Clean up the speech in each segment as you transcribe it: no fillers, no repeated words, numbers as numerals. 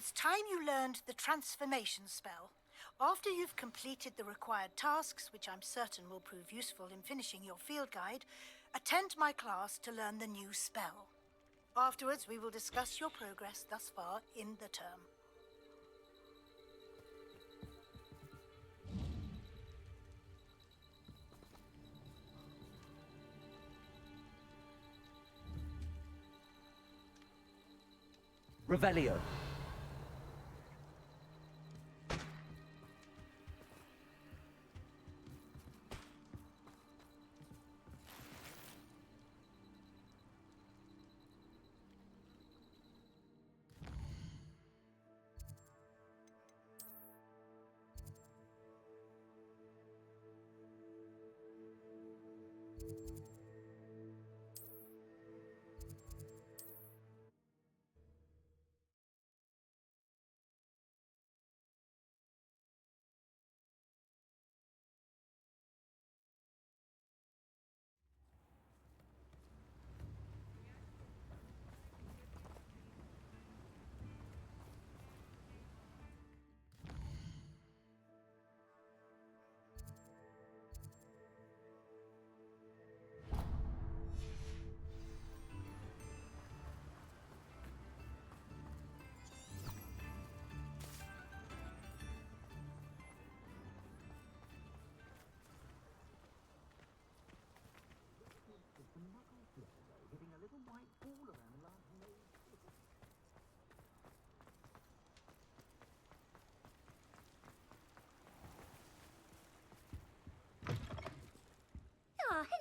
It's time you learned the transformation spell. After you've completed the required tasks, which I'm certain will prove useful in finishing your field guide, attend my class to learn the new spell. Afterwards, we will discuss your progress thus far in the term. Revelio.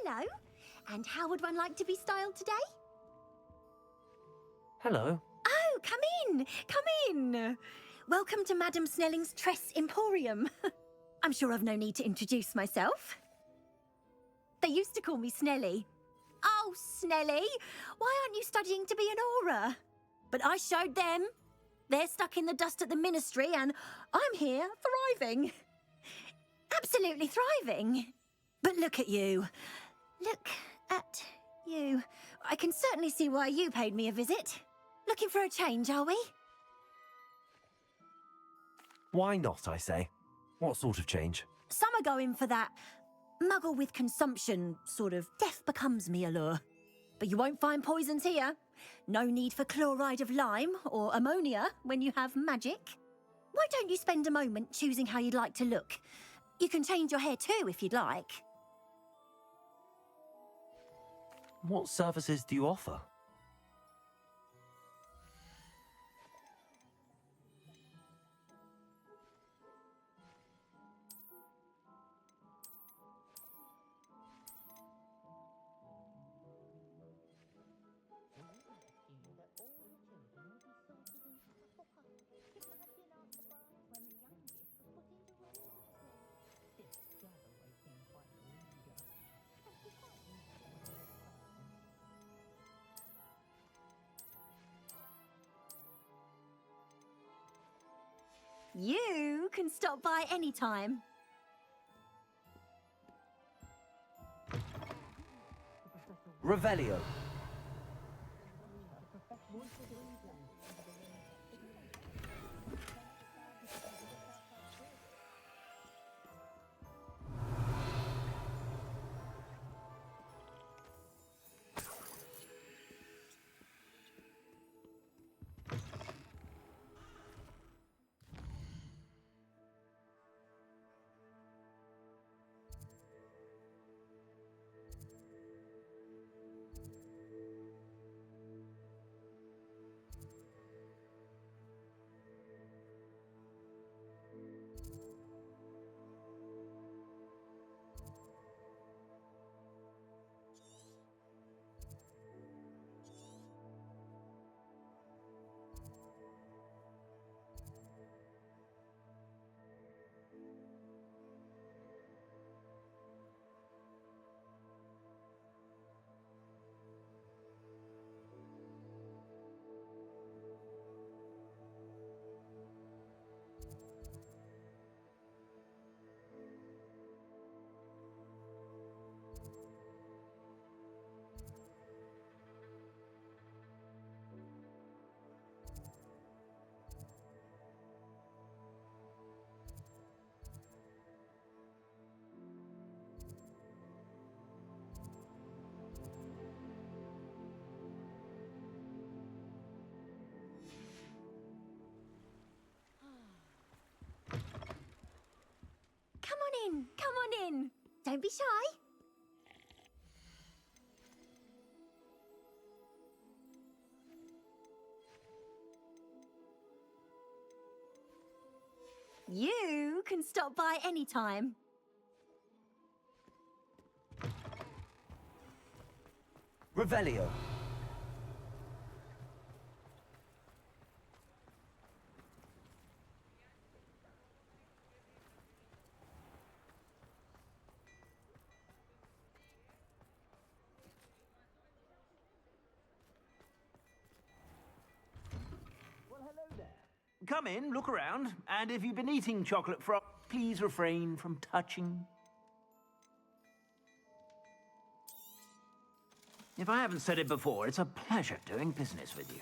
Hello. And how would one like to be styled today? Hello. Oh, come in. Come in. Welcome to Madam Snelling's Tress Emporium. I'm sure I've no need to introduce myself. They used to call me Snelly. Oh, Snelly, why aren't you studying to be an aura? But I showed them. They're stuck in the dust at the ministry and I'm here thriving. Absolutely thriving. But look at you. Look at you. I can certainly see why you paid me a visit. Looking for a change, are we? Why not, I say? What sort of change? Some are going for that muggle with consumption, sort of death becomes me allure. But you won't find poisons here. No need for chloride of lime or ammonia when you have magic. Why don't you spend a moment choosing how you'd like to look? You can change your hair too if you'd like. What services do you offer? You can stop by any time. Revelio. Don't be shy. You can stop by anytime. Revelio. Come in, look around, and if you've been eating chocolate frog, please refrain from touching. If I haven't said it before, it's a pleasure doing business with you.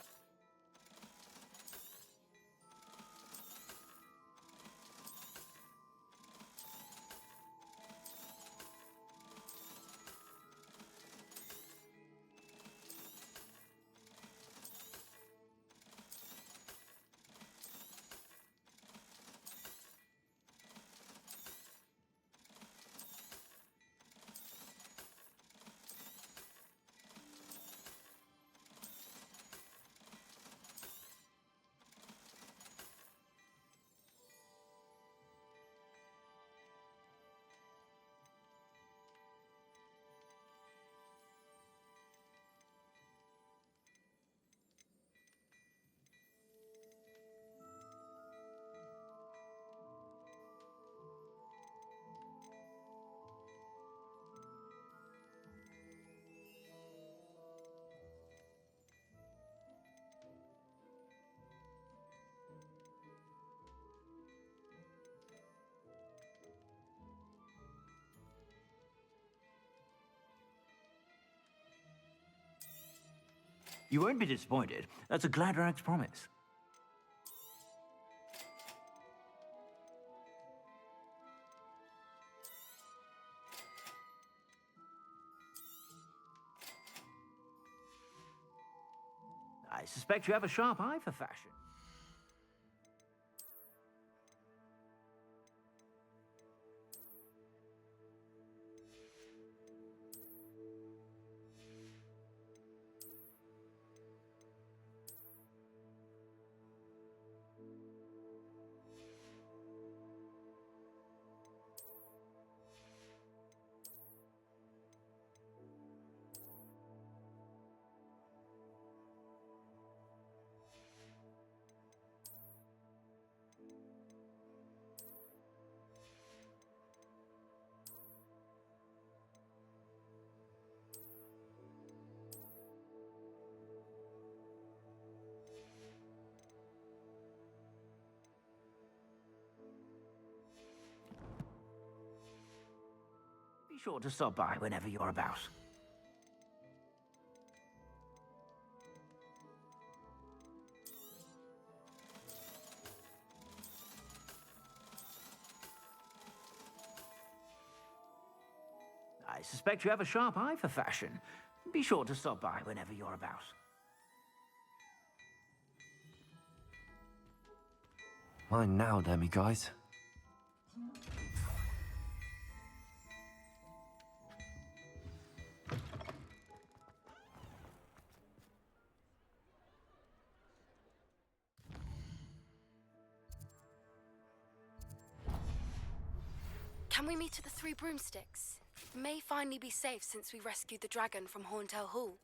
You won't be disappointed. That's a Gladrag's promise. I suspect you have a sharp eye for fashion. Be sure to stop by whenever you're about. I suspect you have a sharp eye for fashion. Be sure to stop by whenever you're about. Mine now, Demi guys. Can we meet at the Three Broomsticks? It may finally be safe since we rescued the dragon from Horntail Hall.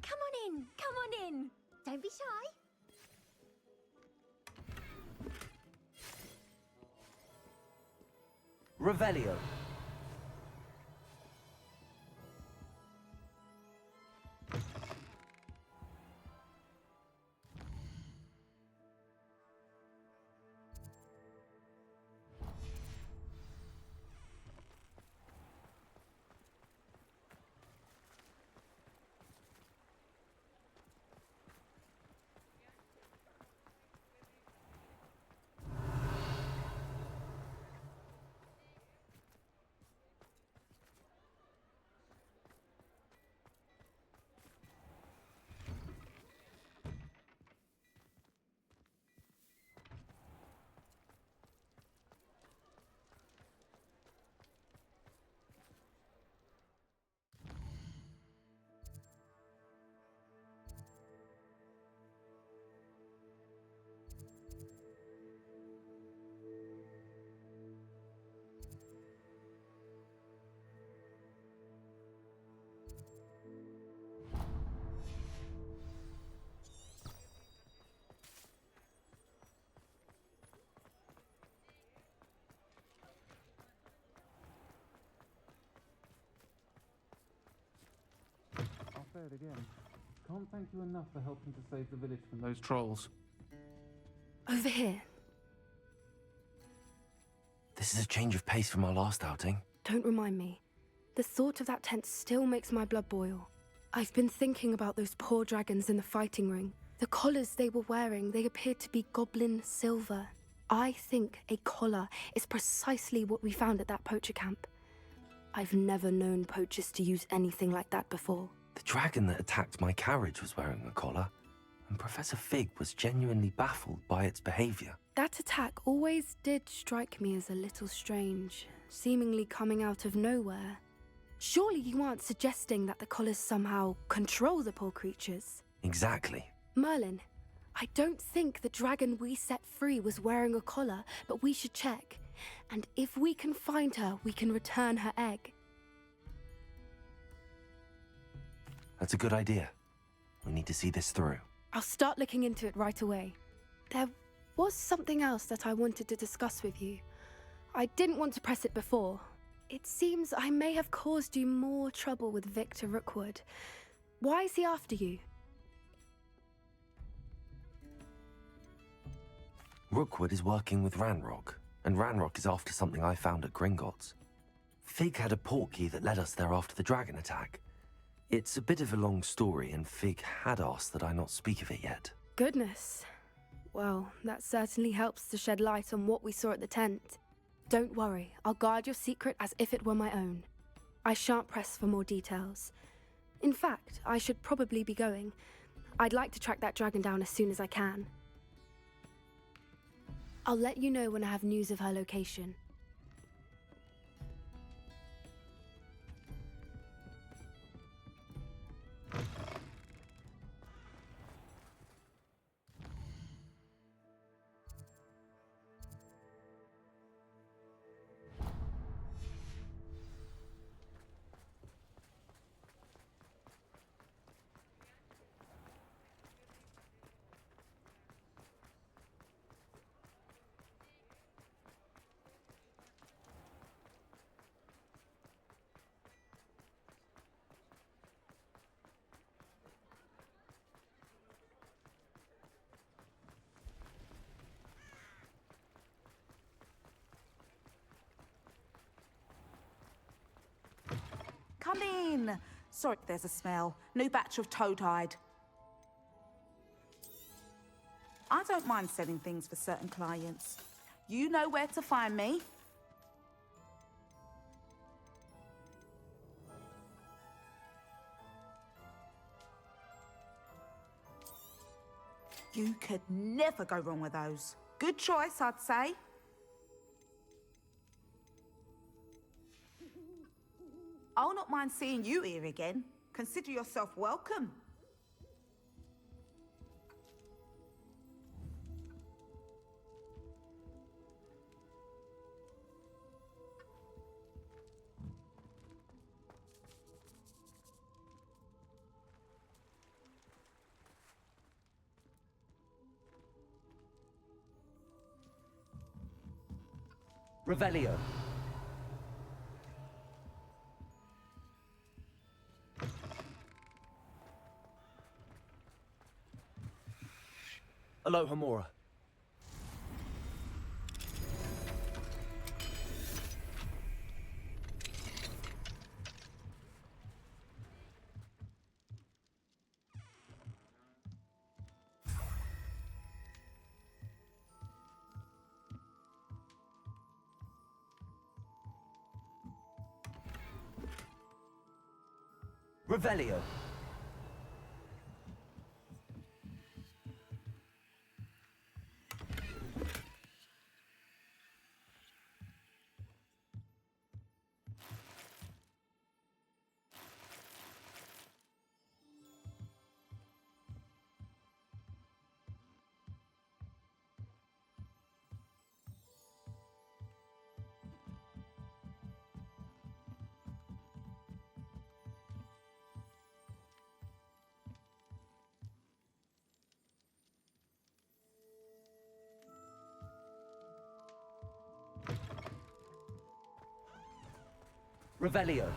Come on in, come on in. Don't be shy. Revelio. say it again. Can't thank you enough for helping to save the village from those trolls. Over here. This is a change of pace from our last outing. Don't remind me. The thought of that tent still makes my blood boil. I've been thinking about those poor dragons in the fighting ring. The collars they were wearing, they appeared to be goblin silver. I think a collar is precisely what we found at that poacher camp. I've never known poachers to use anything like that before. The dragon that attacked my carriage was wearing a collar, and Professor Fig was genuinely baffled by its behavior. That attack always did strike me as a little strange, seemingly coming out of nowhere. Surely you aren't suggesting that the collars somehow control the poor creatures? Exactly. Merlin, I don't think the dragon we set free was wearing a collar, but we should check. And if we can find her, we can return her egg. That's a good idea. We need to see this through. I'll start looking into it right away. There was something else that I wanted to discuss with you. I didn't want to press it before. It seems I may have caused you more trouble with Victor Rookwood. Why is he after you? Rookwood is working with Ranrock, and Ranrock is after something I found at Gringotts. Fig had a portkey that led us there after the dragon attack. It's a bit of a long story, and Fig had asked that I not speak of it yet. Goodness. Well, that certainly helps to shed light on what we saw at the tent. Don't worry, I'll guard your secret as if it were my own. I shan't press for more details. In fact, I should probably be going. I'd like to track that dragon down as soon as I can. I'll let you know when I have news of her location. Come in. Sorry, there's a smell. New batch of toad-hide. I don't mind selling things for certain clients. You know where to find me. You could never go wrong with those. Good choice, I'd say. I'll not mind seeing you here again. Consider yourself welcome. Revelio. Alohomora. Revelio. Revelio.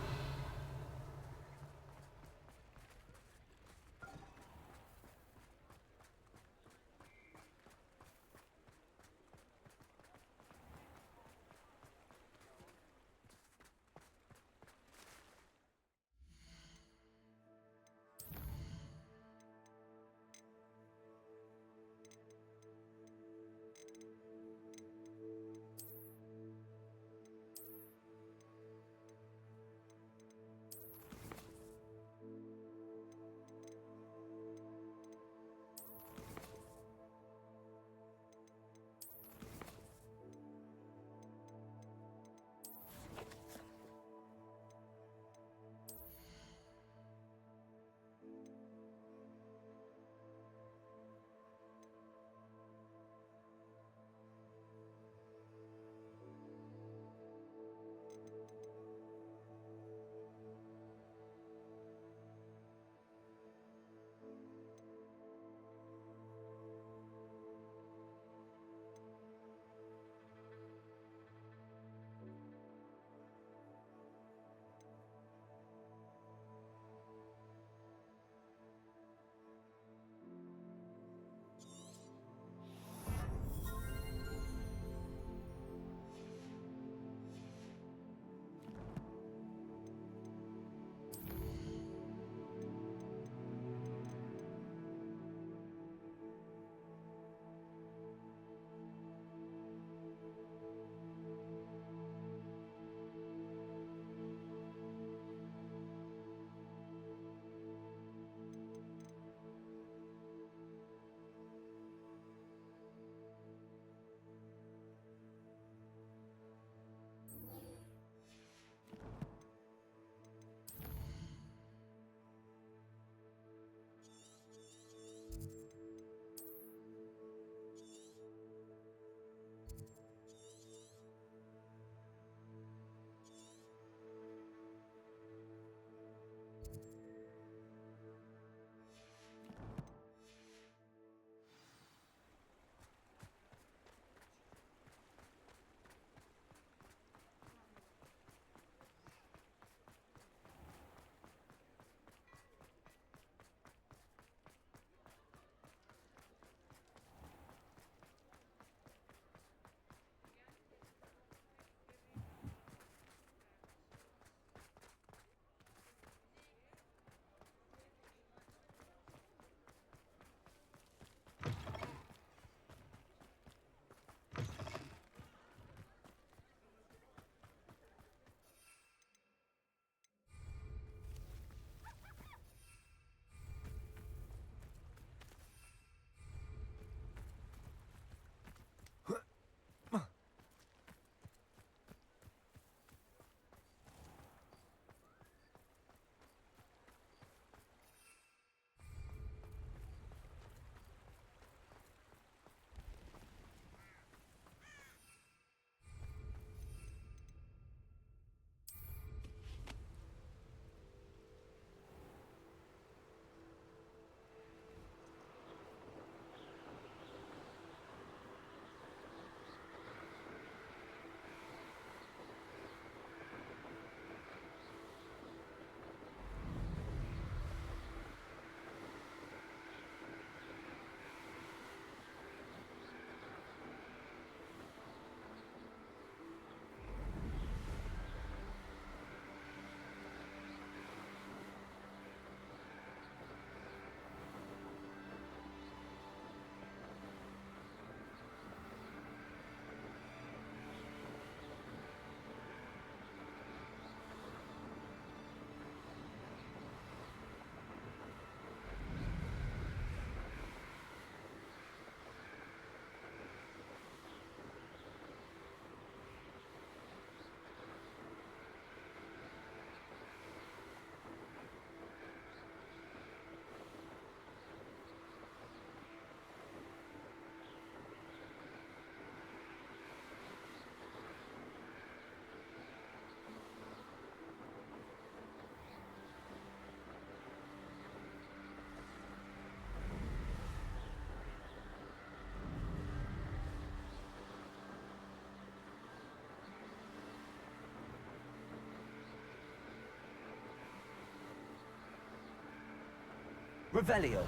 Revelio.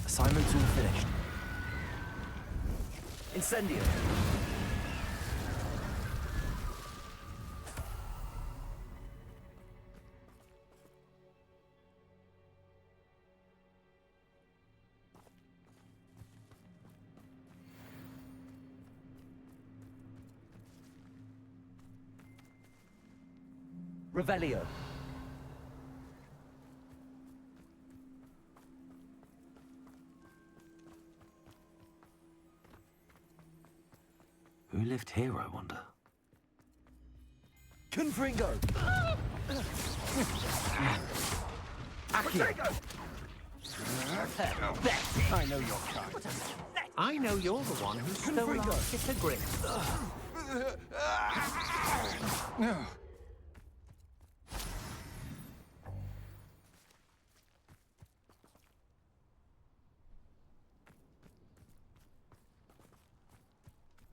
Assignment's all finished. Incendio. Revelio. Who lived here, I wonder? Confringo! Accio! I know your kind. I know you're the one who stole our Hitter Grip.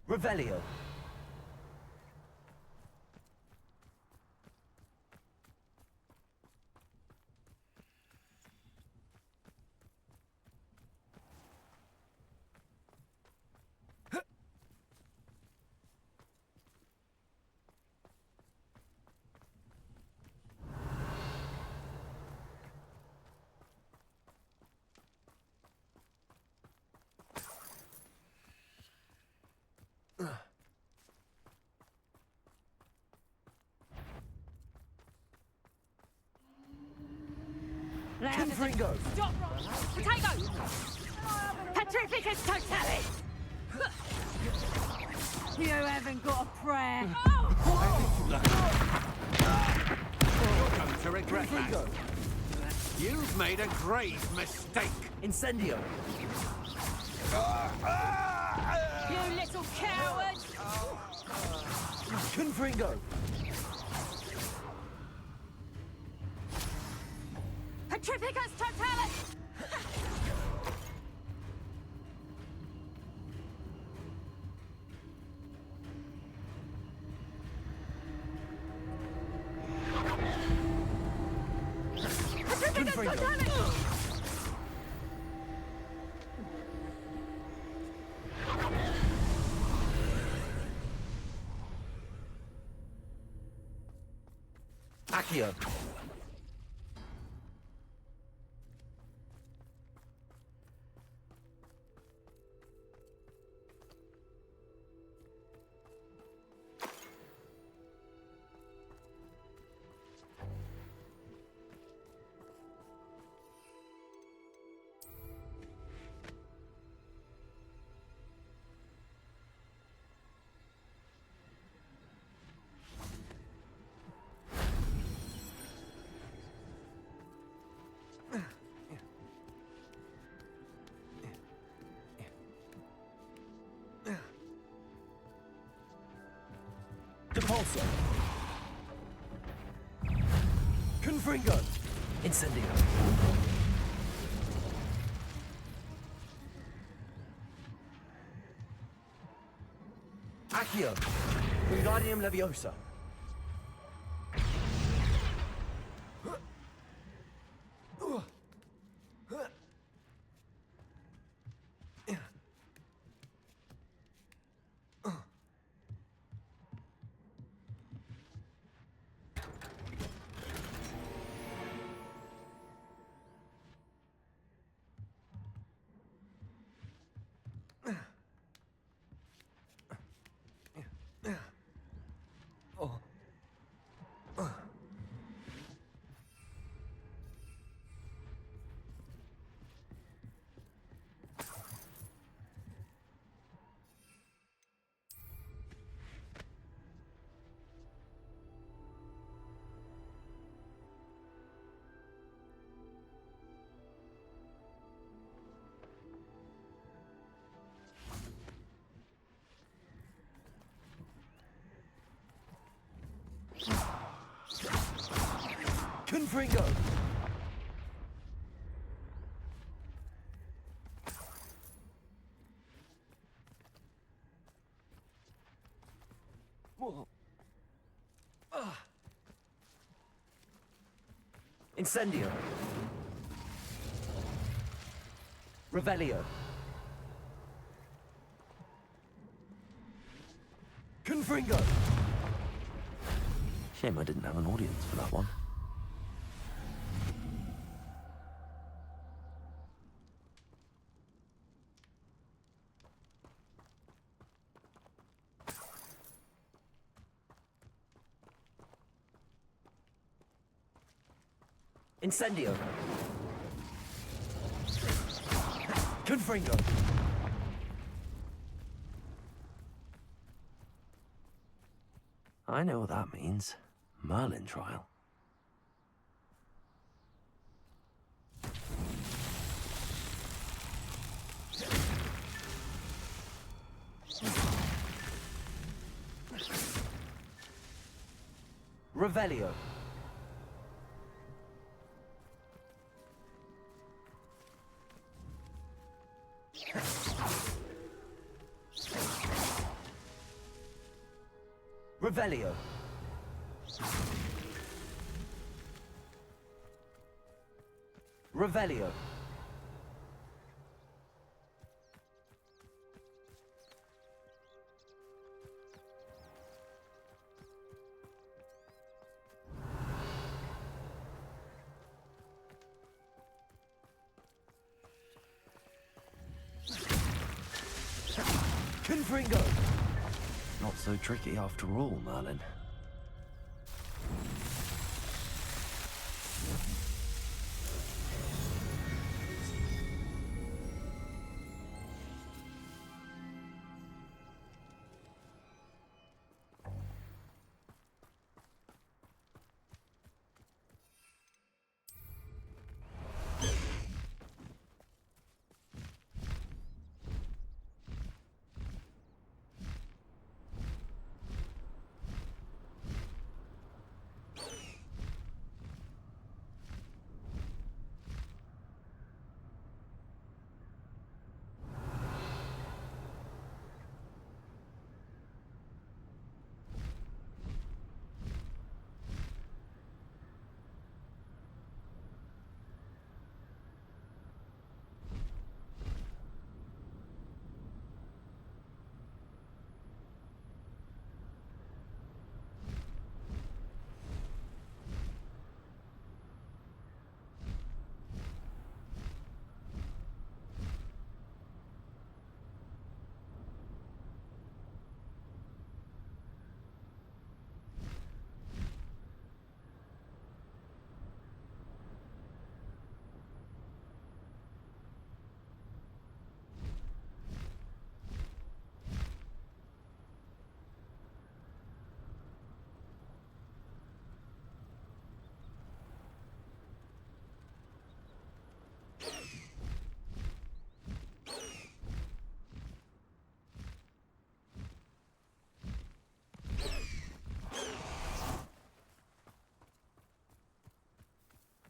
Revelio. Confringo. Stop, Potato! Petrificus totalis! You haven't got a prayer. You're going to regret that. You've made a grave mistake. Incendio. You little coward! Confringo. Petrificus totalis! Petrificus totalis! Accio. Depulso. Confringo. Incendio. Accio. Wingardium Leviosa. Confringo! Incendio. Revelio. Confringo! Shame I didn't have an audience for that one. Incendio. Confringo. I know what that means. Merlin trial. Revelio. Revelio. Revelio. Confringo! Not so tricky after all, Merlin.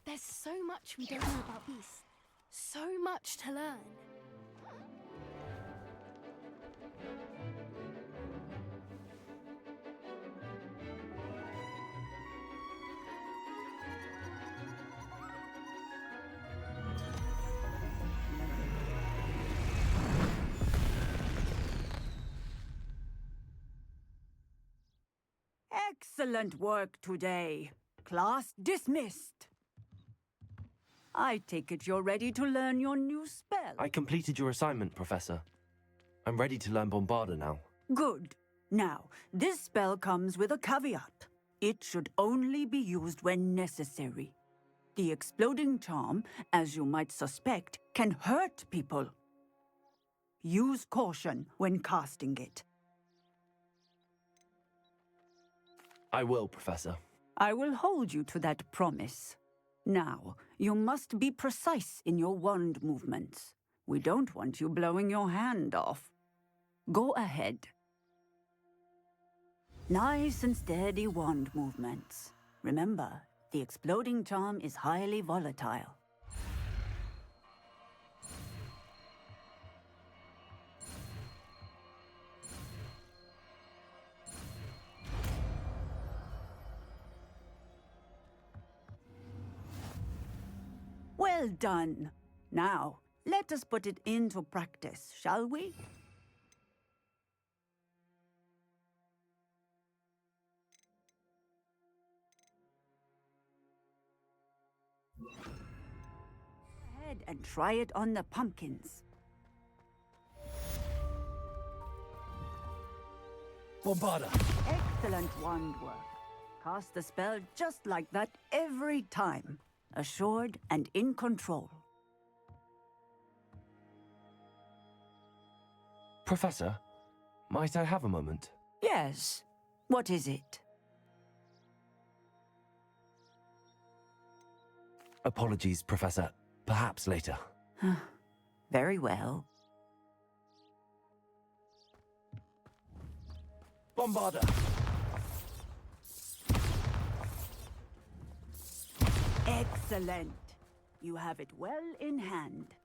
There's so much we don't know about beasts. So much to learn. Excellent work today. Class dismissed. I take it you're ready to learn your new spell. I completed your assignment, Professor. I'm ready to learn Bombarda now. Good. Now, this spell comes with a caveat. It should only be used when necessary. The exploding charm, as you might suspect, can hurt people. Use caution when casting it. I will, Professor. I will hold you to that promise. Now, you must be precise in your wand movements. We don't want you blowing your hand off. Go ahead. Nice and steady wand movements. Remember, The exploding charm is highly volatile. Well done. Now, let us put it into practice, shall we? Ahead and try it on the pumpkins. Bombarda! Excellent wand work. Cast the spell just like that every time. Assured and in control. Professor, might I have a moment? Yes. What is it? Apologies, Professor. Perhaps later. Very well. Bombarda! Excellent. You have it well in hand.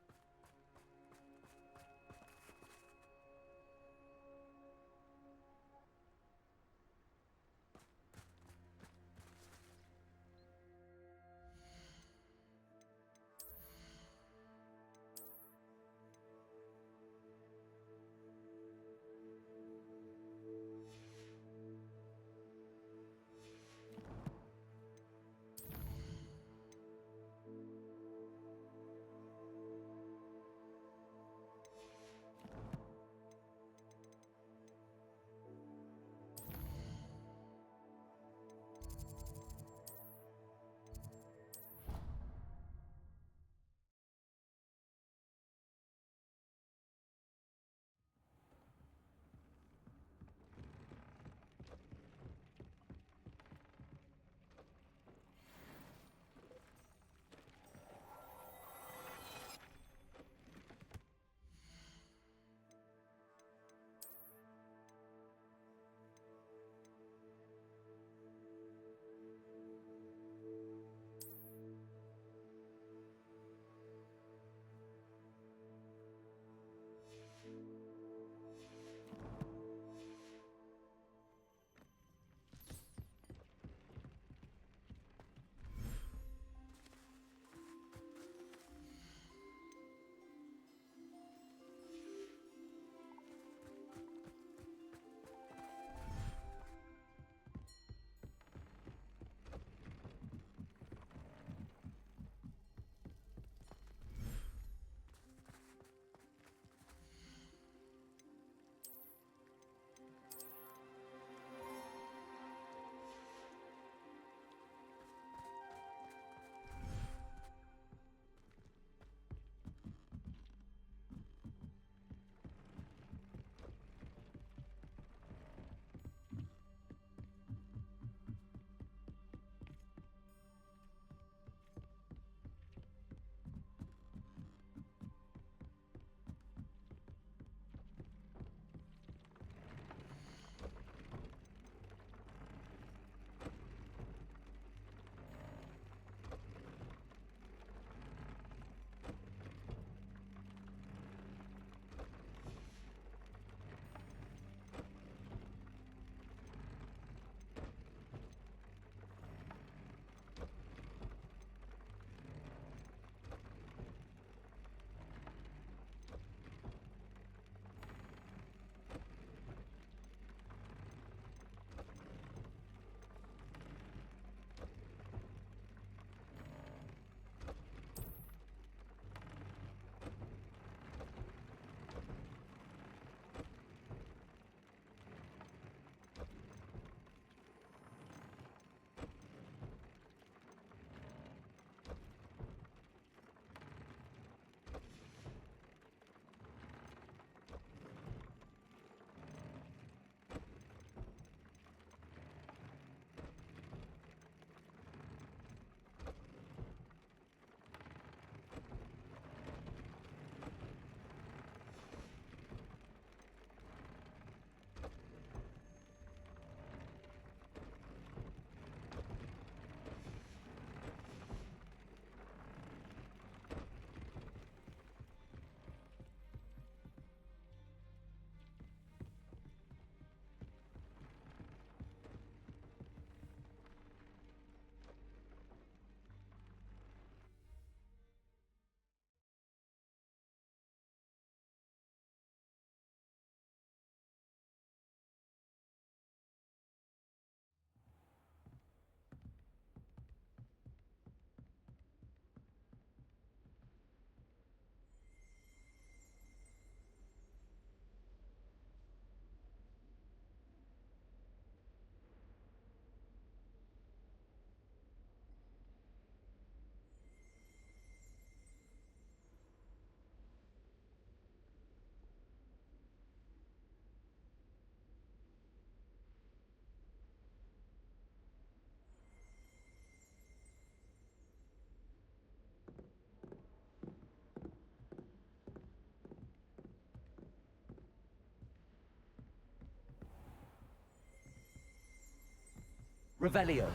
Revelio.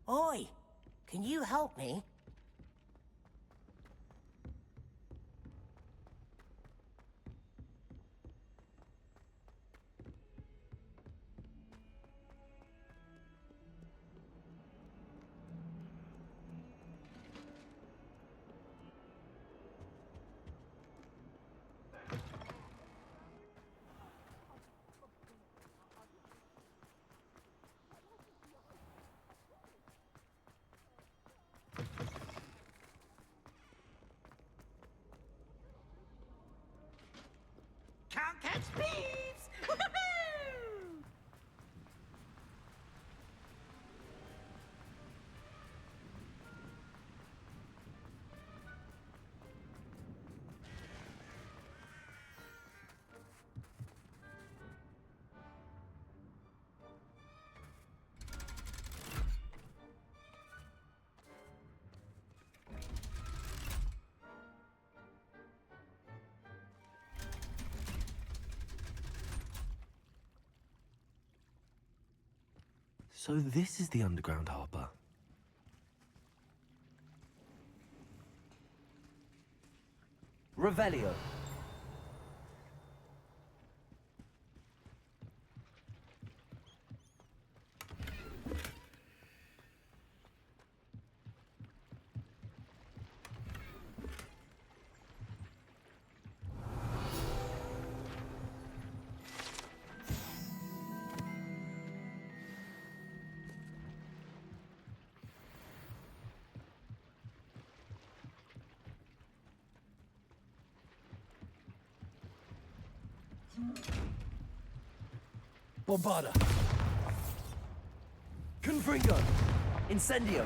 Oi, can you help me? Can't catch thieves! So this is the underground harbour. Revelio. Bombarda! Confringo. Incendio.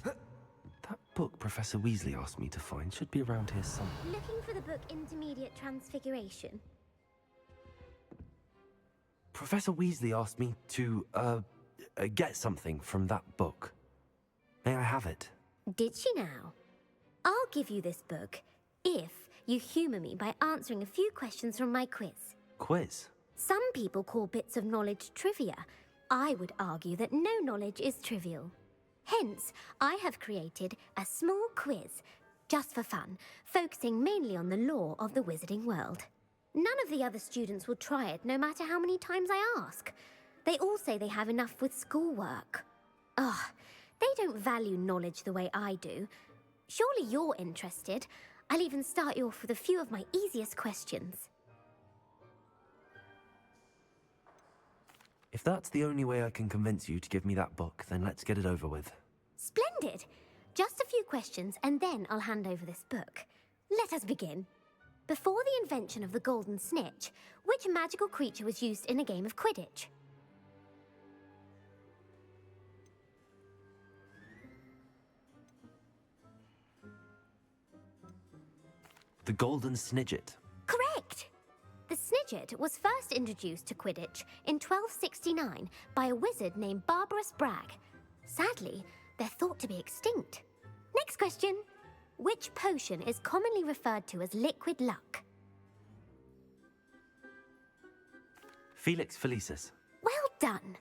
That book Professor Weasley asked me to find should be around here somewhere. Looking for the book Intermediate Transfiguration? Professor Weasley asked me to, get something from that book. May I have it? Did she now? I'll give you this book if you humour me by answering a few questions from my quiz. Quiz? Some people call bits of knowledge trivia. I would argue that no knowledge is trivial. Hence, I have created a small quiz, just for fun, focusing mainly on the lore of the wizarding world. None of the other students will try it, no matter how many times I ask. They all say they have enough with schoolwork. Ugh, they don't value knowledge the way I do. Surely you're interested. I'll even start you off with a few of my easiest questions. If that's the only way I can convince you to give me that book, then let's get it over with. Splendid! Just a few questions and then I'll hand over this book. Let us begin. Before the invention of the golden snitch, which magical creature was used in a game of Quidditch? The Golden Snidget. Correct! The Snidget was first introduced to Quidditch in 1269 by a wizard named Barbarous Bragg. Sadly, they're thought to be extinct. Next question. Which potion is commonly referred to as liquid luck? Felix Felicis. Well done!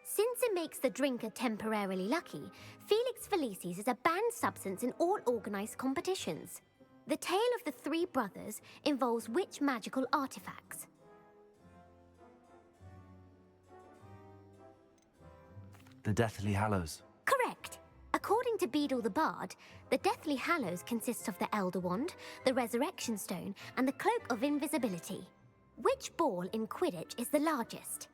Since it makes the drinker temporarily lucky, Felix Felicis is a banned substance in all organised competitions. The tale of the three brothers involves which magical artifacts? The Deathly Hallows. Correct. According to Beadle the Bard, the Deathly Hallows consists of the Elder Wand, the Resurrection Stone, and the Cloak of Invisibility. Which ball in Quidditch is the largest?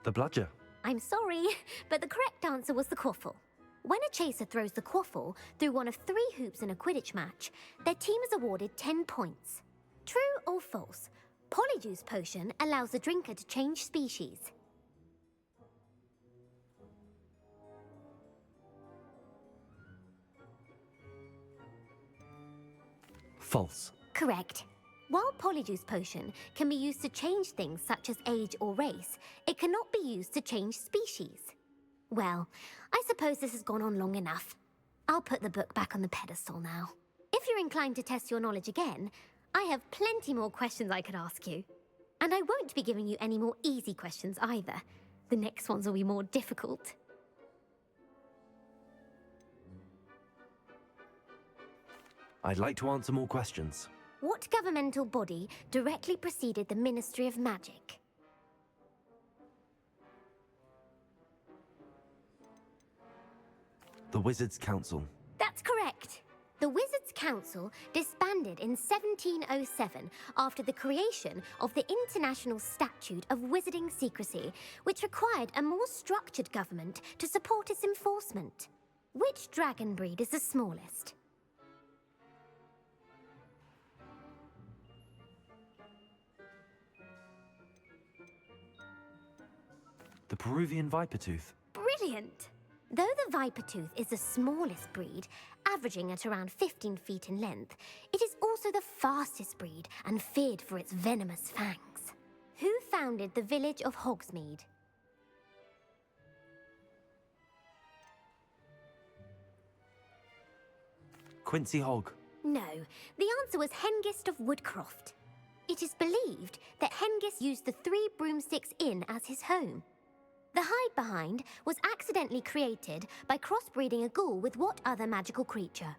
The Bludger. I'm sorry, but the correct answer was the quaffle. When a chaser throws the quaffle through one of 3 hoops in a Quidditch match, their team is awarded 10 points. True or false? Polyjuice potion allows the drinker to change species. False. Correct. While Polyjuice potion can be used to change things such as age or race, it cannot be used to change species. Well, I suppose this has gone on long enough. I'll put the book back on the pedestal now. If you're inclined to test your knowledge again, I have plenty more questions I could ask you. And I won't be giving you any more easy questions either. The next ones will be more difficult. I'd like to answer more questions. What governmental body directly preceded the Ministry of Magic? The Wizards' Council. That's correct. The Wizards' Council disbanded in 1707 after the creation of the International Statute of Wizarding Secrecy, which required a more structured government to support its enforcement. Which dragon breed is the smallest? The Peruvian Vipertooth. Brilliant! Though the Vipertooth is the smallest breed, averaging at around 15 feet in length, it is also the fastest breed and feared for its venomous fangs. Who founded the village of Hogsmeade? Quincy Hogg. No, the answer was Hengist of Woodcroft. It is believed that Hengist used the 3 Broomsticks Inn as his home. The hide-behind was accidentally created by crossbreeding a ghoul with what other magical creature?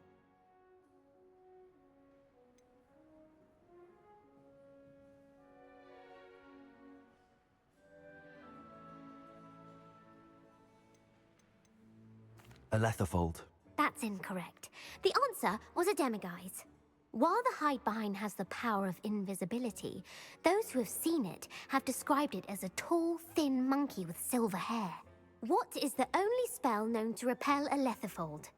A Letherfold. That's incorrect. The answer was a demiguise. While the hide-behind has the power of invisibility, those who have seen it have described it as a tall, thin monkey with silver hair. What is the only spell known to repel a Letherfold?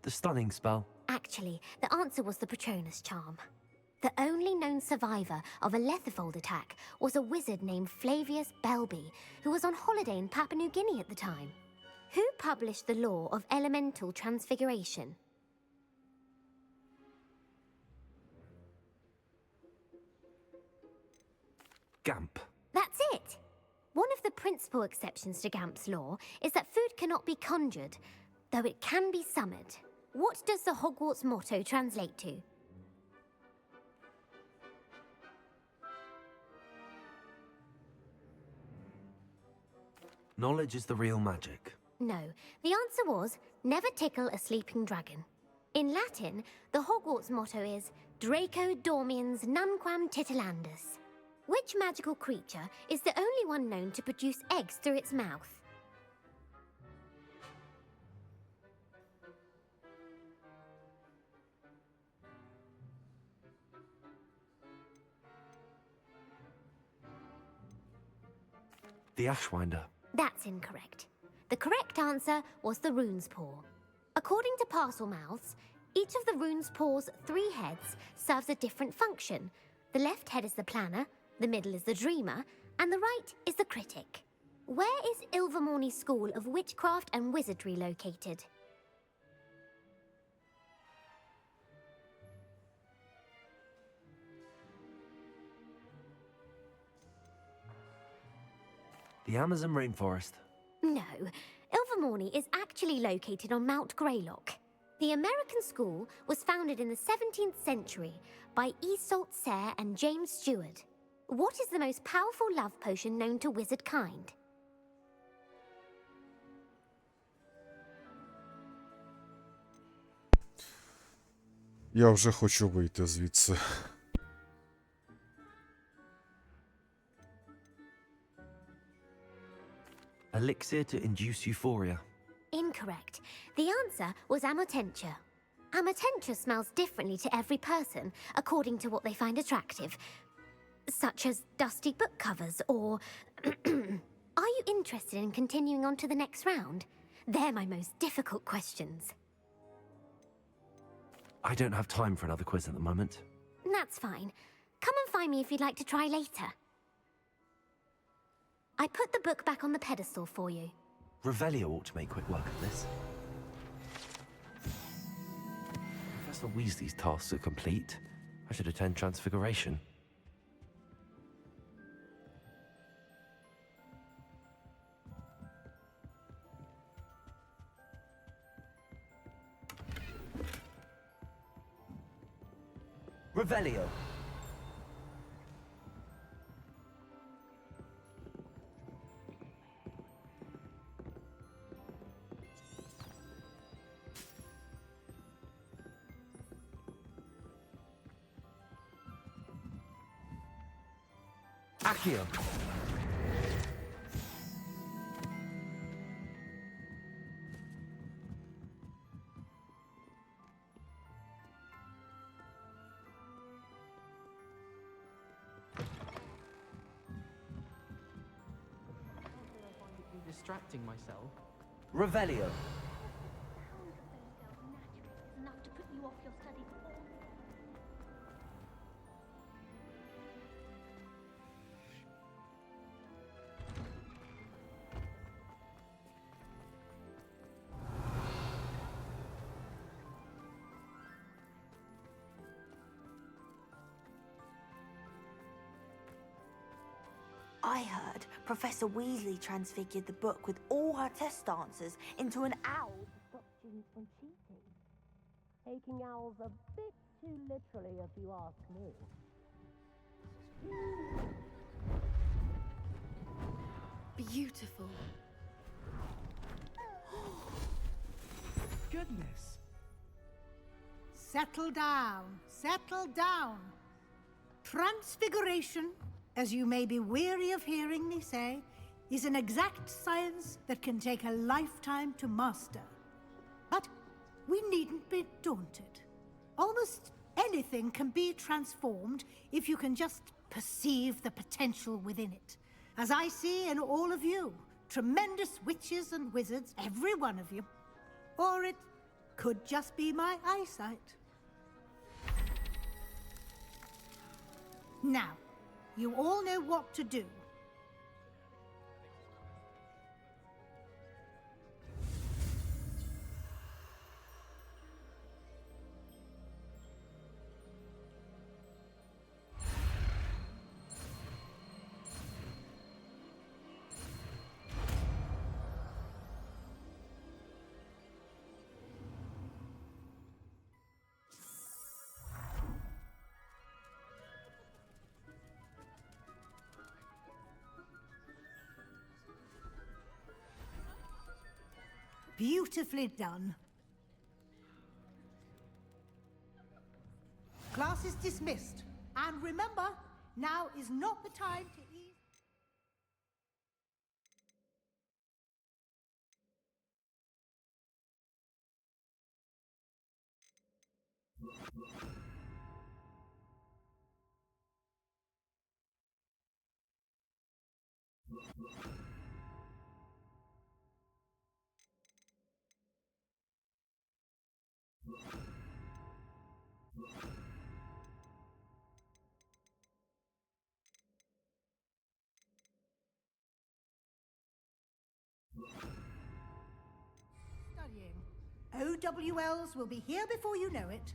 The Stunning Spell. Actually, the answer was the Patronus Charm. The only known survivor of a Letherfold attack was a wizard named Flavius Belby, who was on holiday in Papua New Guinea at the time. Who published the law of elemental transfiguration? Gamp. That's it. One of the principal exceptions to Gamp's law is that food cannot be conjured, though it can be summoned. What does the Hogwarts motto translate to? Knowledge is the real magic. No, the answer was, never tickle a sleeping dragon. In Latin, the Hogwarts motto is Draco dormiens nunquam titilandus. Which magical creature is the only one known to produce eggs through its mouth? The Ashwinder. That's incorrect. The correct answer was the rune's paw. According to Parselmouths, each of the rune's paw's 3 heads serves a different function. The left head is the planner, the middle is the dreamer, and the right is the critic. Where is Ilvermorny's School of Witchcraft and Wizardry located? The Amazon rainforest. No, Ilvermorny is actually located on Mount Greylock. The American school was founded in the 17th century by Iseult Sayre and James Stewart. What is the most powerful love potion known to wizard kind? Я вже хочу вийти звідси. Elixir to induce euphoria. Incorrect. The answer was Amotentia. Amotentia smells differently to every person, according to what they find attractive, such as dusty book covers or... Are you interested in continuing on to the next round? They're my most difficult questions. I don't have time for another quiz at the moment. That's fine. Come and find me if you'd like to try later. I put the book back on the pedestal for you. Revelio ought to make quick work of this. Professor Weasley's tasks are complete. I should attend Transfiguration. Revelio. Accio. Distracting myself. Revelio. Enough to put you off your study. I heard Professor Weasley transfigured the book with all her test answers into an owl to stop students from cheating. Taking owls a bit too literally, if you ask me. Beautiful. Goodness. Settle down. Settle down. Transfiguration, as you may be weary of hearing me say, is an exact science that can take a lifetime to master. But we needn't be daunted. Almost anything can be transformed if you can just perceive the potential within it. As I see in all of you, tremendous witches and wizards, every one of you. Or it could just be my eyesight. Now, you all know what to do. Beautifully done. Class is dismissed. And remember, now is not the time to ease... Studying. OWLs will be here before you know it.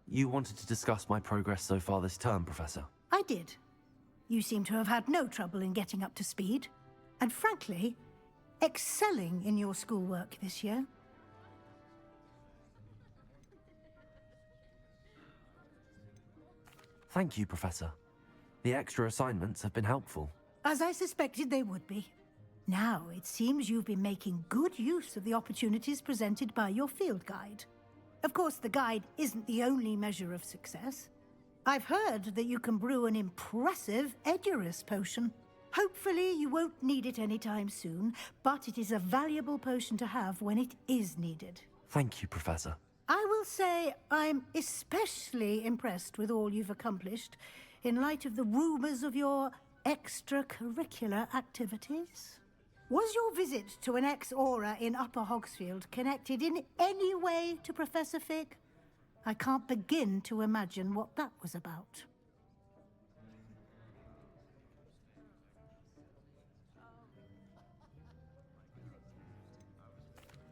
You wanted to discuss my progress so far this term, Professor? I did. You seem to have had no trouble in getting up to speed. And frankly, excelling in your schoolwork this year. Thank you, Professor. The extra assignments have been helpful. As I suspected they would be. Now, it seems you've been making good use of the opportunities presented by your field guide. Of course, the guide isn't the only measure of success. I've heard that you can brew an impressive Edurus potion. Hopefully, you won't need it anytime soon, but it is a valuable potion to have when it is needed. Thank you, Professor. I will say I'm especially impressed with all you've accomplished in light of the rumors of your extracurricular activities. Was your visit to an ex-aura in Upper Hogsfield connected in any way to Professor Fig? I can't begin to imagine what that was about.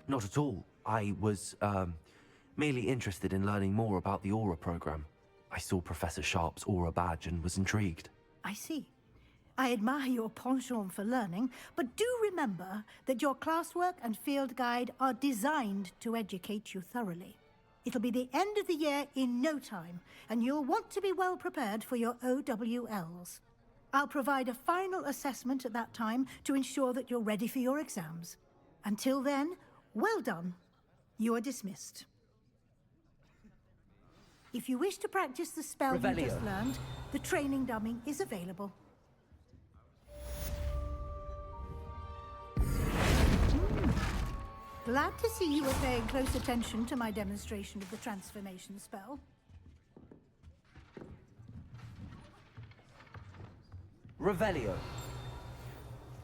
Not at all. I was, merely interested in learning more about the Aura program. I saw Professor Sharp's Aura badge and was intrigued. I see. I admire your penchant for learning, but do remember that your classwork and field guide are designed to educate you thoroughly. It'll be the end of the year in no time, and you'll want to be well prepared for your OWLs. I'll provide a final assessment at that time to ensure that you're ready for your exams. Until then, well done. You are dismissed. If you wish to practice the spell you just learned, the training dummy is available. Glad to see you were paying close attention to my demonstration of the transformation spell. Revelio.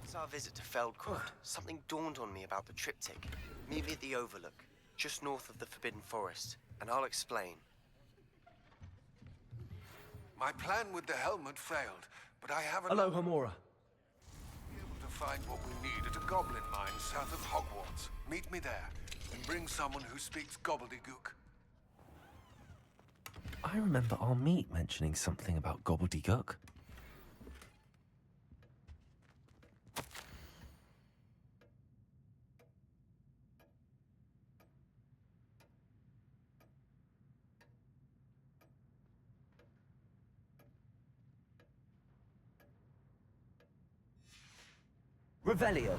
Since our visit to Feldcroft, something dawned on me about the triptych. Meet me at the Overlook, just north of the Forbidden Forest, and I'll explain. My plan with the helmet failed, but I have Hello, Homora. Be able to find what we need at a goblin mine south of Hogwarts. Meet me there, and bring someone who speaks gobbledygook. I remember our meet mentioning something about gobbledygook. Revelio.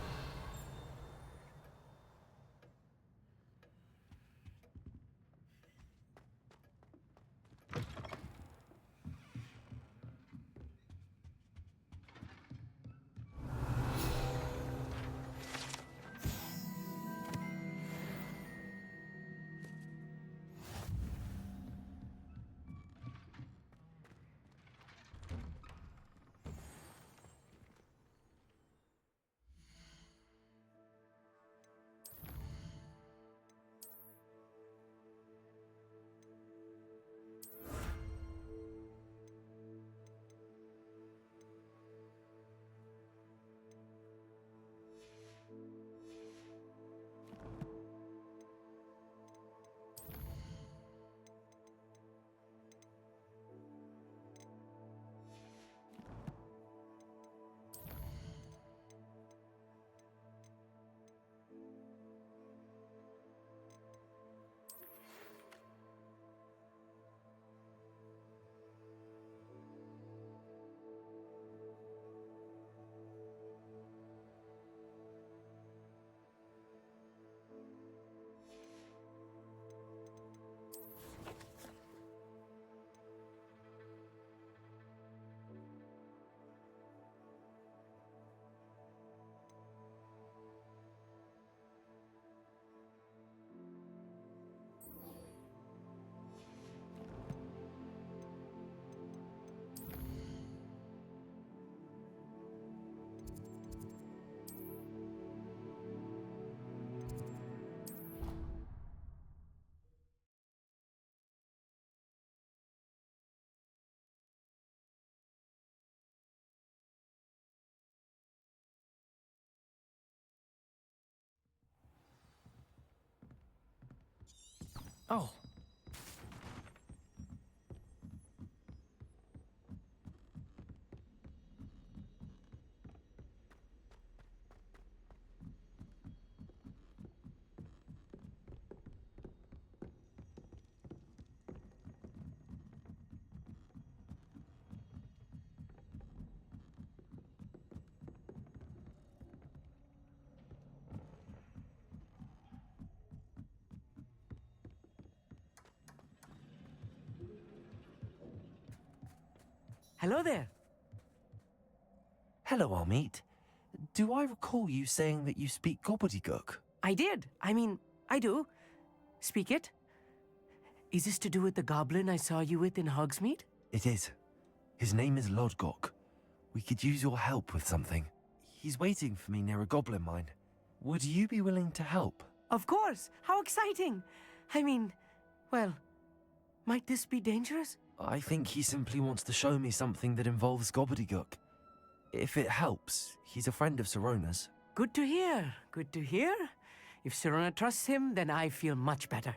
Oh. Hello there. Hello, Amit. Do I recall you saying that you speak gobbledygook? I did. I mean, I do. Speak it. Is this to do with the goblin I saw you with in Hogsmeade? It is. His name is Lodgok. We could use your help with something. He's waiting for me near a goblin mine. Would you be willing to help? Of course. How exciting. I mean, well, might this be dangerous? I think he simply wants to show me something that involves gobbledygook. If it helps, he's a friend of Sirona's. Good to hear. Good to hear. If Sirona trusts him, then I feel much better.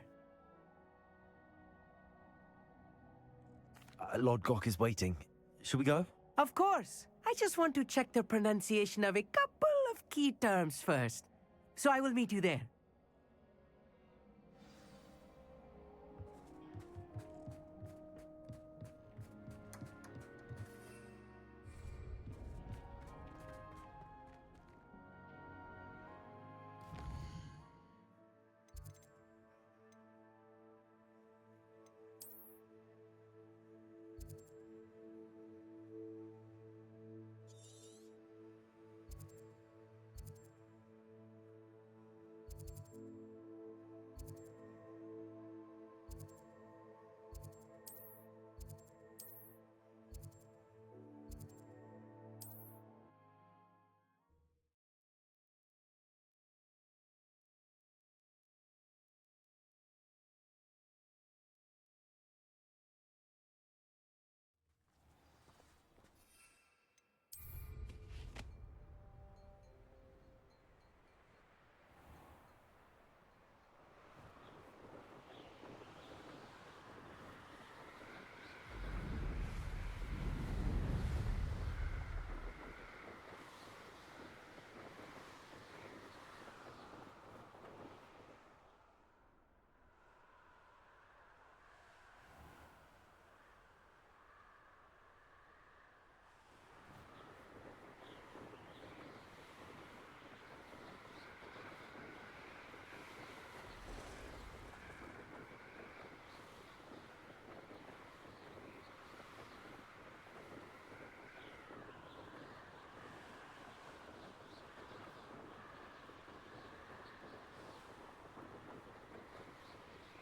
Lodgok is waiting. Shall we go? Of course. I just want to check the pronunciation of a couple of key terms first. So I will meet you there.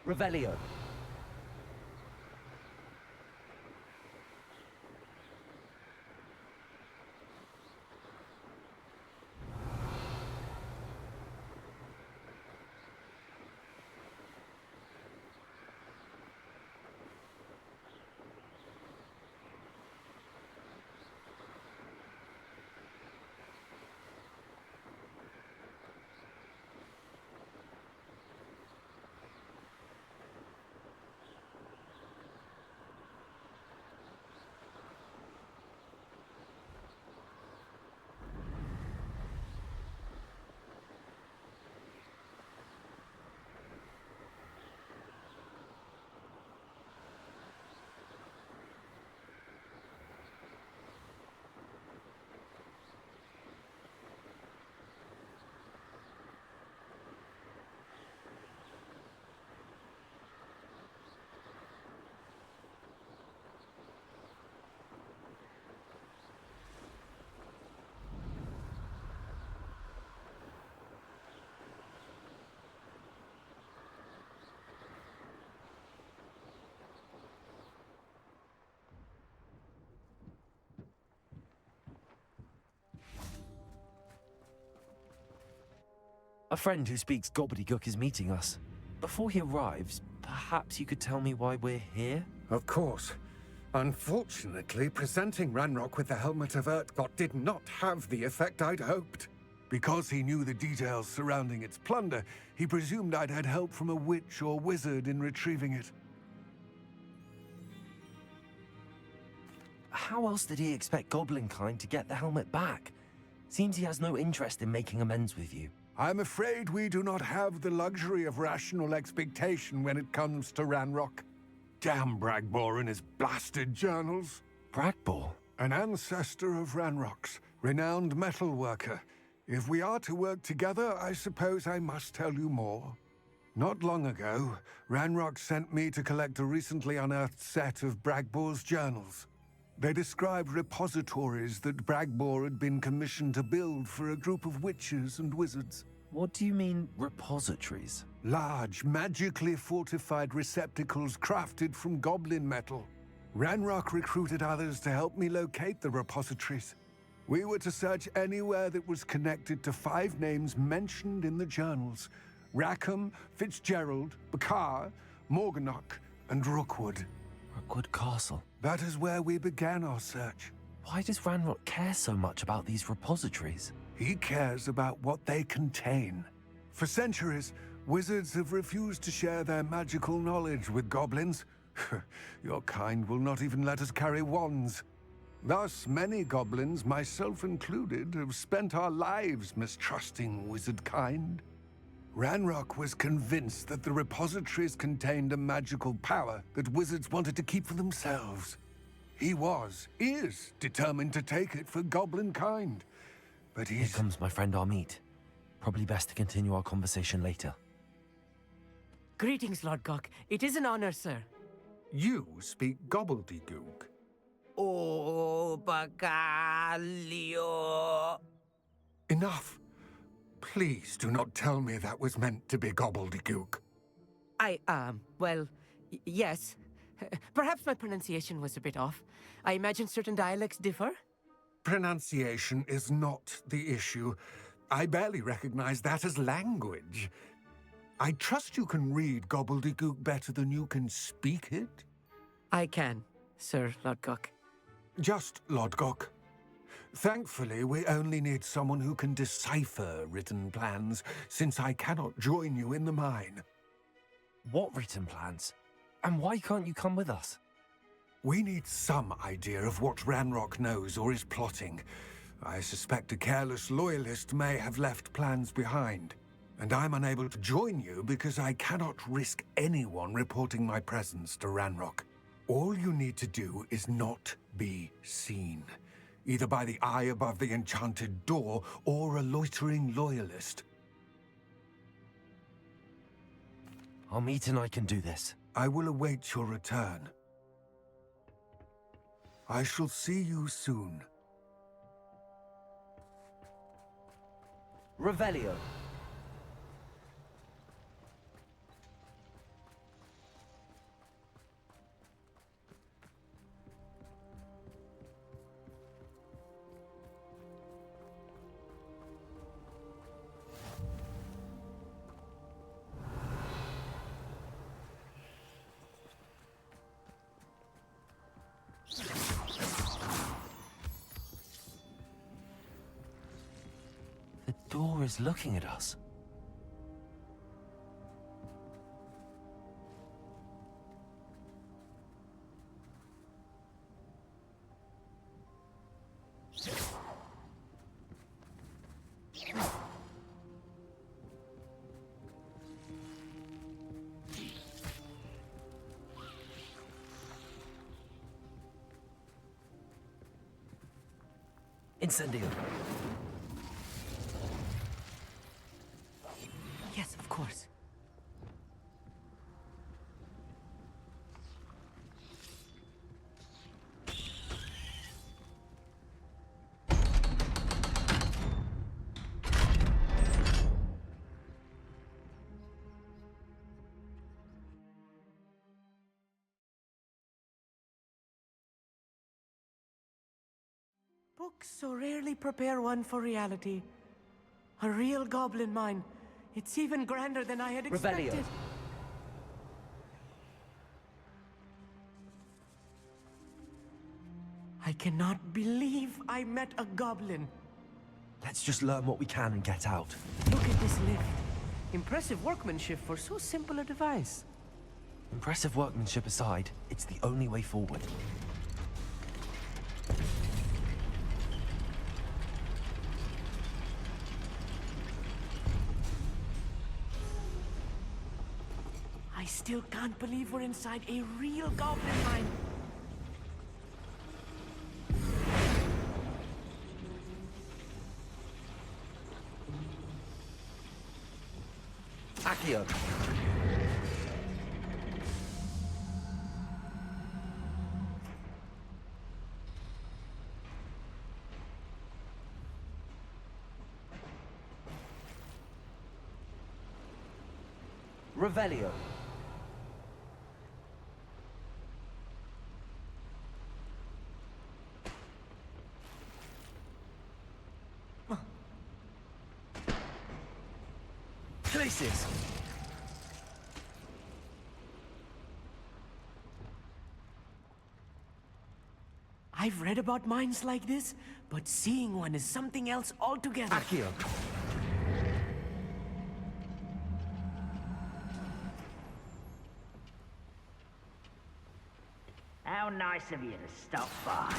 Revelio. A friend who speaks gobbledygook is meeting us. Before he arrives, perhaps you could tell me why we're here? Of course. Unfortunately, presenting Ranrock with the Helmet of Urtkot did not have the effect I'd hoped. Because he knew the details surrounding its plunder, he presumed I'd had help from a witch or wizard in retrieving it. How else did he expect Goblinkind to get the helmet back? Seems he has no interest in making amends with you. I'm afraid we do not have the luxury of rational expectation when it comes to Ranrock. Damn Bragbor and his blasted journals. Bragbor? An ancestor of Ranrock's, renowned metal worker. If we are to work together, I suppose I must tell you more. Not long ago, Ranrock sent me to collect a recently unearthed set of Bragbor's journals. They described repositories that Bragbor had been commissioned to build for a group of witches and wizards. What do you mean, repositories? Large, magically fortified receptacles crafted from goblin metal. Ranrock recruited others to help me locate the repositories. We were to search anywhere that was connected to 5 names mentioned in the journals: Rackham, Fitzgerald, Bakar, Morganach, and Rookwood. Rookwood Castle? That is where we began our search. Why does Ranrock care so much about these repositories? He cares about what they contain. For centuries, wizards have refused to share their magical knowledge with goblins. Your kind will not even let us carry wands. Thus, many goblins, myself included, have spent our lives mistrusting wizard kind. Ranrock was convinced that the repositories contained a magical power that wizards wanted to keep for themselves. He is determined to take it for goblin kind. But Here comes my friend Armeet. Probably best to continue our conversation later. Greetings, Lord Gok. It is an honor, sir. You speak gobbledygook. Oh, Bacalio. Enough. Please do not tell me that was meant to be gobbledygook. Well, yes. Perhaps my pronunciation was a bit off. I imagine certain dialects differ. Pronunciation is not the issue. I barely recognize that as language. I trust you can read gobbledygook better than you can speak it? I can, Sir Lord Gok. Just Lord Gok. Thankfully, we only need someone who can decipher written plans, since I cannot join you in the mine. What written plans? And why can't you come with us? We need some idea of what Ranrock knows or is plotting. I suspect a careless loyalist may have left plans behind. And I'm unable to join you because I cannot risk anyone reporting my presence to Ranrock. All you need to do is not be seen, either by the eye above the enchanted door or a loitering loyalist. Armeet and I can do this. I will await your return. I shall see you soon. Revelio. The door is looking at us. Incendio. Yes, of course. Books so rarely prepare one for reality. A real goblin mine. It's even grander than I had expected. Revelio. I cannot believe I met a goblin. Let's just learn what we can and get out. Look at this lift. Impressive workmanship for so simple a device. Impressive workmanship aside, it's the only way forward. I still can't believe we're inside a real goblin mine. Accio. Revelio. Places. I've read about mines like this, but seeing one is something else altogether. Accio. How nice of you to stop by.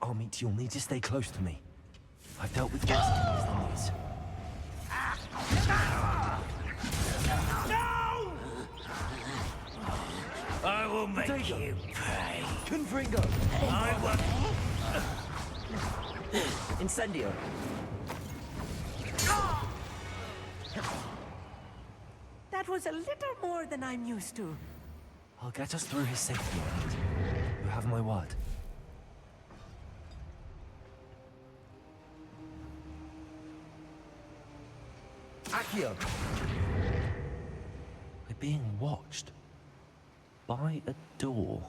Armit, you'll need to stay close to me. I've dealt with worse things than these. No! I will make you pay. Confringo. I will... Incendio. That was a little more than I'm used to. I'll get us through his safety, Armit. You have my word. Accio. We're being watched. By a door.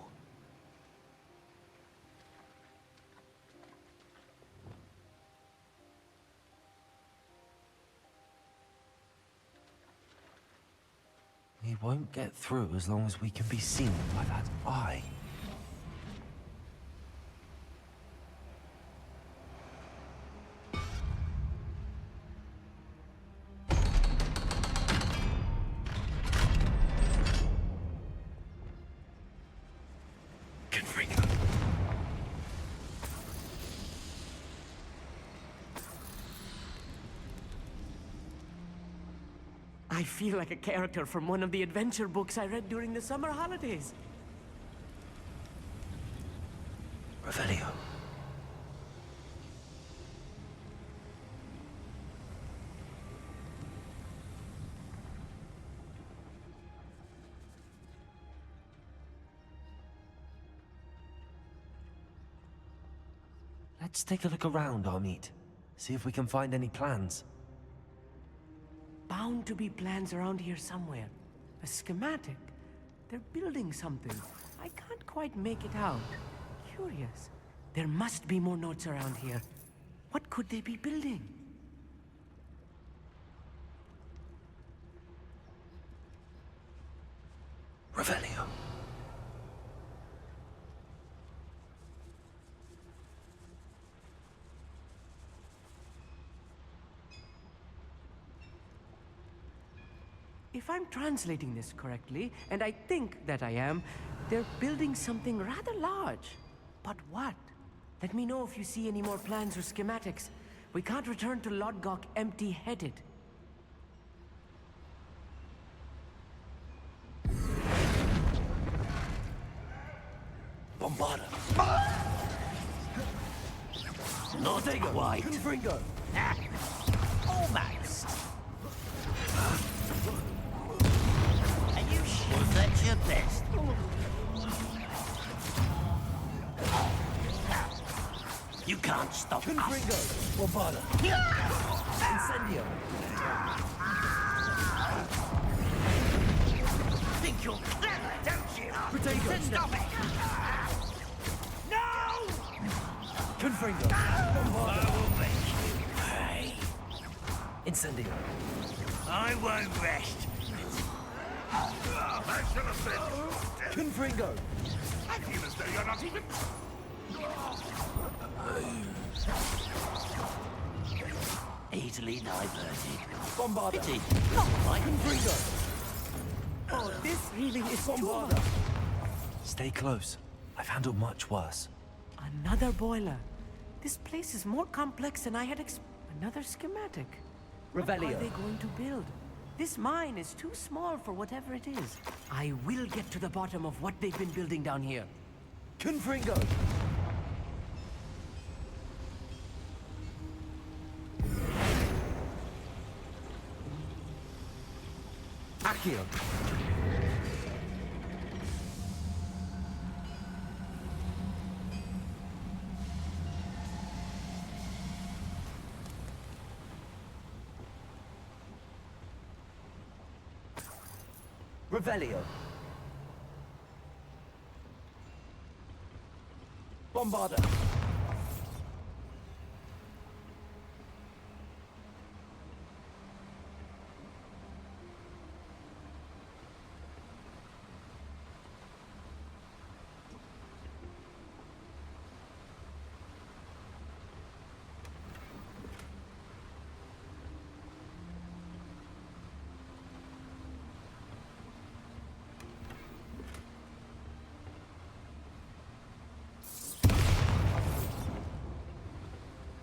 We won't get through as long as we can be seen by that eye. I feel like a character from one of the adventure books I read during the summer holidays. Revelio. Let's take a look around, Armit. See if we can find any plans. Bound to be plans around here somewhere. A schematic. They're building something. I can't quite make it out. Curious. There must be more notes around here. What could they be building? Revelio. If I'm translating this correctly, and I think that I am, they're building something rather large. But what? Let me know if you see any more plans or schematics. We can't return to Lodgok empty-headed. Bombarda. Not quite. Confringo. Almost. Are you sure that's your best? You can't stop Confringo. us. Bombarda. Incendio. Think you're clever, don't you? Potato. Stop it! No! Confringo. I will make you pay. Incendio. I won't rest. I should have been. Confringo. I feel as though you're not even... Easily diverted. Bombarder. Pity. Right. Confringo. Oh, this really is too Bombarder. much. Stay close. I've handled much worse. Another boiler. This place is more complex than I had Another schematic. What are Revelio. they going to build? This mine is too small for whatever it is. I will get to the bottom of what they've been building down here. Confringo. Accio. Revelio. Bombarder.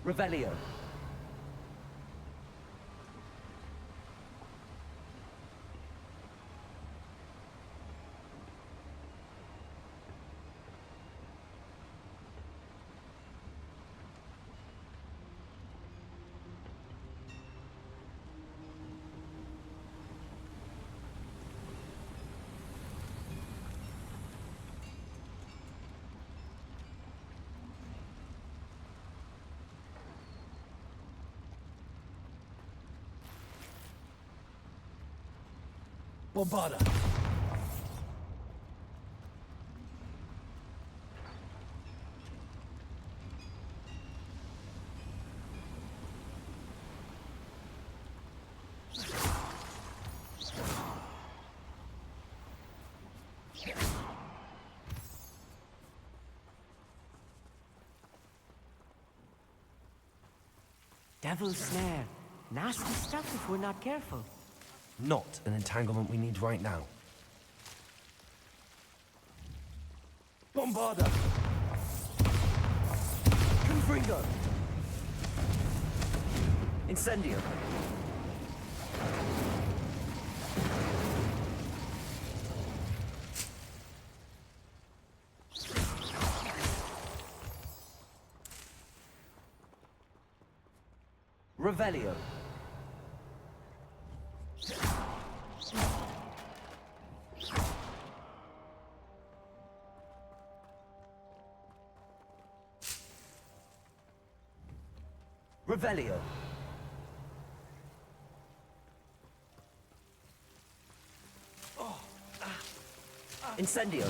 Revelio. Bombarder. Devil's snare. Nasty stuff if we're not careful. Not an entanglement we need right now. Bombarder. Confringo. Incendio. Revelio. Revelio. Incendio.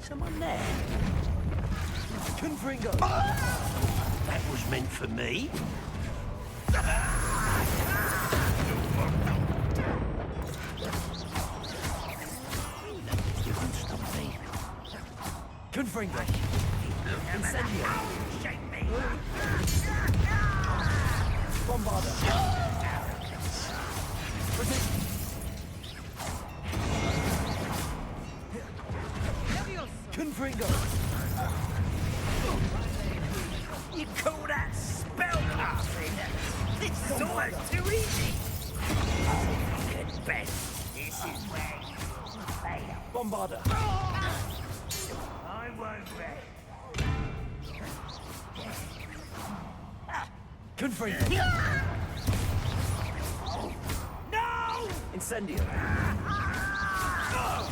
Someone there. Confringo. That was meant for me. You can stop me. Confringo. Incendio. Bombarder. Confringo. You call that spellcasting? This is almost too easy. At best, this is where you fail. Bombarder. I won't rest. Confringo. No! Incendio. How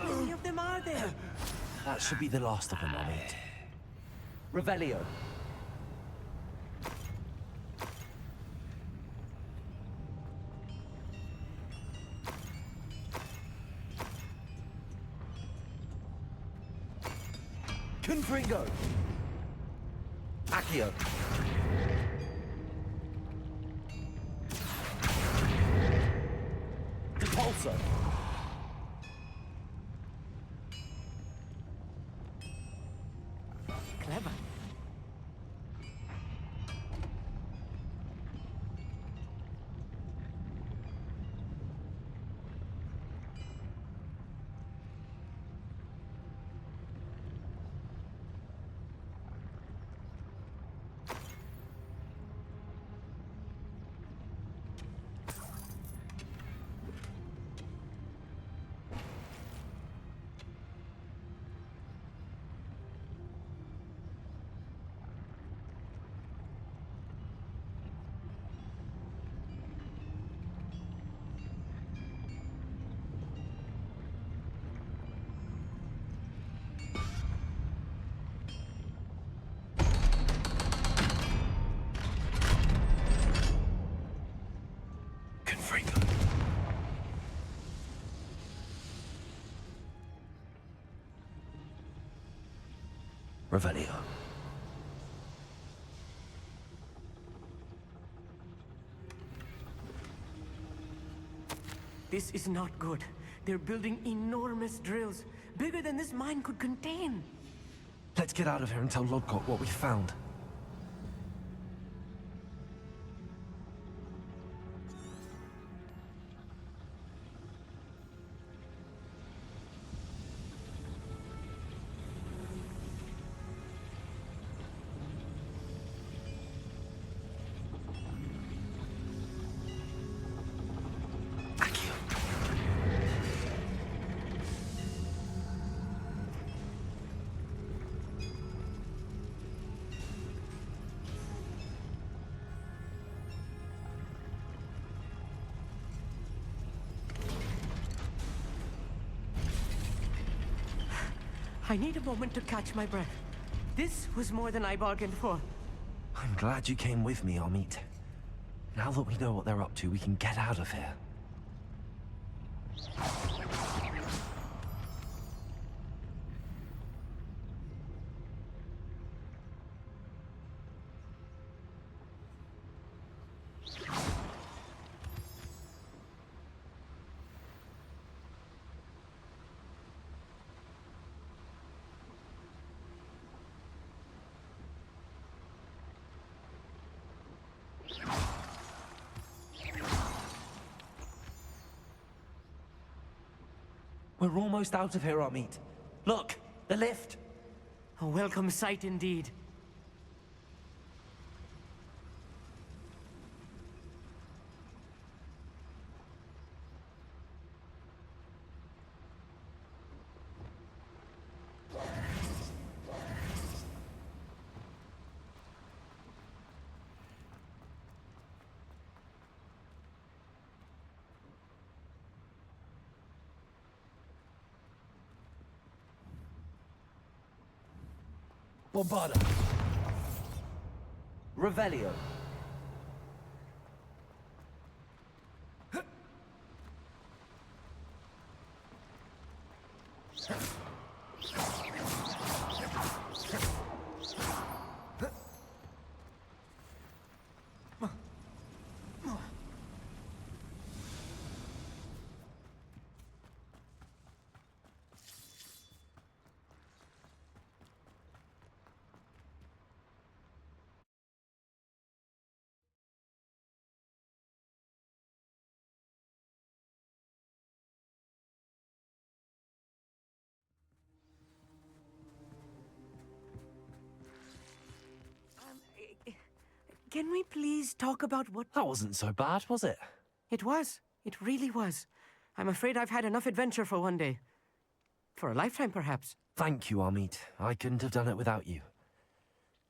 many of them are there? That should be the last of them on it. Revelio. Accio. Depulso. Clever. Revelio. This is not good. They're building enormous drills, bigger than this mine could contain. Let's get out of here and tell Lodgok what we found. I need a moment to catch my breath. This was more than I bargained for. I'm glad you came with me, Amit. Now that we know what they're up to, we can get out of here. We're almost out of here, Amit. Look, the lift. A welcome sight indeed. Bombarda. Revelio. Can we please talk about what... That wasn't so bad, was it? It was. It really was. I'm afraid I've had enough adventure for one day. For a lifetime, perhaps. Thank you, Amit. I couldn't have done it without you.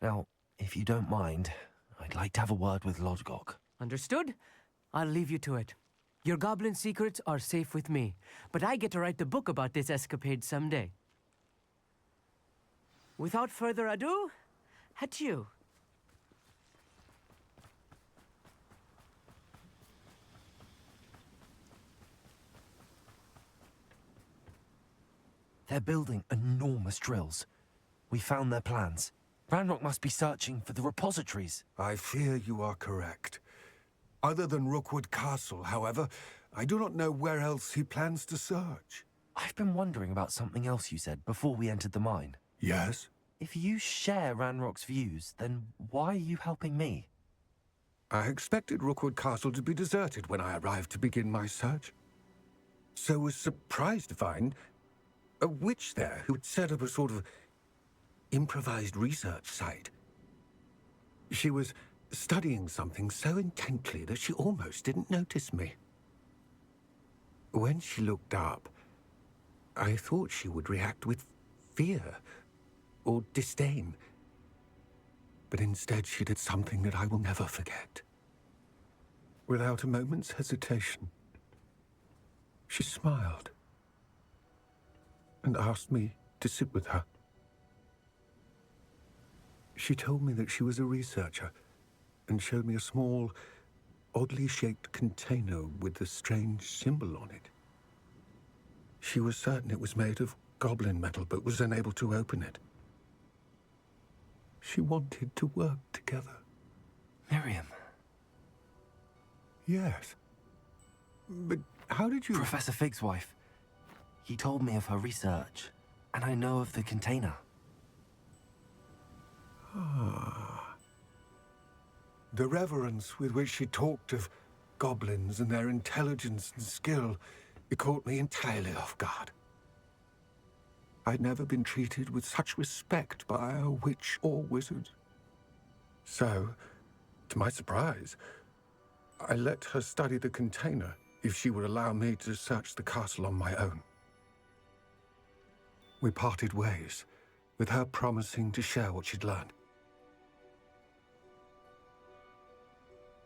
Now, if you don't mind, I'd like to have a word with Lodgok. Understood? I'll leave you to it. Your goblin secrets are safe with me, but I get to write the book about this escapade someday. Without further ado, adieu. They're building enormous drills. We found their plans. Ranrock must be searching for the repositories. I fear you are correct. Other than Rookwood Castle, however, I do not know where else he plans to search. I've been wondering about something else you said before we entered the mine. Yes? If you share Ranrock's views, then why are you helping me? I expected Rookwood Castle to be deserted when I arrived to begin my search. So was surprised to find a witch there who had set up a sort of improvised research site. She was studying something so intently that she almost didn't notice me. When she looked up, I thought she would react with fear or disdain. But instead she did something that I will never forget. Without a moment's hesitation, she smiled and asked me to sit with her. She told me that she was a researcher and showed me a small, oddly shaped container with a strange symbol on it. She was certain it was made of goblin metal, but was unable to open it. She wanted to work together. Miriam. Yes. But how did you... Professor Fig's wife. He told me of her research, and I know of the container. Ah. The reverence with which she talked of goblins and their intelligence and skill, it caught me entirely off guard. I'd never been treated with such respect by a witch or wizard. So, to my surprise, I let her study the container if she would allow me to search the castle on my own. We parted ways, with her promising to share what she'd learned.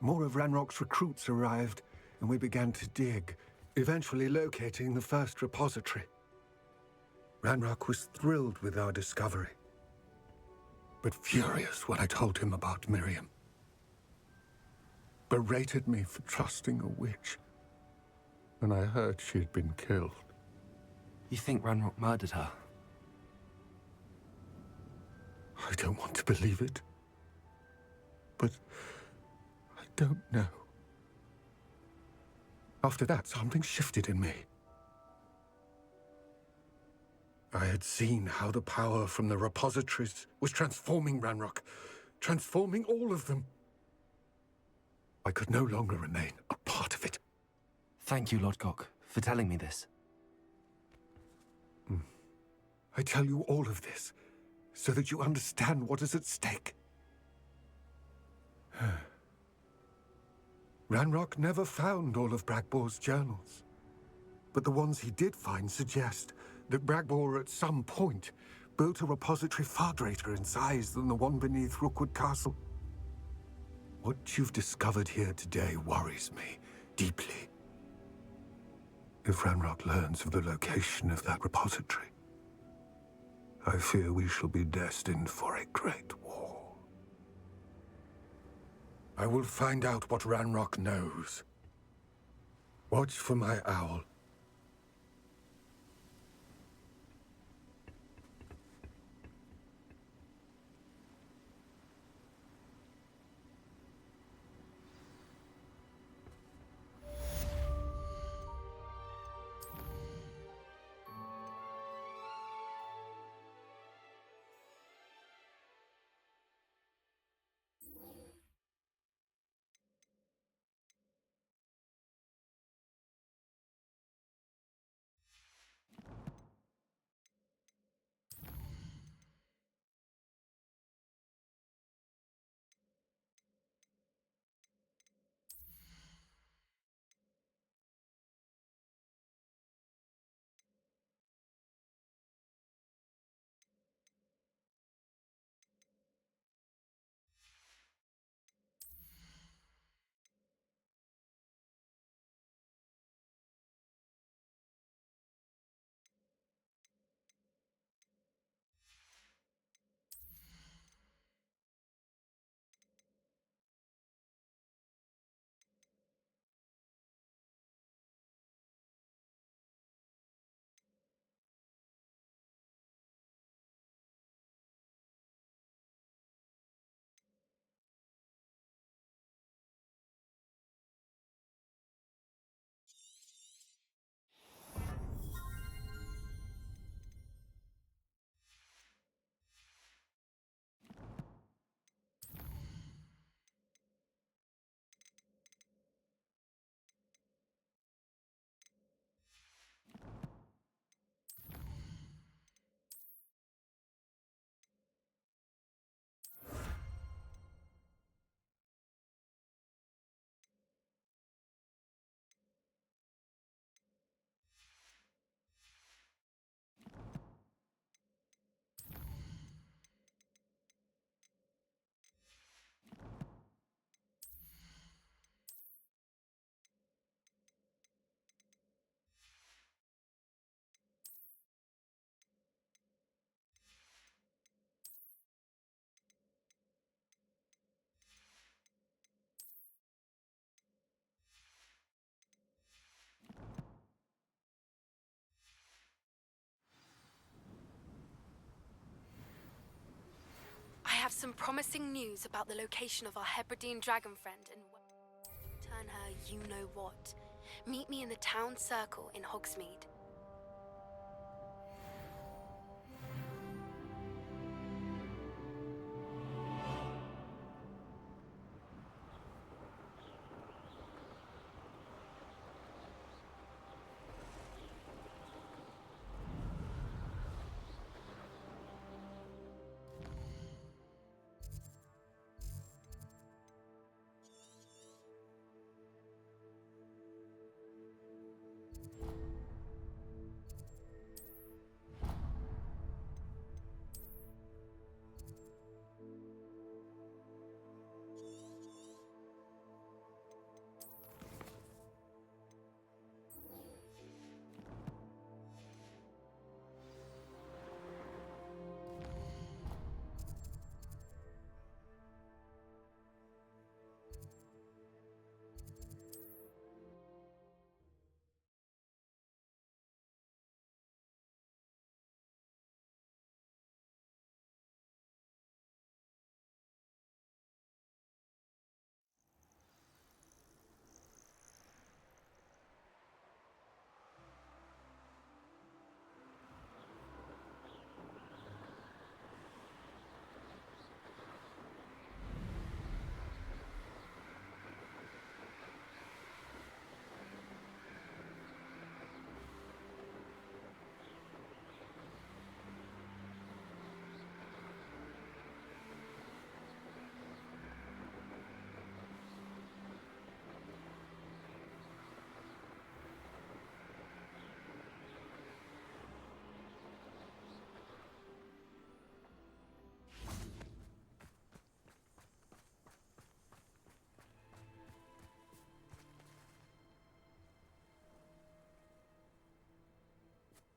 More of Ranrock's recruits arrived, and we began to dig, eventually locating the first repository. Ranrock was thrilled with our discovery, but furious when I told him about Miriam. Berated me for trusting a witch when I heard she had been killed. You think Ranrock murdered her? I don't want to believe it, but I don't know. After that, something shifted in me. I had seen how the power from the repositories was transforming Ranrock, transforming all of them. I could no longer remain a part of it. Thank you, Lodgok, for telling me this. I tell you all of this so that you understand what is at stake. Ranrock never found all of Bragbor's journals, but the ones he did find suggest that Bragbor at some point built a repository far greater in size than the one beneath Rookwood Castle. What you've discovered here today worries me deeply. If Ranrock learns of the location of that repository, I fear we shall be destined for a great war. I will find out what Ranrock knows. Watch for my owl. some promising news about the location of our Hebridean dragon friend and turn her you-know-what. Meet me in the town circle in Hogsmeade.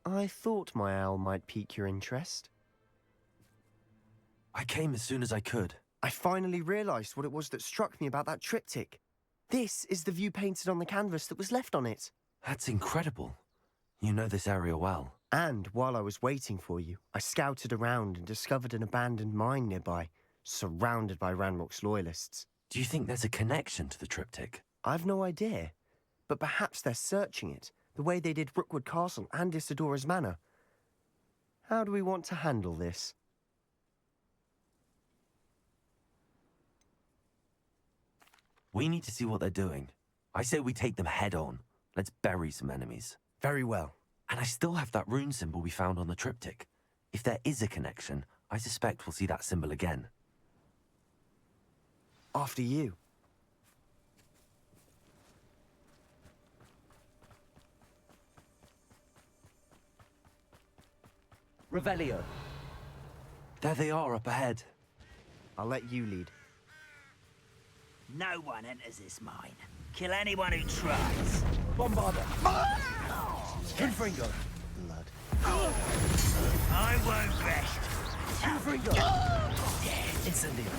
I thought my owl might pique your interest. I came as soon as I could. I finally realised what it was that struck me about that triptych. This is the view painted on the canvas that was left on it. That's incredible. You know this area well. And while I was waiting for you, I scouted around and discovered an abandoned mine nearby, surrounded by Ranrock's loyalists. Do you think there's a connection to the triptych? I've no idea, but perhaps they're searching it, the way they did Rookwood Castle and Isidora's Manor. How do we want to handle this? We need to see what they're doing. I say we take them head on. Let's bury some enemies. Very well. And I still have that rune symbol we found on the triptych. If there is a connection, I suspect we'll see that symbol again. After you. Revelio. There they are up ahead. I'll let you lead. No one enters this mine. Kill anyone who tries. Bombarda. Confringo. Blood. I won't rest. Confringo. Incendio.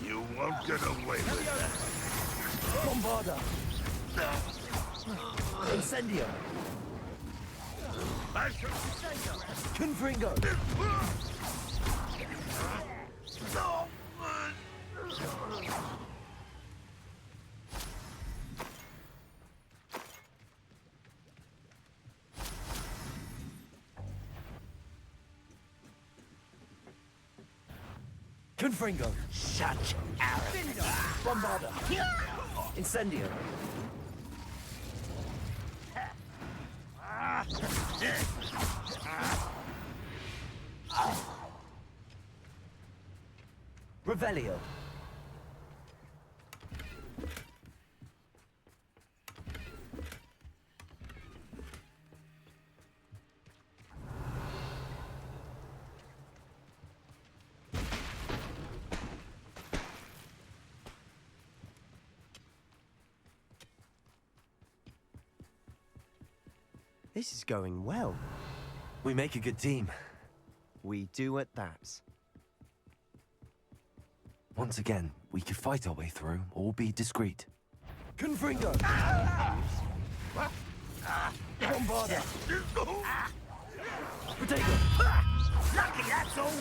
You won't get away with that. Bombarda. Incendio. Confringo. Confringo. Such arrogance. Bombarda. Incendio. Revelio. This is going well. We make a good team. We do at that. Once again, we could fight our way through or be discreet. Confringo. Bombarda. Potato. Lucky, that's all.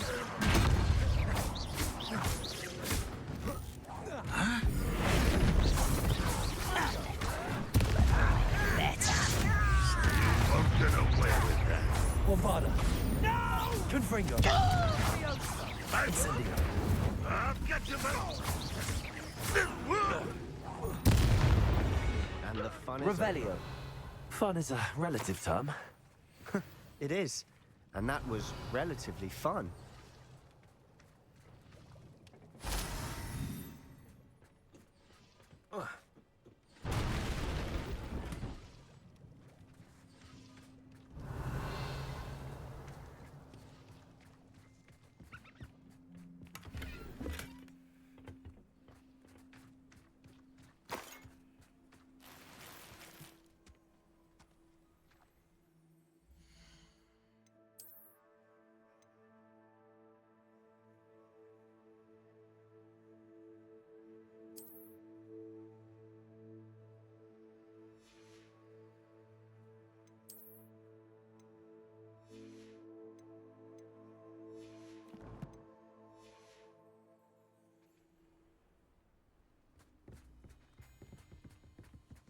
Won't get away with that. Bombarda. No! Confringo. Incendio. I'll get you back. And the fun is... Revelio. Fun is a relative term. It is. And that was relatively fun.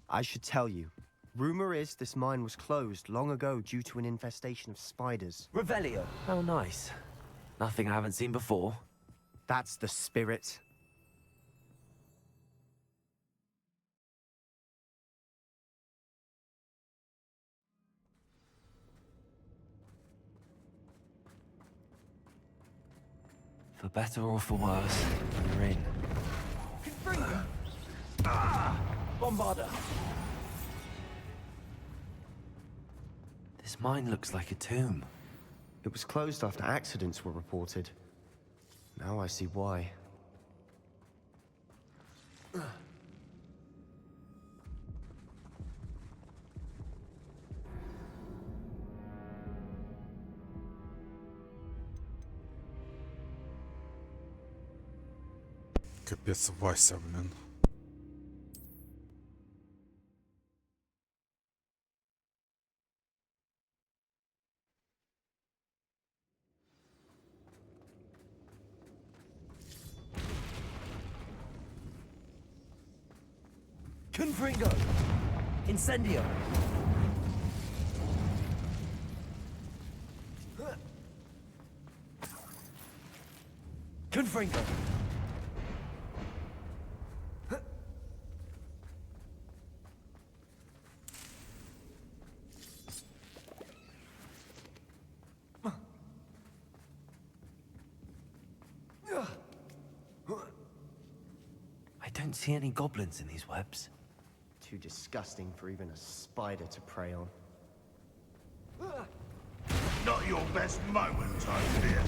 I should tell you. Rumor is this mine was closed long ago due to an infestation of spiders. Revelio. Oh, nice. Nothing I haven't seen before. That's the spirit. For better or for worse, we're in. Confringo. Bombarda. This mine looks like a tomb. It was closed after accidents were reported. Now I see why. Капец, Вася, блин. Confringo. Incendio. Confringo. I don't see any goblins in these webs. Too disgusting for even a spider to prey on. Not your best moment, I fear.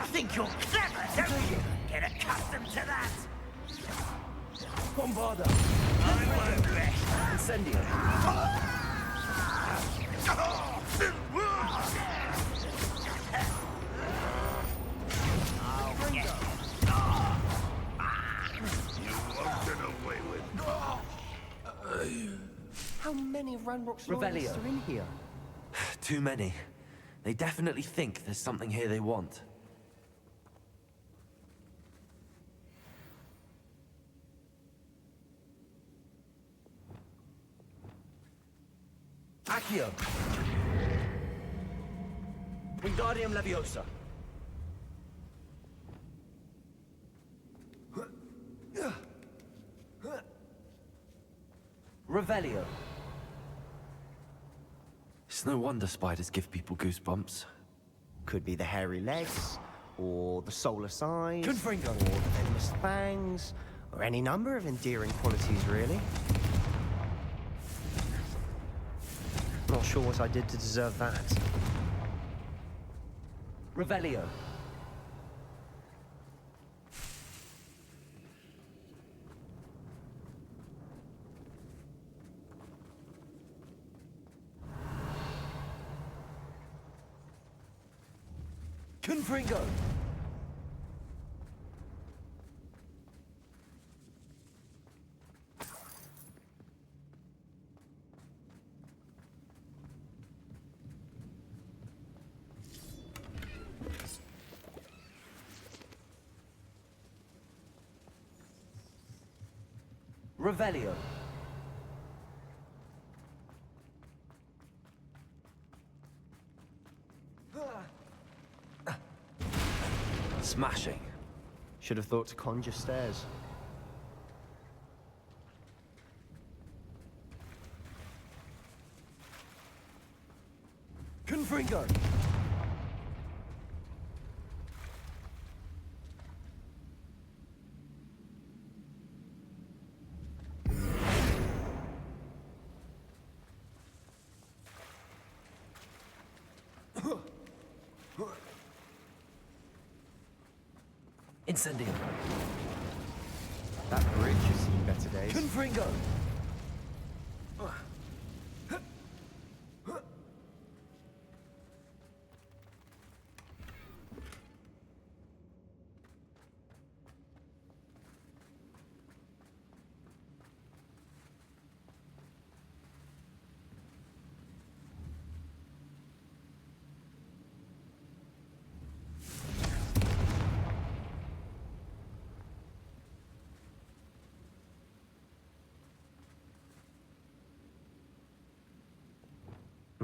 Think you're clever, don't you? Get accustomed to that. Bombarda. I won't rest. Incendio. I'll get you. You won't get away with How many Ranrock's Revelio. loyalists are in here? Too many. They definitely think there's something here they want. Accio. Wingardium Leviosa. Revelio. It's no wonder spiders give people goosebumps. Could be the hairy legs, or the soulless eyes, Confringo. or the venomous fangs, or any number of endearing qualities, really. Not sure what I did to deserve that. Revelio. Confringo. Revelio. Smashing. Should have thought to conjure stairs. Confringo. Incendio. That bridge has seen better days. Confringo.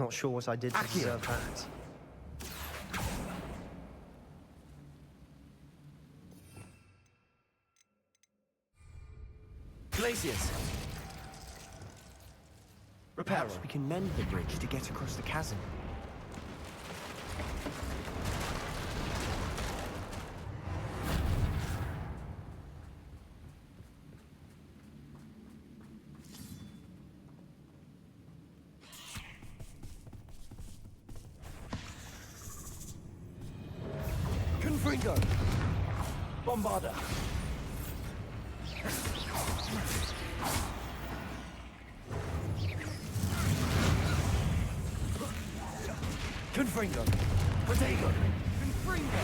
Not sure what I did to deserve that. Glacius. Perhaps we can mend the bridge to get across the chasm. Confringo. Bombarda. Confringo. Protego. Confringo.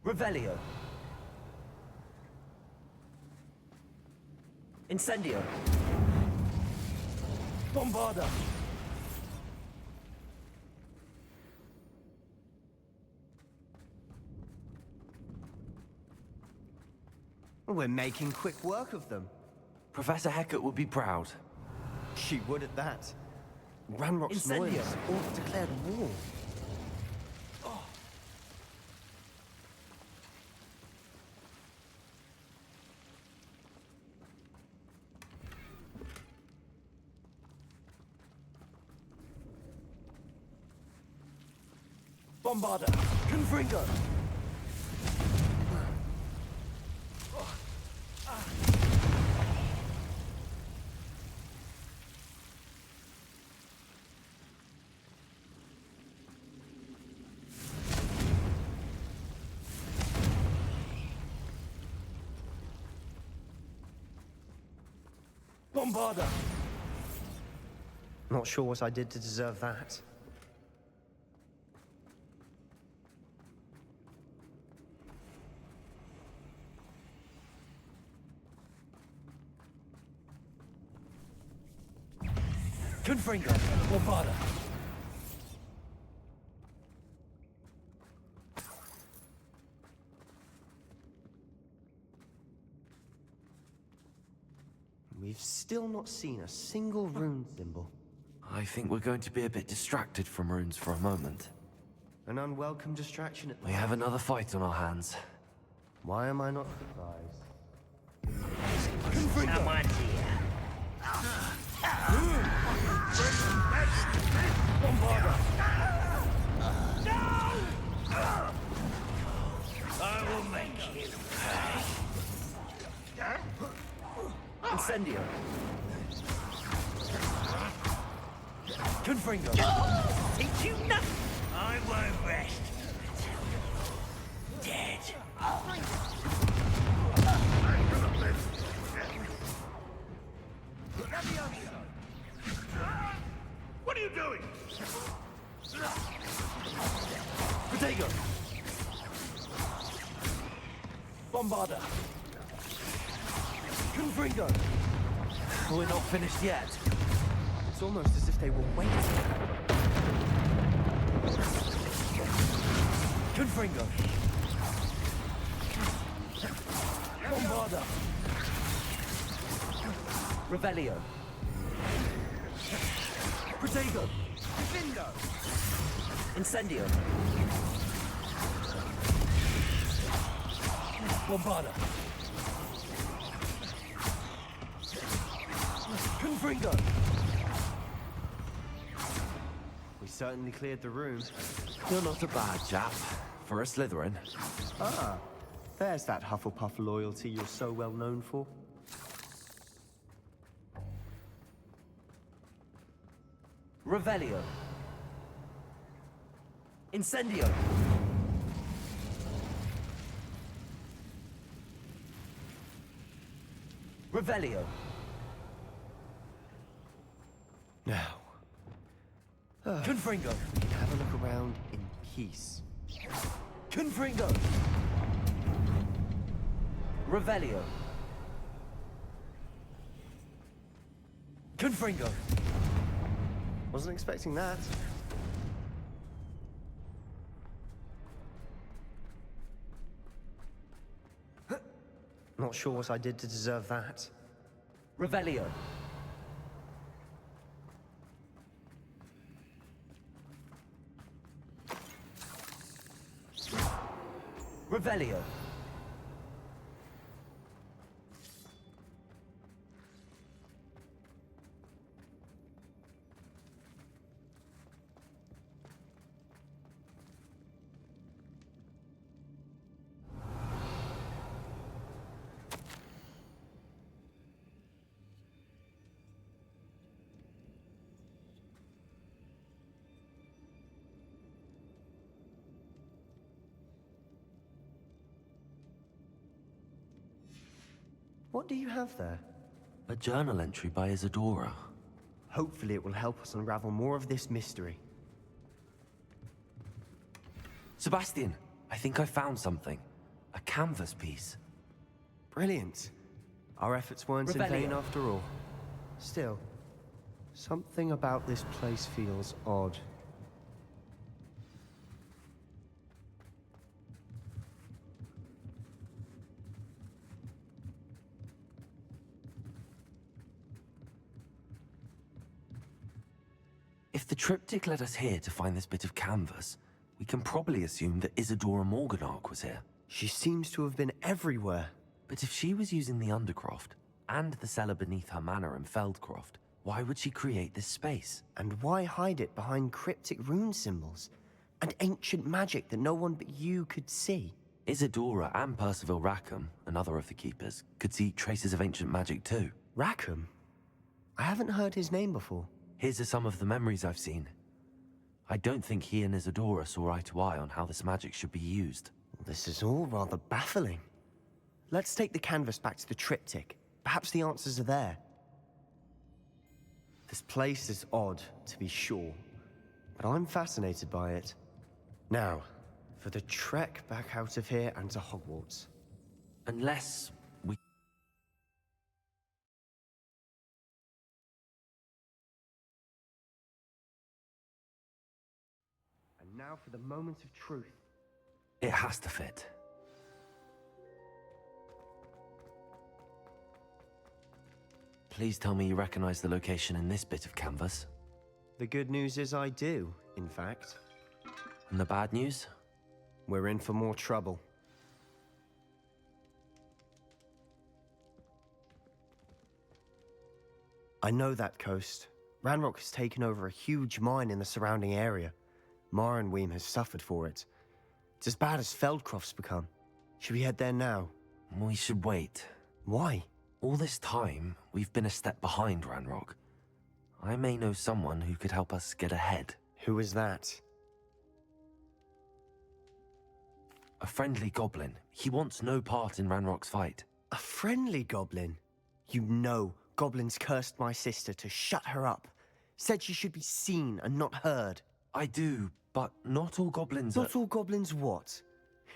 Revelio. Incendio. Bombarda. We're making quick work of them. Professor Hecat would be proud. She would at that. Ranrock's Incendio. lawyers all declared war. Bombarda. Confringo. Bombarda. Not sure what I did to deserve that. Confringo. Bombarda. We've still not seen a single rune symbol. I think we're going to be a bit distracted from runes for a moment. An unwelcome distraction at We have another fight on our hands. Why am I not surprised? Come on, dear. Bombarda. I will make you pay. Incendio. Confringo. Teach you nothing. I won't rest until you're dead. What are you doing? Protego. Bombarda. Confringo. We're not finished yet. It's almost as if they were waiting. Confringo. Bombarda. Revelio. Protego. Vindo. Incendio. Bombarda. Confringo. We certainly cleared the room. You're not a bad chap for a Slytherin. Ah, there's that Hufflepuff loyalty you're so well known for. Revelio. Incendio. Revelio. Now, Confringo. have a look around in peace. Confringo. Revelio. Confringo. Wasn't expecting that. Not sure what I did to deserve that. Revelio. Revelio. What do you have there? A journal entry by Isadora. Hopefully it will help us unravel more of this mystery. Sebastian, I think I found something. A canvas piece. Brilliant. Our efforts weren't in vain after all. Still, something about this place feels odd. If the triptych led us here to find this bit of canvas, we can probably assume that Isadora Morganach was here. She seems to have been everywhere. But if she was using the Undercroft, and the cellar beneath her manor in Feldcroft, why would she create this space? And why hide it behind cryptic rune symbols? And ancient magic that no one but you could see? Isadora and Percival Rackham, another of the Keepers, could see traces of ancient magic too. Rackham? I haven't heard his name before. His are some of the memories I've seen. I don't think he and Isadora saw eye to eye on how this magic should be used. This is all rather baffling. Let's take the canvas back to the triptych. Perhaps the answers are there. This place is odd, to be sure, but I'm fascinated by it. Now, for the trek back out of here and to Hogwarts. Unless we... And now for the moment of truth. It has to fit. Please tell me you recognize the location in this bit of canvas. The good news is I do, in fact. And the bad news? We're in for more trouble. I know that coast. Ranrock has taken over a huge mine in the surrounding area. Marrenweem has suffered for it. It's as bad as Feldcroft's become. Should we head there now? We should wait. Why? All this time, we've been a step behind Ranrock. I may know someone who could help us get ahead. Who is that? A friendly goblin. He wants no part in Ranrock's fight. A friendly goblin? You know, goblins cursed my sister to shut her up. Said she should be seen and not heard. I do, but not all goblins Not all goblins what?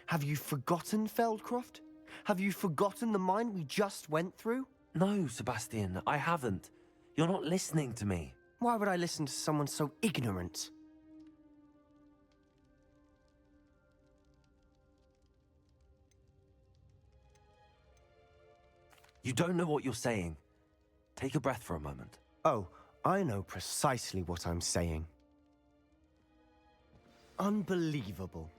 Have you forgotten Feldcroft? Have you forgotten the mine we just went through? No, Sebastian, I haven't. You're not listening to me. Why would I listen to someone so ignorant? You don't know what you're saying. Take a breath for a moment. Oh, I know precisely what I'm saying. Unbelievable.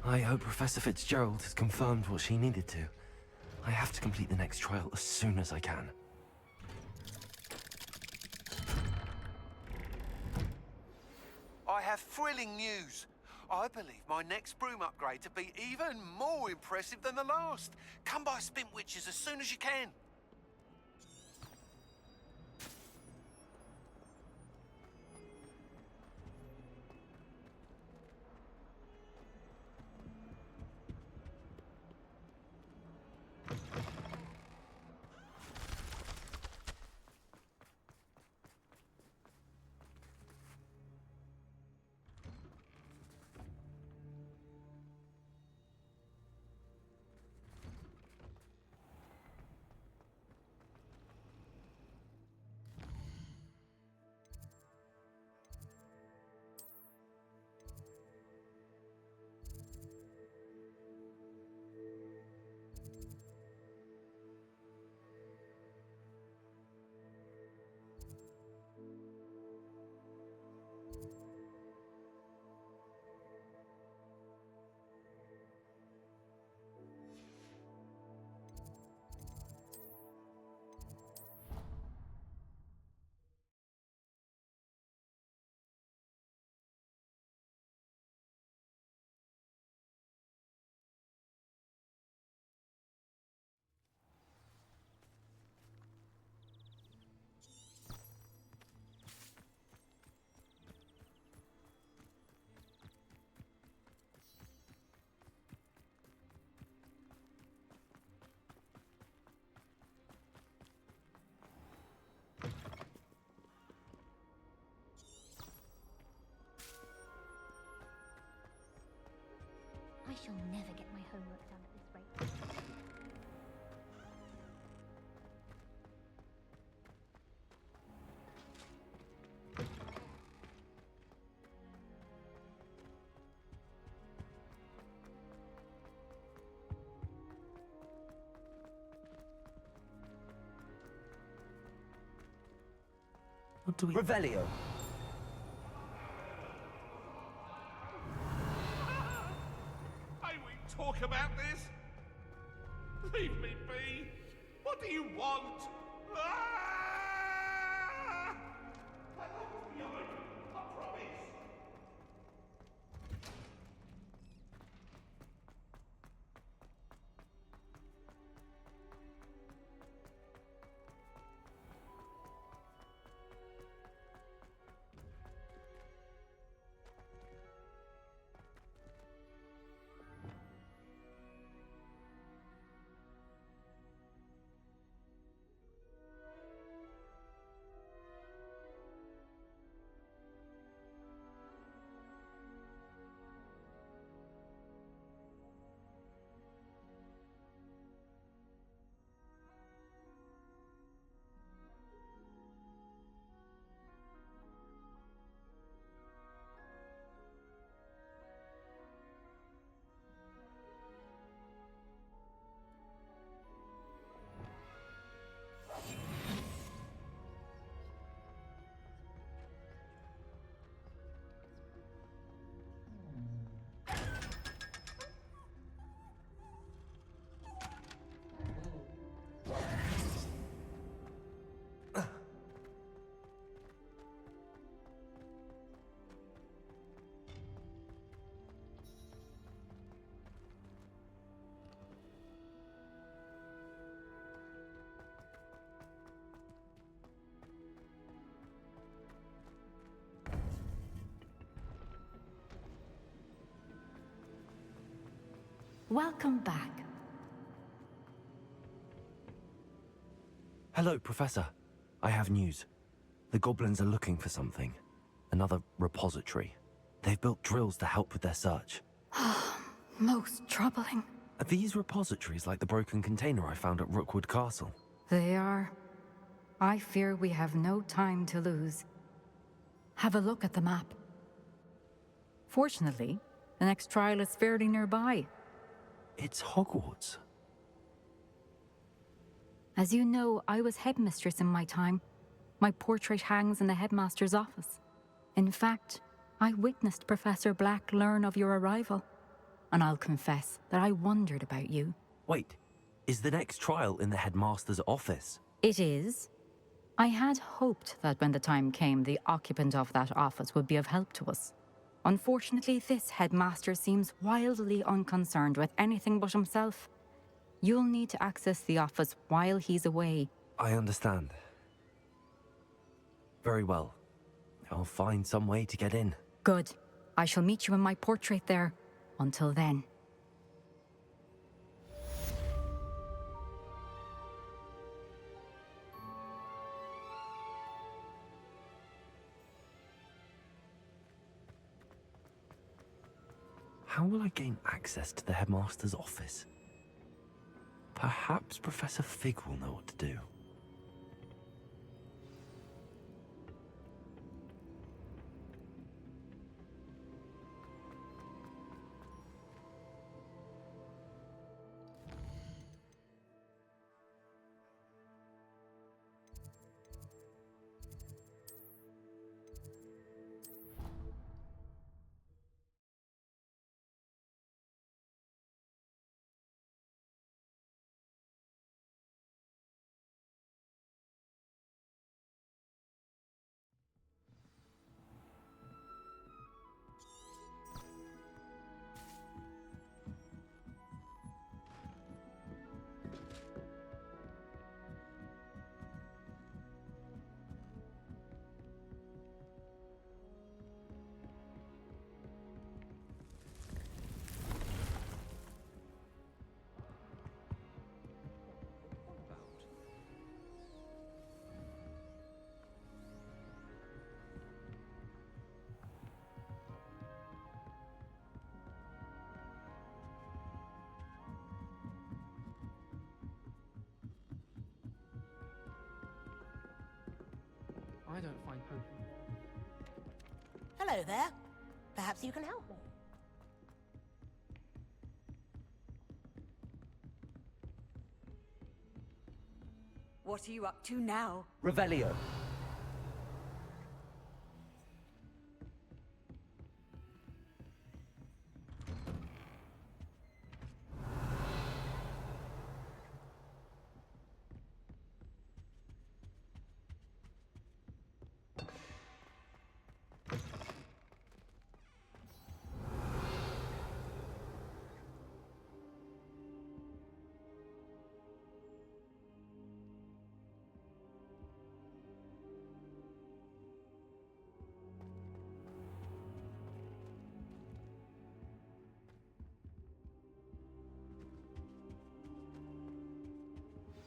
I hope Professor Fitzgerald has confirmed what she needed to. I have to complete the next trial as soon as I can. I have thrilling news. I believe my next broom upgrade to be even more impressive than the last. Come by Spintwitches as soon as you can. I shall never get my homework done at this rate. What do we... Revelio. Talk about this? Leave me be. What do you want? Ah! I won't be alone, I promise. Welcome back. Hello, Professor. I have news. The goblins are looking for something. Another repository. They've built drills to help with their search. Most troubling. Are these repositories like the broken container I found at Rookwood Castle? They are. I fear we have no time to lose. Have a look at the map. Fortunately, the next trial is fairly nearby. It's Hogwarts. As you know, I was headmistress in my time. My portrait hangs in the headmaster's office. In fact, I witnessed Professor Black learn of your arrival. And I'll confess that I wondered about you. Wait, is the next trial in the headmaster's office? It is. I had hoped that when the time came, the occupant of that office would be of help to us. Unfortunately, this headmaster seems wildly unconcerned with anything but himself. You'll need to access the office while he's away. I understand. Very well. I'll find some way to get in. Good. I shall meet you in my portrait there. Until then. How will I gain access to the headmaster's office? Perhaps Professor Fig will know what to do. I don't find potions. Hello there. Perhaps you can help me. What are you up to now? Revelio.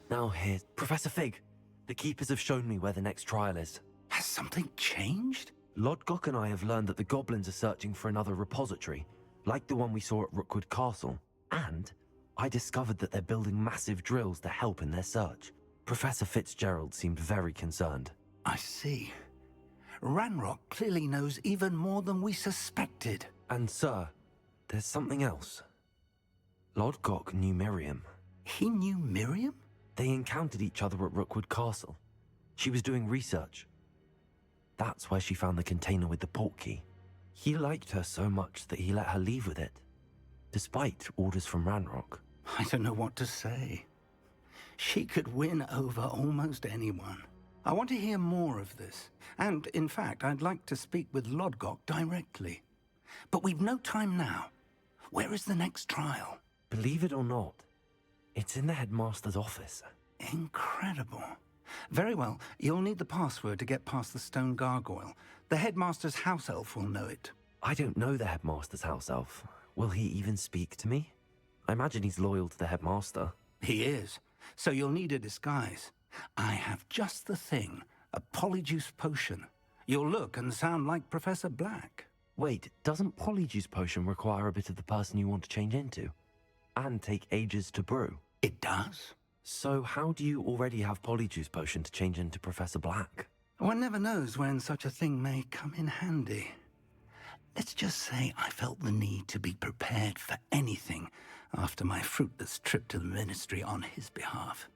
Now here, Professor Fig. The keepers have shown me where the next trial is. Has something changed? Lodgok and I have learned that the goblins are searching for another repository, like the one we saw at Rookwood Castle. And I discovered that they're building massive drills to help in their search. Professor Fitzgerald seemed very concerned. I see. Ranrock clearly knows even more than we suspected. And sir, there's something else. Lodgok knew Miriam. He knew Miriam? They encountered each other at Rookwood Castle. She was doing research. That's where she found the container with the portkey. He liked her so much that he let her leave with it, despite orders from Ranrock. I don't know what to say. She could win over almost anyone. I want to hear more of this. And, in fact, I'd like to speak with Lodgok directly. But we've no time now. Where is the next trial? Believe it or not, it's in the headmaster's office. Incredible. Very well. You'll need the password to get past the stone gargoyle. The headmaster's house elf will know it. I don't know the headmaster's house elf. Will he even speak to me? I imagine he's loyal to the headmaster. He is. So you'll need a disguise. I have just the thing. A polyjuice potion. You'll look and sound like Professor Black. Wait, doesn't polyjuice potion require a bit of the person you want to change into? And take ages to brew? It does. So how do you already have polyjuice potion to change into Professor Black? One never knows when such a thing may come in handy. Let's just say I felt the need to be prepared for anything after my fruitless trip to the ministry on his behalf.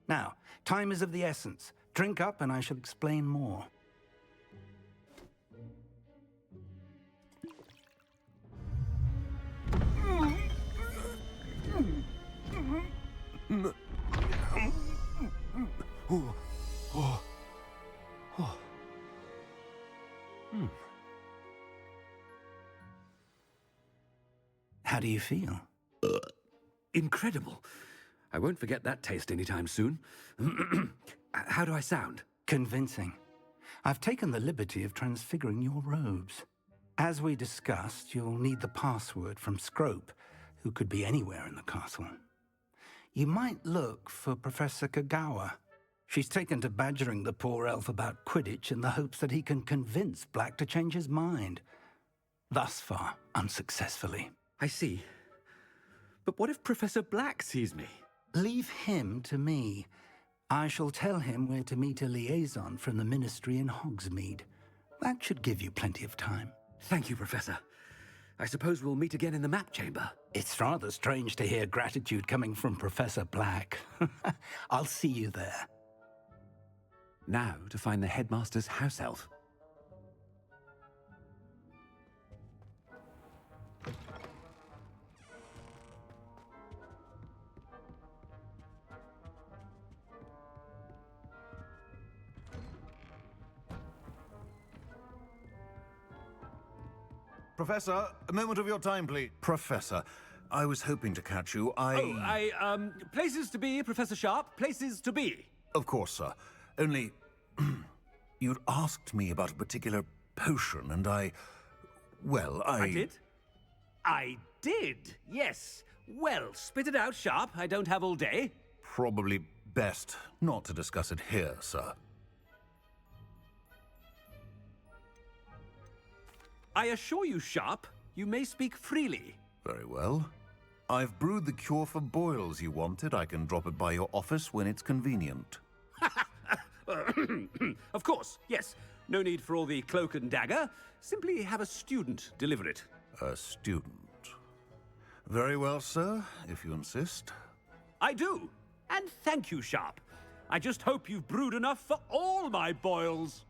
Now, time is of the essence. Drink up and I shall explain more. How do you feel? Incredible. I won't forget that taste anytime soon. How do I sound? Convincing. I've taken the liberty of transfiguring your robes. As we discussed, you'll need the password from Scrope, who could be anywhere in the castle. You might look for Professor Kagawa. She's taken to badgering the poor elf about Quidditch in the hopes that he can convince Black to change his mind. Thus far, unsuccessfully. I see. But what if Professor Black sees me? Leave him to me. I shall tell him where to meet a liaison from the ministry in Hogsmeade. That should give you plenty of time. Thank you, Professor. I suppose we'll meet again in the map chamber. It's rather strange to hear gratitude coming from Professor Black. I'll see you there. Now to find the headmaster's house elf. Professor, a moment of your time, please. Professor, I was hoping to catch you. Places to be, Professor Sharp, places to be. Of course, sir. Only, you'd asked me about a particular potion, and I did? I did, yes. Well, spit it out, Sharp. I don't have all day. Probably best not to discuss it here, sir. I assure you, Sharp, you may speak freely. Very well. I've brewed the cure for boils you wanted. I can drop it by your office when it's convenient. Of course, yes. No need for all the cloak and dagger. Simply have a student deliver it. A student. Very well, sir, if you insist. I do. And thank you, Sharp. I just hope you've brewed enough for all my boils.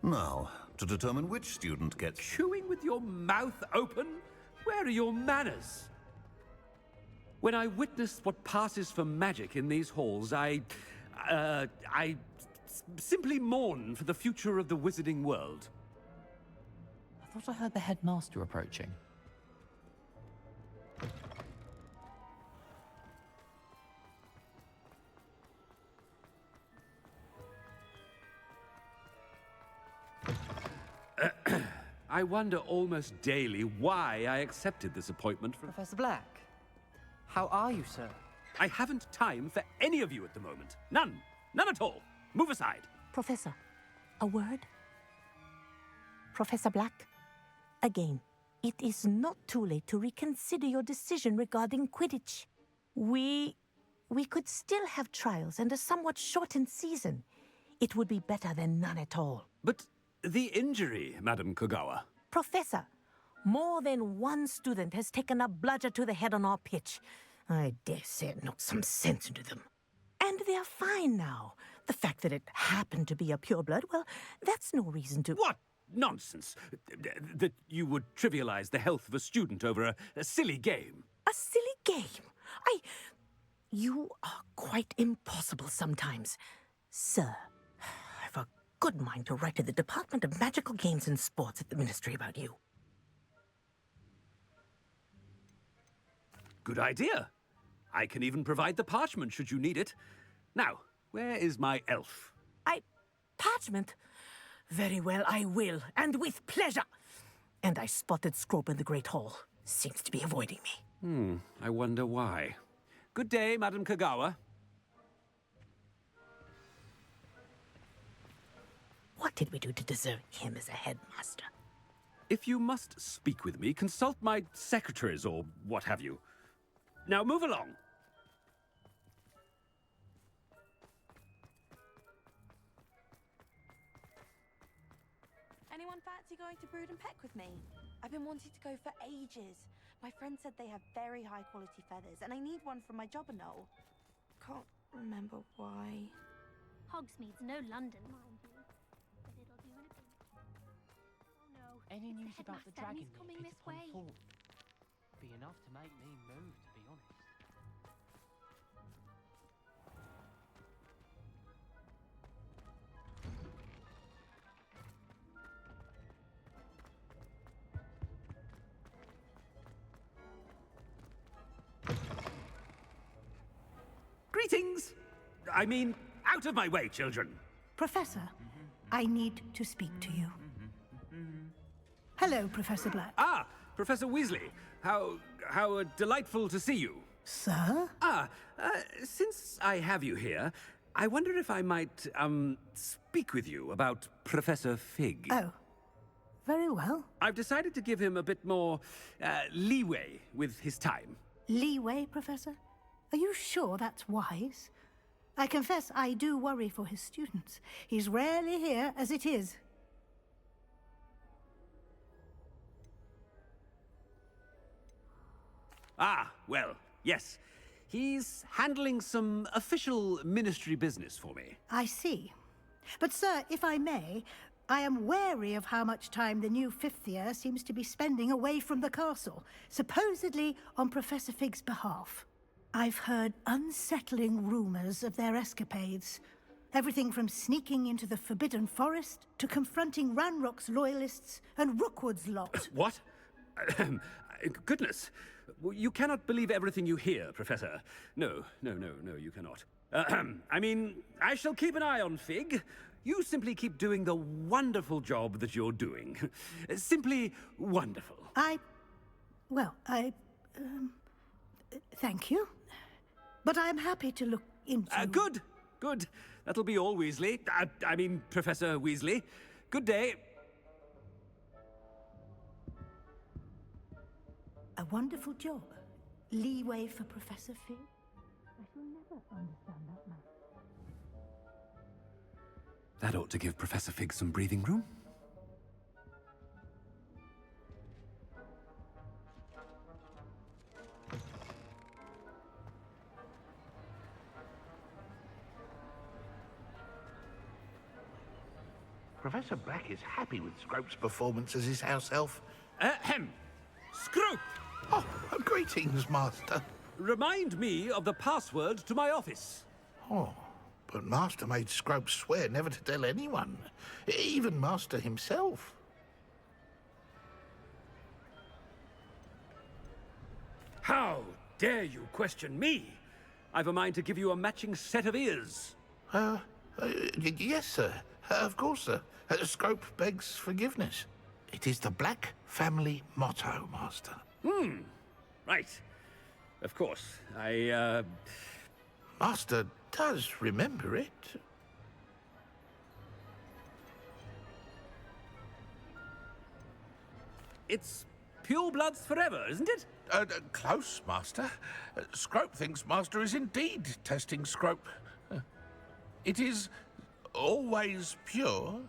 Now, to determine which student gets... Chewing with your mouth open? Where are your manners? When I witness what passes for magic in these halls, I simply mourn for the future of the wizarding world. I thought I heard the headmaster approaching. I wonder almost daily why I accepted this appointment from... Professor Black, how are you, sir? I haven't time for any of you at the moment. None. None at all. Move aside. Professor, a word? Professor Black, again, it is not too late to reconsider your decision regarding Quidditch. We could still have trials and a somewhat shortened season. It would be better than none at all. But the injury, Madam Kagawa. Professor, more than one student has taken a bludger to the head on our pitch. I dare say it knocked some sense into them. And they're fine now. The fact that it happened to be a pureblood, well, that's no reason to... What nonsense! That you would trivialize the health of a student over a silly game. A silly game? You are quite impossible sometimes. Sir, I've a good mind to write to the Department of Magical Games and Sports at the Ministry about you. Good idea. I can even provide the parchment should you need it. Now, where is my elf? Parchment? Very well, I will, and with pleasure. And I spotted Scrope in the Great Hall. seems to be avoiding me. I wonder why. Good day, Madam Kagawa. What did we do to deserve him as a headmaster? If you must speak with me, consult my secretaries or what have you. Now move along. Anyone fancy going to Brood and Peck with me? I've been wanting to go for ages. My friend said they have very high quality feathers, and I need one for my Jobberknoll. Can't remember why. Hogsmeade's no London, mind you. But it'll do in a pinch. Oh no. Any it's news the about the headmaster, and dragon he's coming yet, this Peter way. Pan Ford? Be enough to make me move, to be honest. Greetings! I mean, out of my way, children. Professor, I need to speak to you. Hello, Professor Black. Ah, Professor Weasley. How delightful to see you. Sir? Since I have you here, I wonder if I might, speak with you about Professor Fig. Oh, very well. I've decided to give him a bit more, leeway with his time. Leeway, Professor? Are you sure that's wise? I confess I do worry for his students. He's rarely here as it is. Ah, well, yes. He's handling some official ministry business for me. I see. But, sir, if I may, I am wary of how much time the new fifth year seems to be spending away from the castle, supposedly on Professor Fig's behalf. I've heard unsettling rumors of their escapades. Everything from sneaking into the Forbidden Forest to confronting Ranrock's loyalists and Rookwood's lot. What? Goodness. You cannot believe everything you hear, Professor. No, you cannot. I mean, I shall keep an eye on Fig. You simply keep doing the wonderful job that you're doing. Simply wonderful. Thank you. But I'm happy to look into... Good. That'll be all, Weasley. I mean, Professor Weasley. Good day. A wonderful job. Leeway for Professor Fig. I shall never understand that man. That ought to give Professor Fig some breathing room. Professor Black is happy with Scrope's performance as his house elf. Scrope! Oh, greetings, Master. Remind me of the password to my office. Oh, but Master made Scrope swear never to tell anyone, even Master himself. How dare you question me? I've a mind to give you a matching set of ears. Yes, sir. Of course, sir. Scrope begs forgiveness. It is the Black family motto, Master. Right. Of course. Master does remember it. It's pure bloods forever, isn't it? Close, Master. Scrope thinks Master is indeed testing Scrope. It is always pure.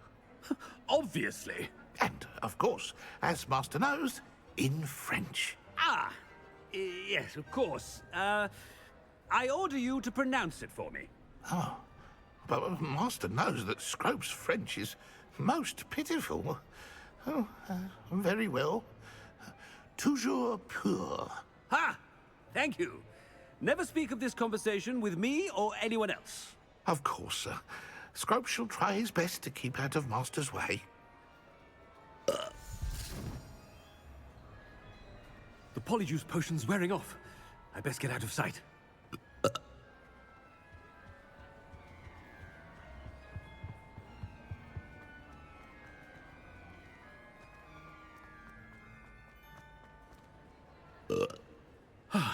Obviously. And, of course, as Master knows, in French. Yes, of course. I order you to pronounce it for me. Oh, but Master knows that Scrope's French is most pitiful. Oh, very well. Toujours pur. Ha! Thank you. Never speak of this conversation with me or anyone else. Of course, sir. Scrope shall try his best to keep out of Master's way. The Polyjuice potion's wearing off. I best get out of sight.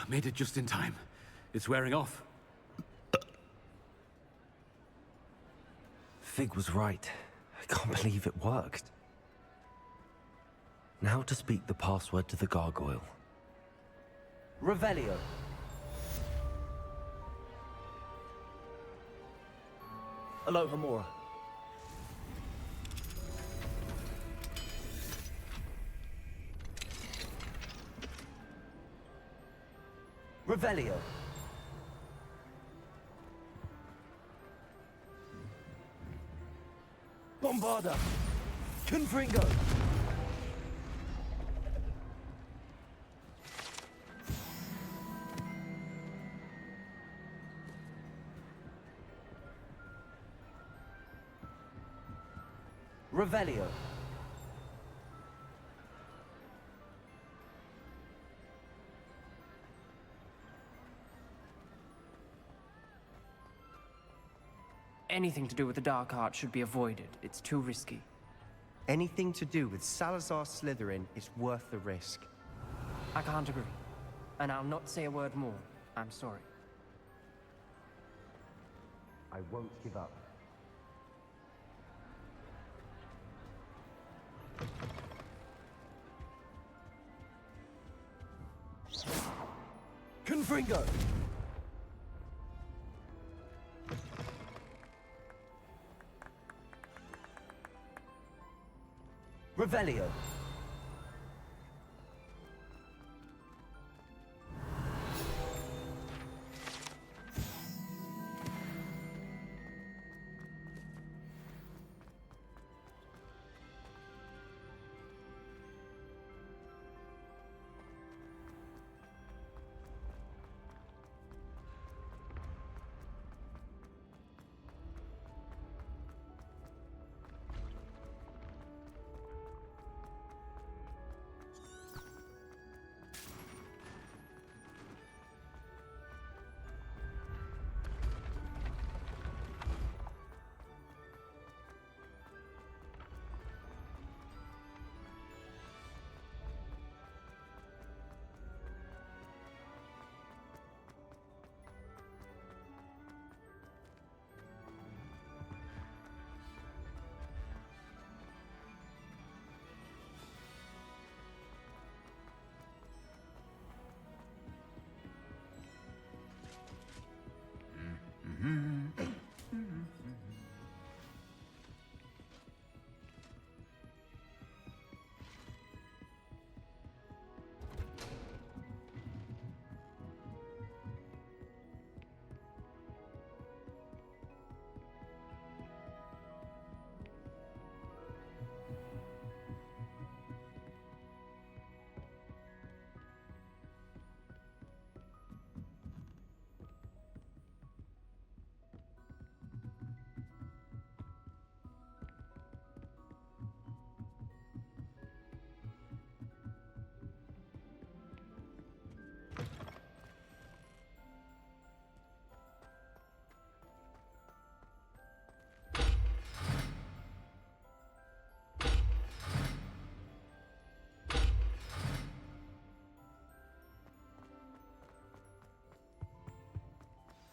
Made it just in time. It's wearing off. Fig was right. I can't believe it worked. Now to speak the password to the gargoyle. Revelio. Alohomora. Revelio. Bombarda. Confringo. Revelio. Anything to do with the dark art should be avoided. It's too risky. Anything to do with Salazar Slytherin is worth the risk. I can't agree. And I'll not say a word more. I'm sorry. I won't give up. Confringo! Revelio.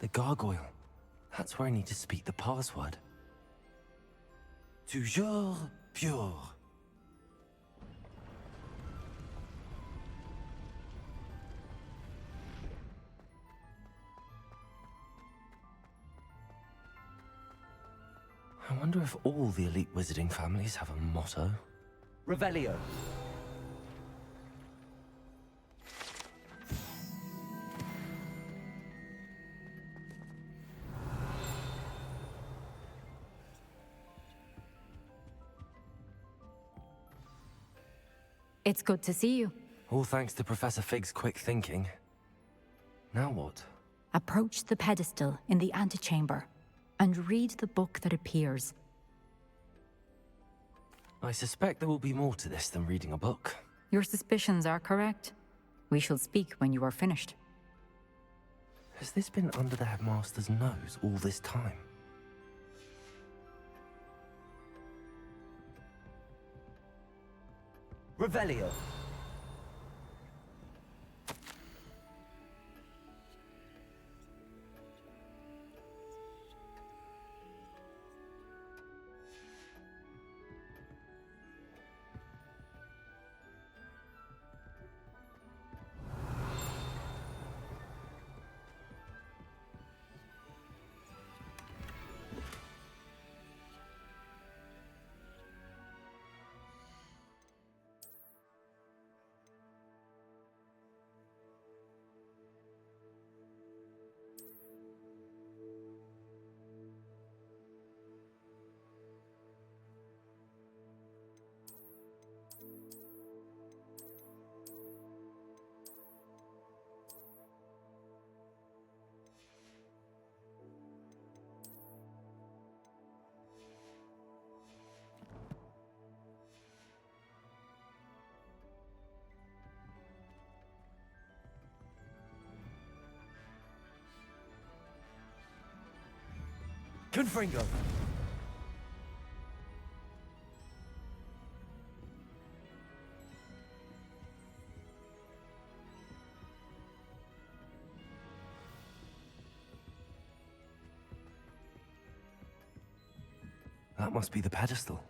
The gargoyle. That's where I need to speak the password. Toujours pure. I wonder if all the elite wizarding families have a motto. Revelio. It's good to see you. All thanks to Professor Fig's quick thinking. Now what? Approach the pedestal in the antechamber and read the book that appears. I suspect there will be more to this than reading a book. Your suspicions are correct. We shall speak when you are finished. Has this been under the headmaster's nose all this time? Revelio. Confringo. That must be the pedestal.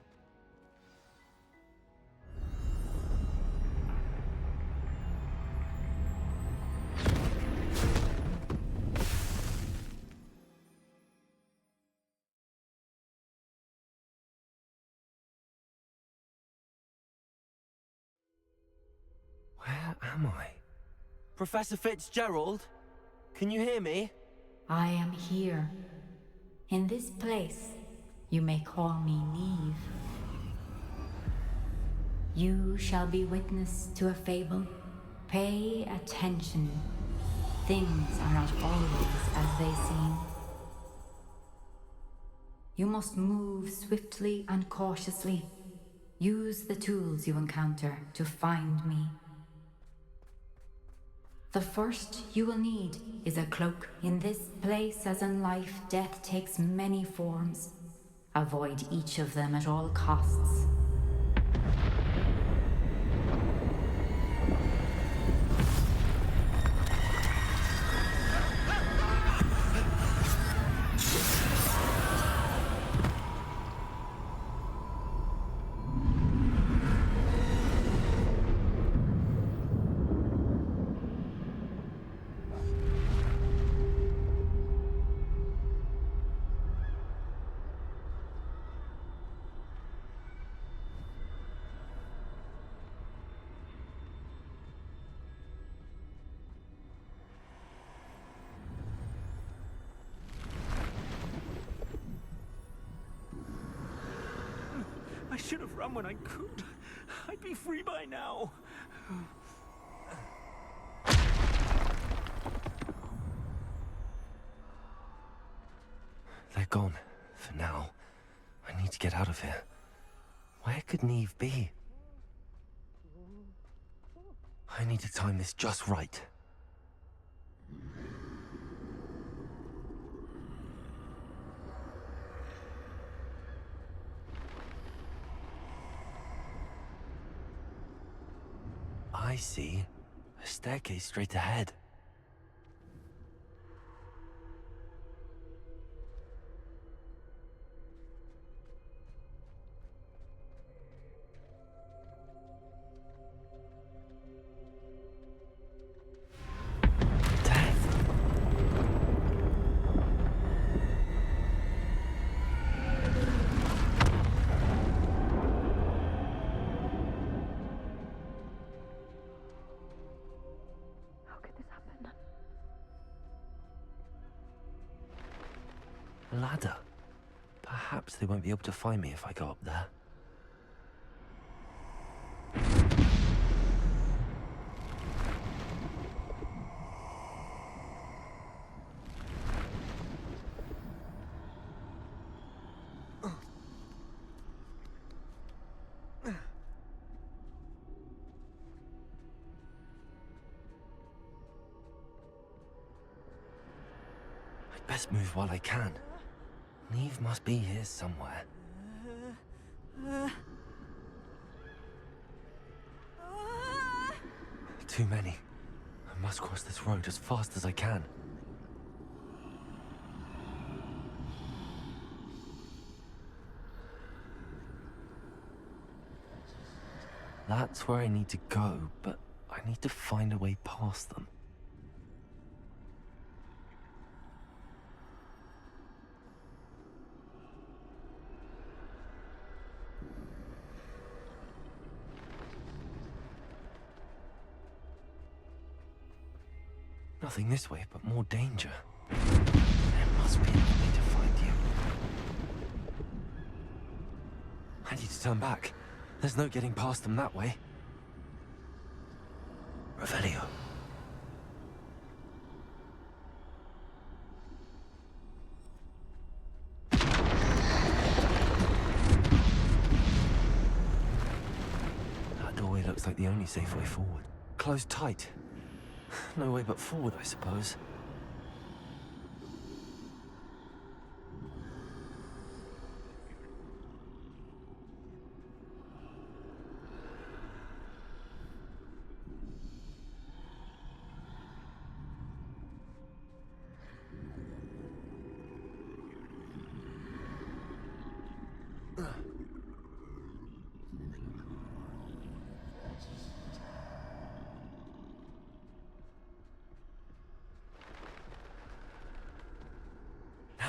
Where am I? Professor Fitzgerald? Can you hear me? I am here. In this place, you may call me Neve. You shall be witness to a fable. Pay attention. Things are not always as they seem. You must move swiftly and cautiously. Use the tools you encounter to find me. The first you will need is a cloak. In this place, as in life, death takes many forms. Avoid each of them at all costs. I should have run when I could. I'd be free by now. They're gone. For now. I need to get out of here. Where could Neve be? I need to time this just right. I see. A staircase straight ahead. A ladder. Perhaps they won't be able to find me if I go up there. I'd best move while I can. Neve must be here somewhere. Too many. I must cross this road as fast as I can. That's where I need to go, but I need to find a way past them. Nothing this way, but more danger. There must be a way to find you. I need to turn back. There's no getting past them that way. Revelio. That doorway looks like the only safe way forward. Closed tight. No way but forward, I suppose.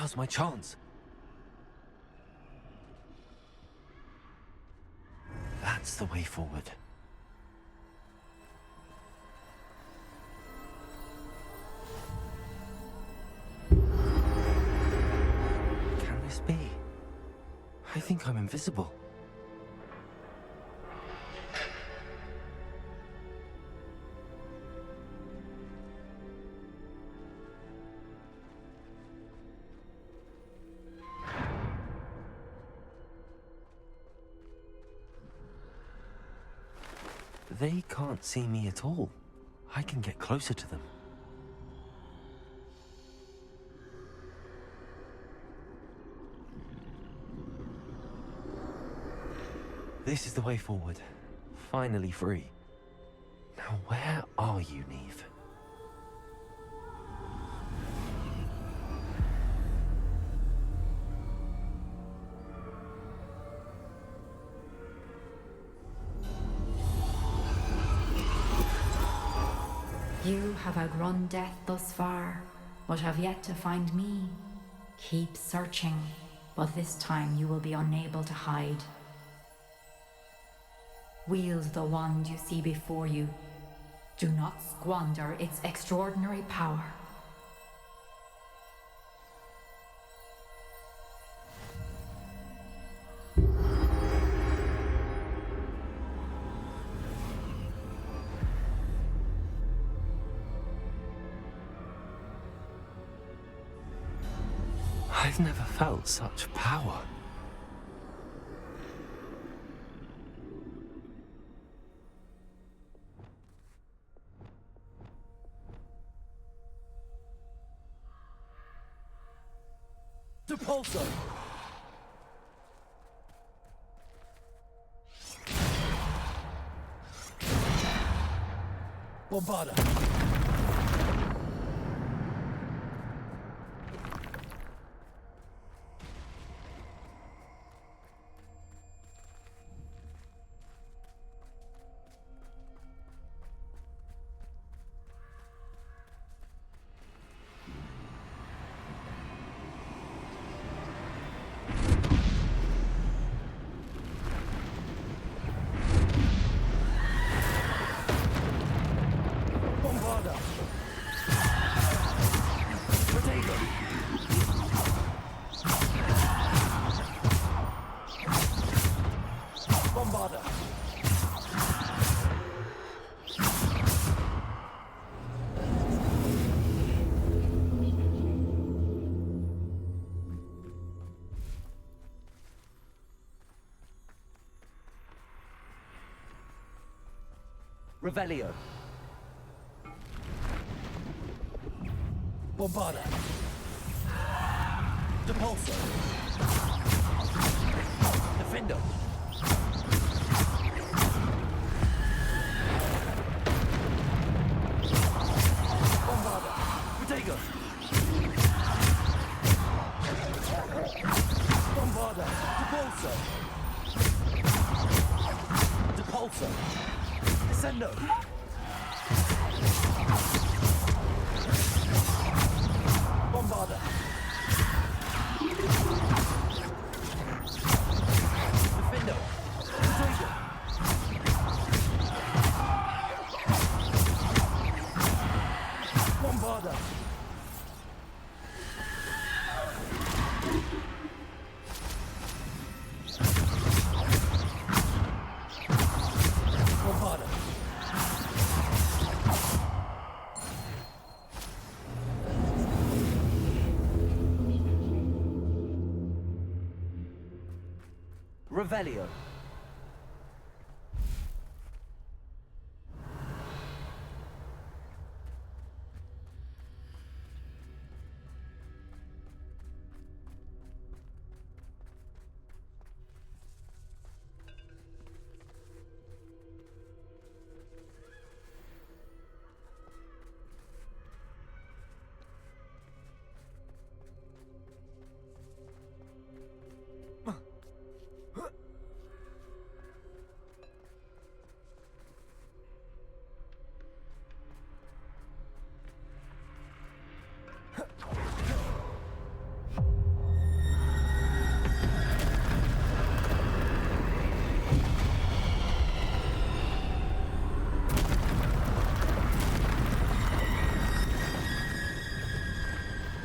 Now's my chance. That's the way forward. Can this be? I think I'm invisible. They can't see me at all. I can get closer to them. This is the way forward. Finally free. Now where are you, Neve? You have outrun death thus far, but have yet to find me. Keep searching, but this time you will be unable to hide. Wield the wand you see before you. Do not squander its extraordinary power. I've never felt such power. Depulso! Bombarda! Revelio. Bombarda. Depulso. Defendo. Bombarda. Protego. Bombarda. Depulso. Depulso. Descendo. Bombarda. Defendo. Protego. Bombarda. Bombarda. Revelio.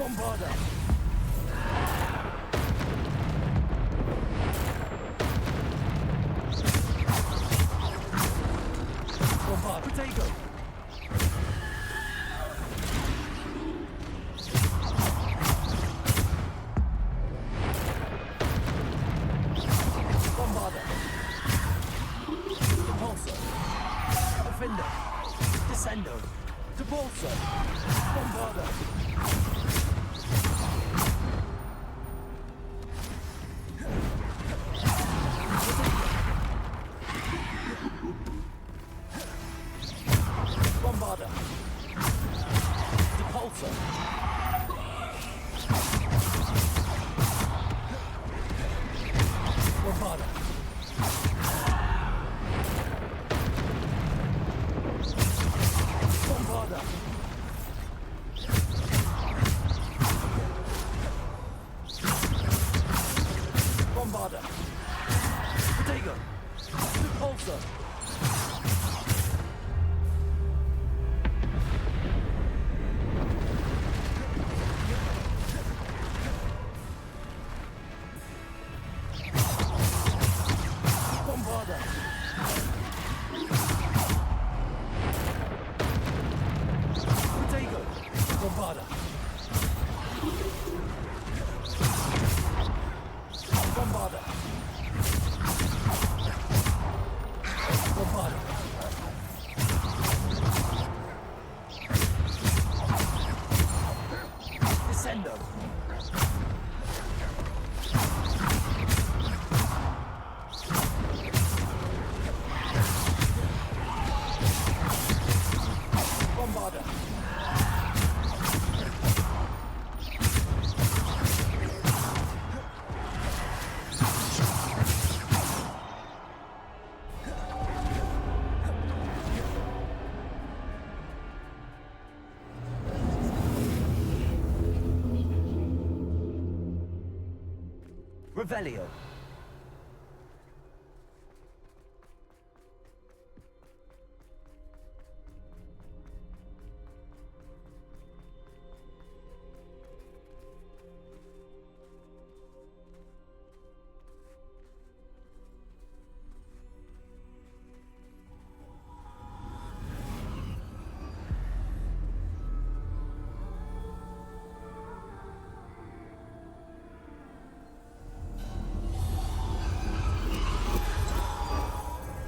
Bombarder! Bombard! Potato! Bombarder! Repulsor! Offender! Descendo! Repulsor! Bombarder! Bombarder! Repulsor! Bombarder! Bombarder! Bombarder! Potato! Repulsor! Bombarder! Potato! Bombarder! Bombarder! Bombarder! Descendo! Bombarder! Revelio.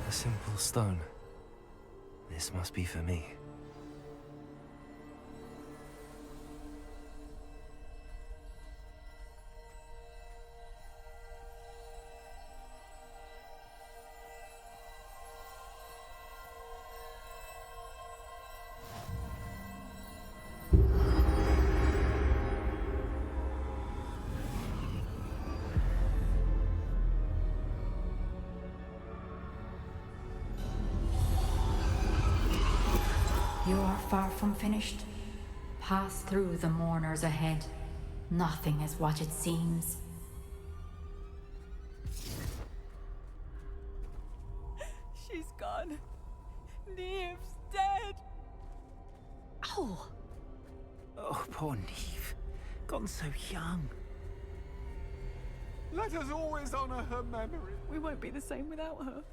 A simple stone. This must be for me. You are far from finished. Pass through the mourners ahead. Nothing is what it seems. She's gone. Neve's dead. Oh! Oh, poor Neve. Gone so young. Let us always honor her memory. We won't be the same without her.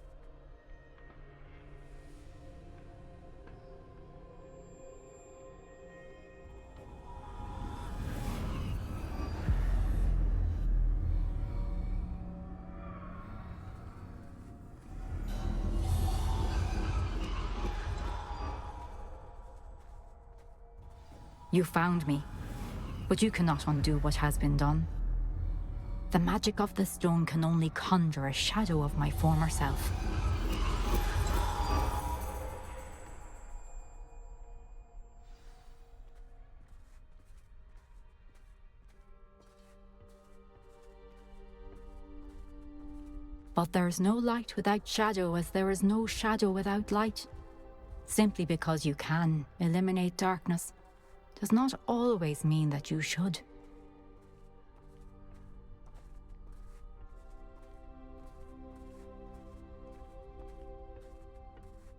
You found me, but you cannot undo what has been done. The magic of the stone can only conjure a shadow of my former self. But there is no light without shadow, as there is no shadow without light. Simply because you can eliminate darkness does not always mean that you should.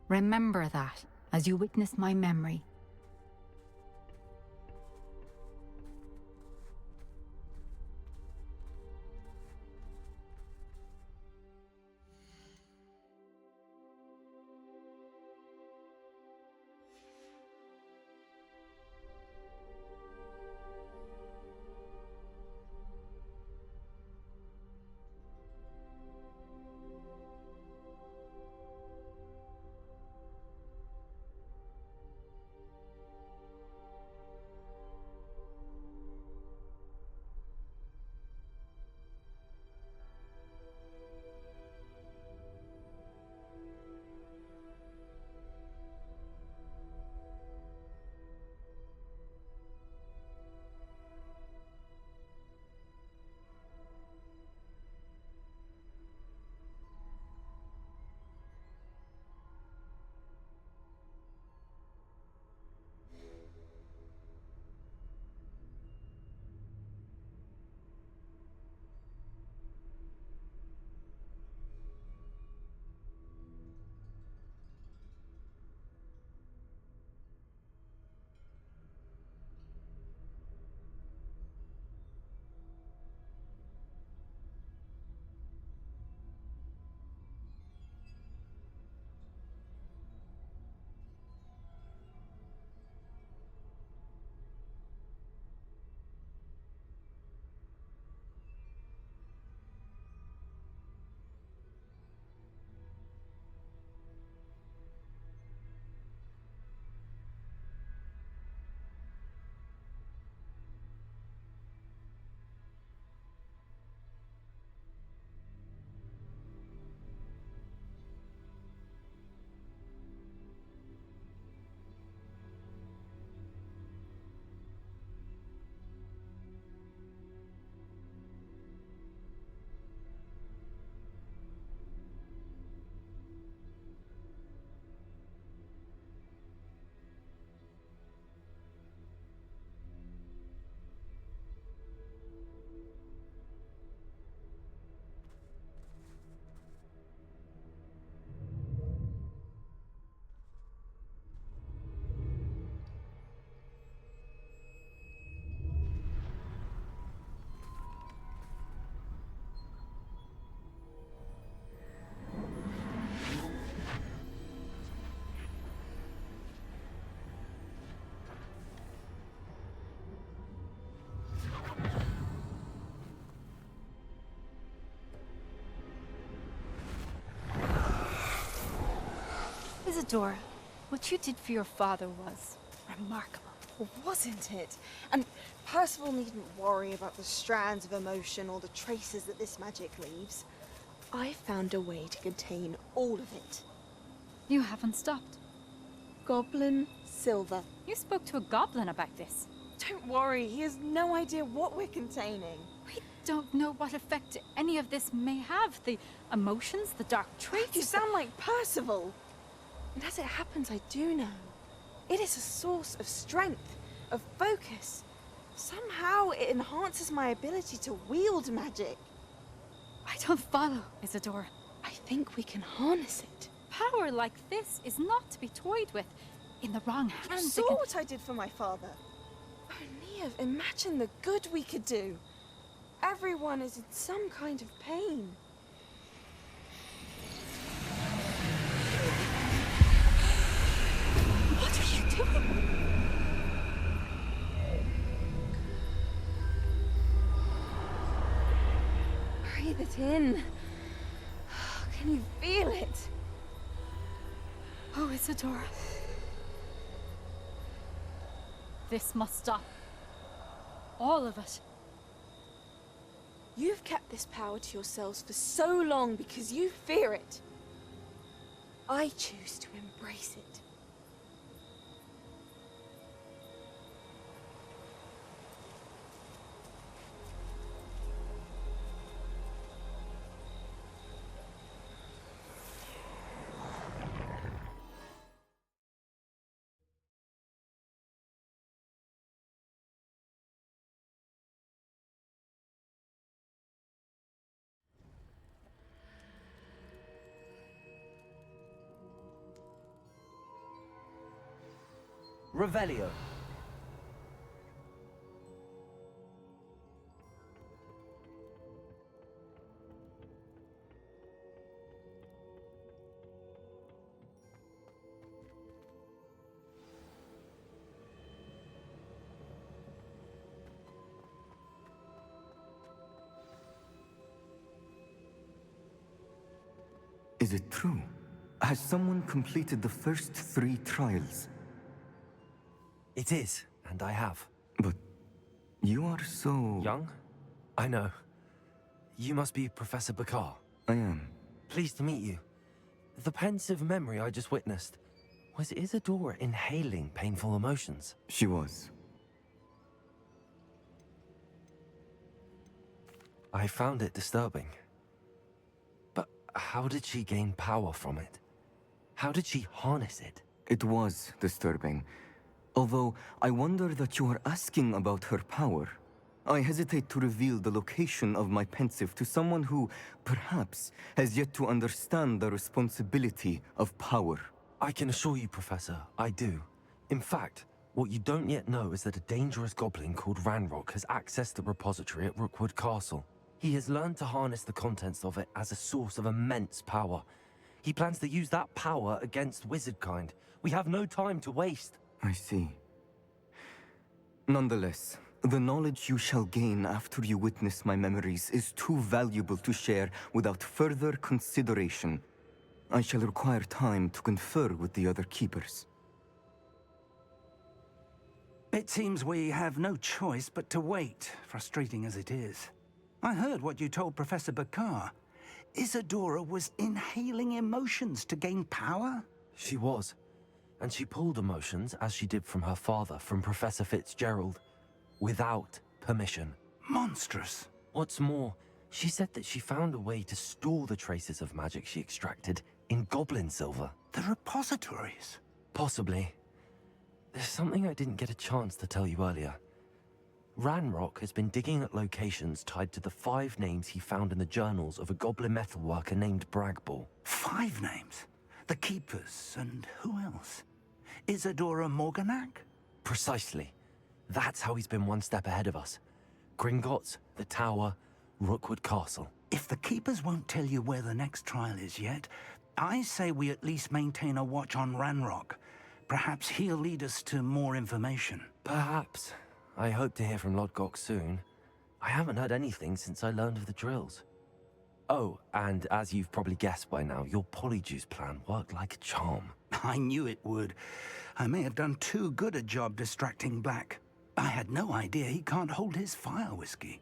Remember that as you witness my memory. Isadora, what you did for your father was remarkable. Wasn't it? And Percival needn't worry about the strands of emotion or the traces that this magic leaves. I found a way to contain all of it. You haven't stopped. Goblin Silver. You spoke to a goblin about this. Don't worry, he has no idea what we're containing. We don't know what effect any of this may have. The emotions, the dark traits. You sound like Percival. And as it happens, I do know. It is a source of strength, of focus. Somehow it enhances my ability to wield magic. I don't follow, Isadora. I think we can harness it. Power like this is not to be toyed with. In the wrong hands, You saw what I did for my father. Oh, Neve, imagine the good we could do. Everyone is in some kind of pain. What are you doing? Breathe it in. Can you feel it? Oh, Isadora. This must stop. All of it. You've kept this power to yourselves for so long because you fear it. I choose to embrace it. Revelio. Is it true? Has someone completed the first 3 trials? It is, and I have. But you are so... Young? I know. You must be Professor Bakar. I am. Pleased to meet you. The pensive memory I just witnessed. Was Isadora inhaling painful emotions? She was. I found it disturbing. But how did she gain power from it? How did she harness it? It was disturbing. Although, I wonder that you are asking about her power. I hesitate to reveal the location of my pensive to someone who, perhaps, has yet to understand the responsibility of power. I can assure you, Professor, I do. In fact, what you don't yet know is that a dangerous goblin called Ranrock has accessed the repository at Rookwood Castle. He has learned to harness the contents of it as a source of immense power. He plans to use that power against wizardkind. We have no time to waste. I see. Nonetheless, the knowledge you shall gain after you witness my memories is too valuable to share without further consideration. I shall require time to confer with the other keepers. It seems we have no choice but to wait, frustrating as it is. I heard what you told Professor Bakar. Isadora was inhaling emotions to gain power? She was. And she pulled emotions, as she did from her father, from Professor Fitzgerald, without permission. Monstrous. What's more, she said that she found a way to store the traces of magic she extracted in goblin silver. The repositories? Possibly. There's something I didn't get a chance to tell you earlier. Ranrock has been digging at locations tied to the 5 names he found in the journals of a goblin metalworker named Bragball. 5 names? The Keepers, and who else? Isadora Morganac? Precisely. That's how he's been one step ahead of us. Gringotts, the Tower, Rookwood Castle. If the Keepers won't tell you where the next trial is yet, I say we at least maintain a watch on Ranrock. Perhaps he'll lead us to more information. Perhaps. I hope to hear from Lodgok soon. I haven't heard anything since I learned of the drills. Oh, and as you've probably guessed by now, your Polyjuice plan worked like a charm. I knew it would. I may have done too good a job distracting Black. I had no idea he can't hold his fire whiskey.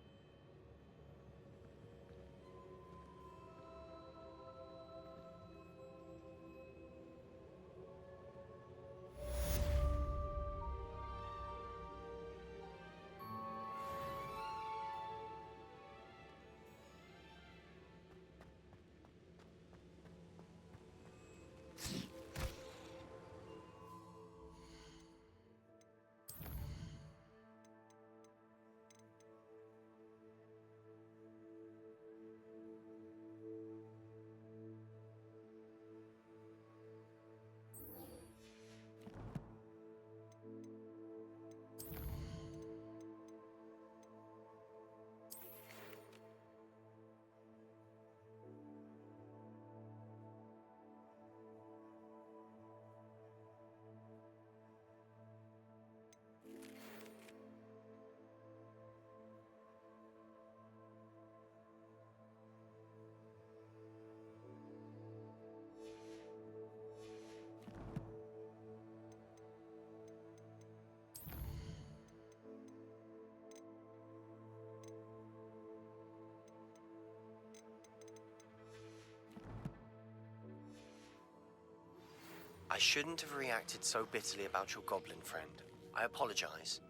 I shouldn't have reacted so bitterly about your goblin friend. I apologize.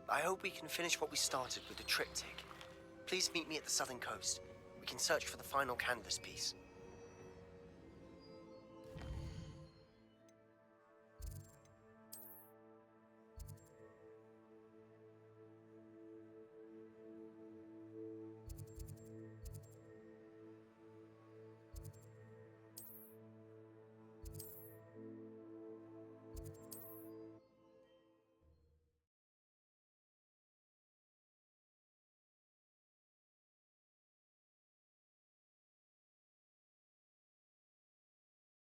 I hope we can finish what we started with the triptych. Please meet me at the southern coast. We can search for the final canvas piece.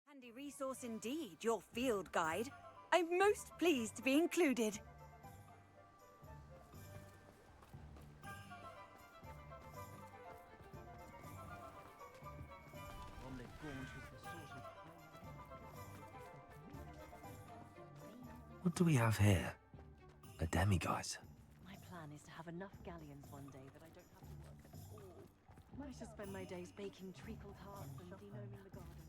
Handy resource indeed, your field guide. I'm most pleased to be included. What do we have here? A demiguise. My plan is to have enough galleons one day that I don't have to work at all. Might just spend my days baking treacle tarts and denoming the garden.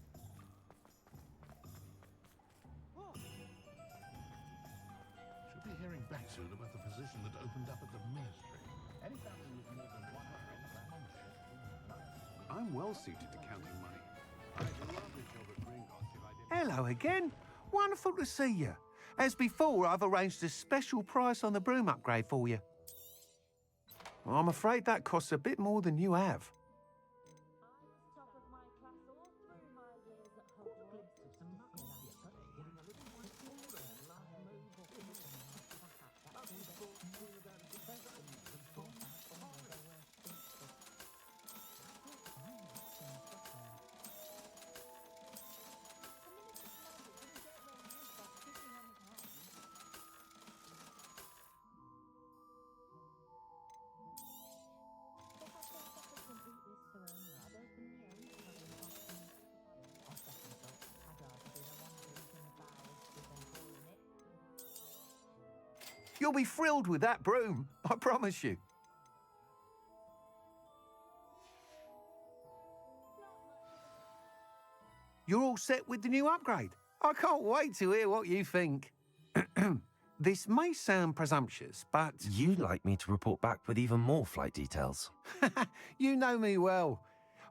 Should be hearing back soon about the position that opened up at the ministry. Any family with more than 100 grand on the ship. I'm well suited to counting money. I'd love a job at Gringotts if I did. Hello again. Wonderful to see you. As before, I've arranged a special price on the broom upgrade for you. I'm afraid that costs a bit more than you have. You'll be thrilled with that broom, I promise you. You're all set with the new upgrade. I can't wait to hear what you think. This may sound presumptuous, but... You'd like me to report back with even more flight details. You know me well.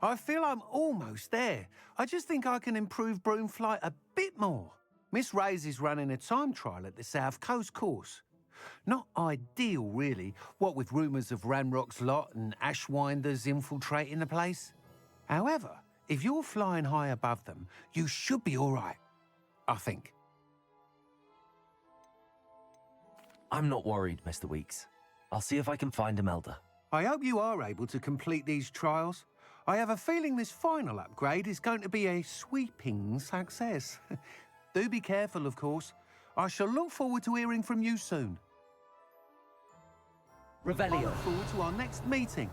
I feel I'm almost there. I just think I can improve broom flight a bit more. Miss Ray's is running a time trial at the South Coast course. Not ideal, really, what with rumours of Ranrock's lot and Ashwinders infiltrating the place. However, if you're flying high above them, you should be all right, I think. I'm not worried, Mr. Weeks. I'll see if I can find Imelda. I hope you are able to complete these trials. I have a feeling this final upgrade is going to be a sweeping success. Do be careful, of course. I shall look forward to hearing from you soon. Revelio. I look forward to our next meeting.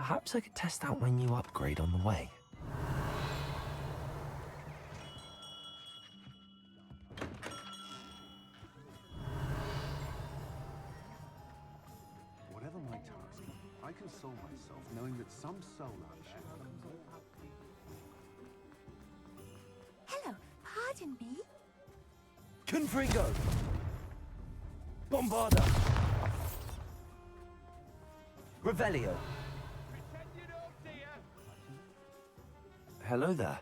Perhaps I could test out my new upgrade on the way. Whatever my task, I console myself knowing that some soul out there. Hello, pardon me? Confringo! Bombarda! Revelio! Hello there.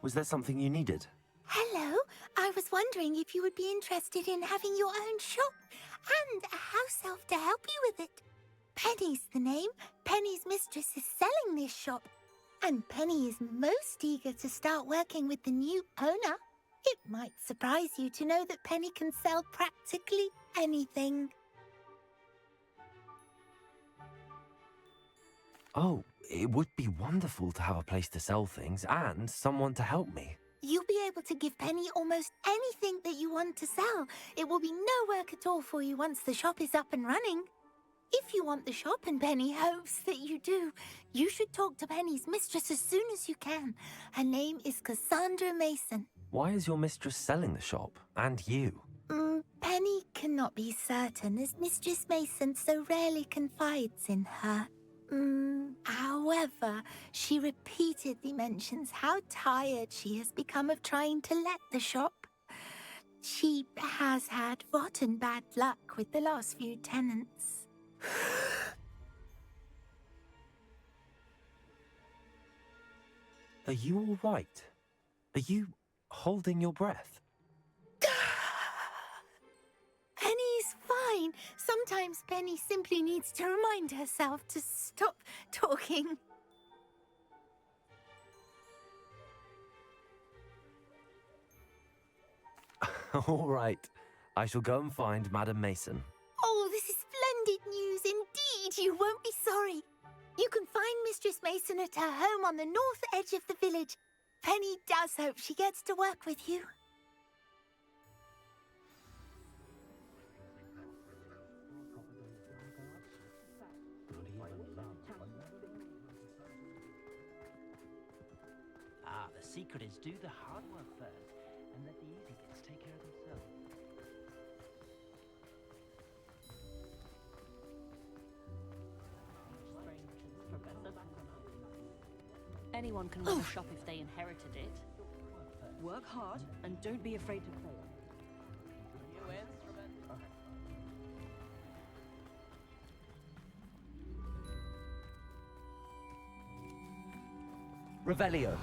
Was there something you needed? Hello, I was wondering if you would be interested in having your own shop and a house elf to help you with it. Penny's the name. Penny's mistress is selling this shop. And Penny is most eager to start working with the new owner. It might surprise you to know that Penny can sell practically anything. Oh, it would be wonderful to have a place to sell things and someone to help me. You'll be able to give Penny almost anything that you want to sell. It will be no work at all for you once the shop is up and running. If you want the shop and Penny hopes that you do, you should talk to Penny's mistress as soon as you can. Her name is Cassandra Mason. Why is your mistress selling the shop? And you? Penny cannot be certain, as Mistress Mason so rarely confides in her. However, she repeatedly mentions how tired she has become of trying to let the shop. She has had rotten bad luck with the last few tenants. Are you all right? Are you holding your breath? Penny's fine. Sometimes Penny simply needs to remind herself to stop talking. All right. I shall go and find Madam Mason. Oh, this is splendid news indeed. You won't be sorry. You can find Mistress Mason at her home on the north edge of the village. Penny does hope she gets to work with you. Ah, the secret is do the hard work first and let the easy bits take care of themselves. Anyone can run a shop if they inherited it. Work hard and don't be afraid to fail. Revelio.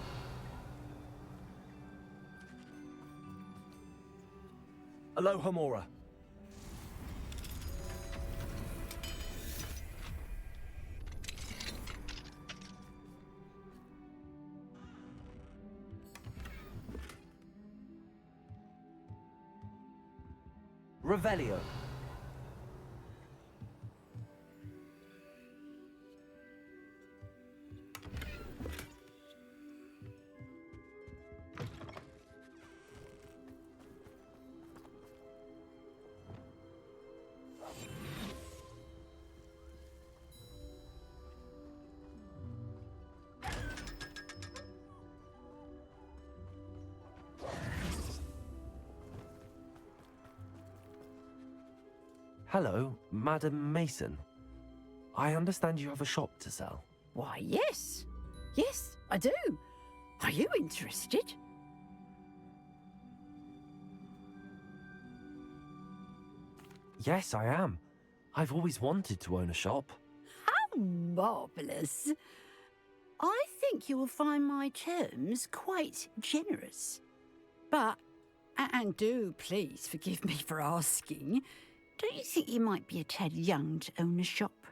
Aloha Mora. Revelio. Hello, Madam Mason. I understand you have a shop to sell. Why, yes. Yes, I do. Are you interested? Yes, I am. I've always wanted to own a shop. How marvellous. I think you will find my terms quite generous. But, and do please forgive me for asking, don't you think you might be a tad young to own a shop?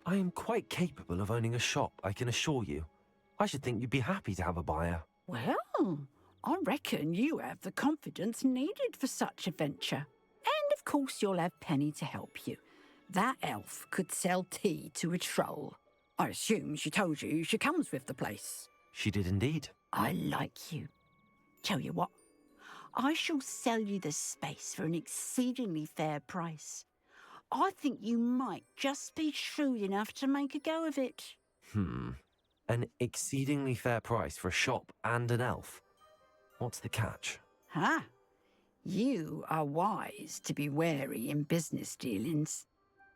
I am quite capable of owning a shop, I can assure you. I should think you'd be happy to have a buyer. Well, I reckon you have the confidence needed for such a venture. And of course you'll have Penny to help you. That elf could sell tea to a troll. I assume she told you she comes with the place. She did indeed. I like you. Tell you what, I shall sell you the space for an exceedingly fair price. I think you might just be shrewd enough to make a go of it. An exceedingly fair price for a shop and an elf. What's the catch? Huh? You are wise to be wary in business dealings.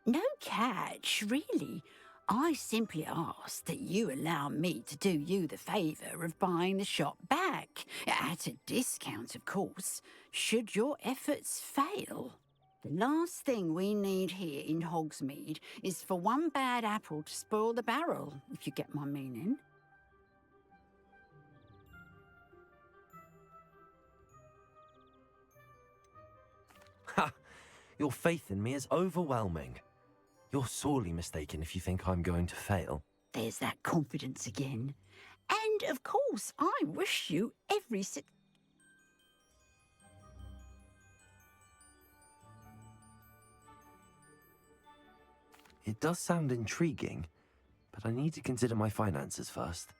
No catch, really. I simply ask that you allow me to do you the favour of buying the shop back, at a discount, of course, should your efforts fail. The last thing we need here in Hogsmeade is for one bad apple to spoil the barrel, if you get my meaning. Ha! Your faith in me is overwhelming. You're sorely mistaken if you think I'm going to fail. There's that confidence again. And, of course, I wish you every It does sound intriguing, but I need to consider my finances first.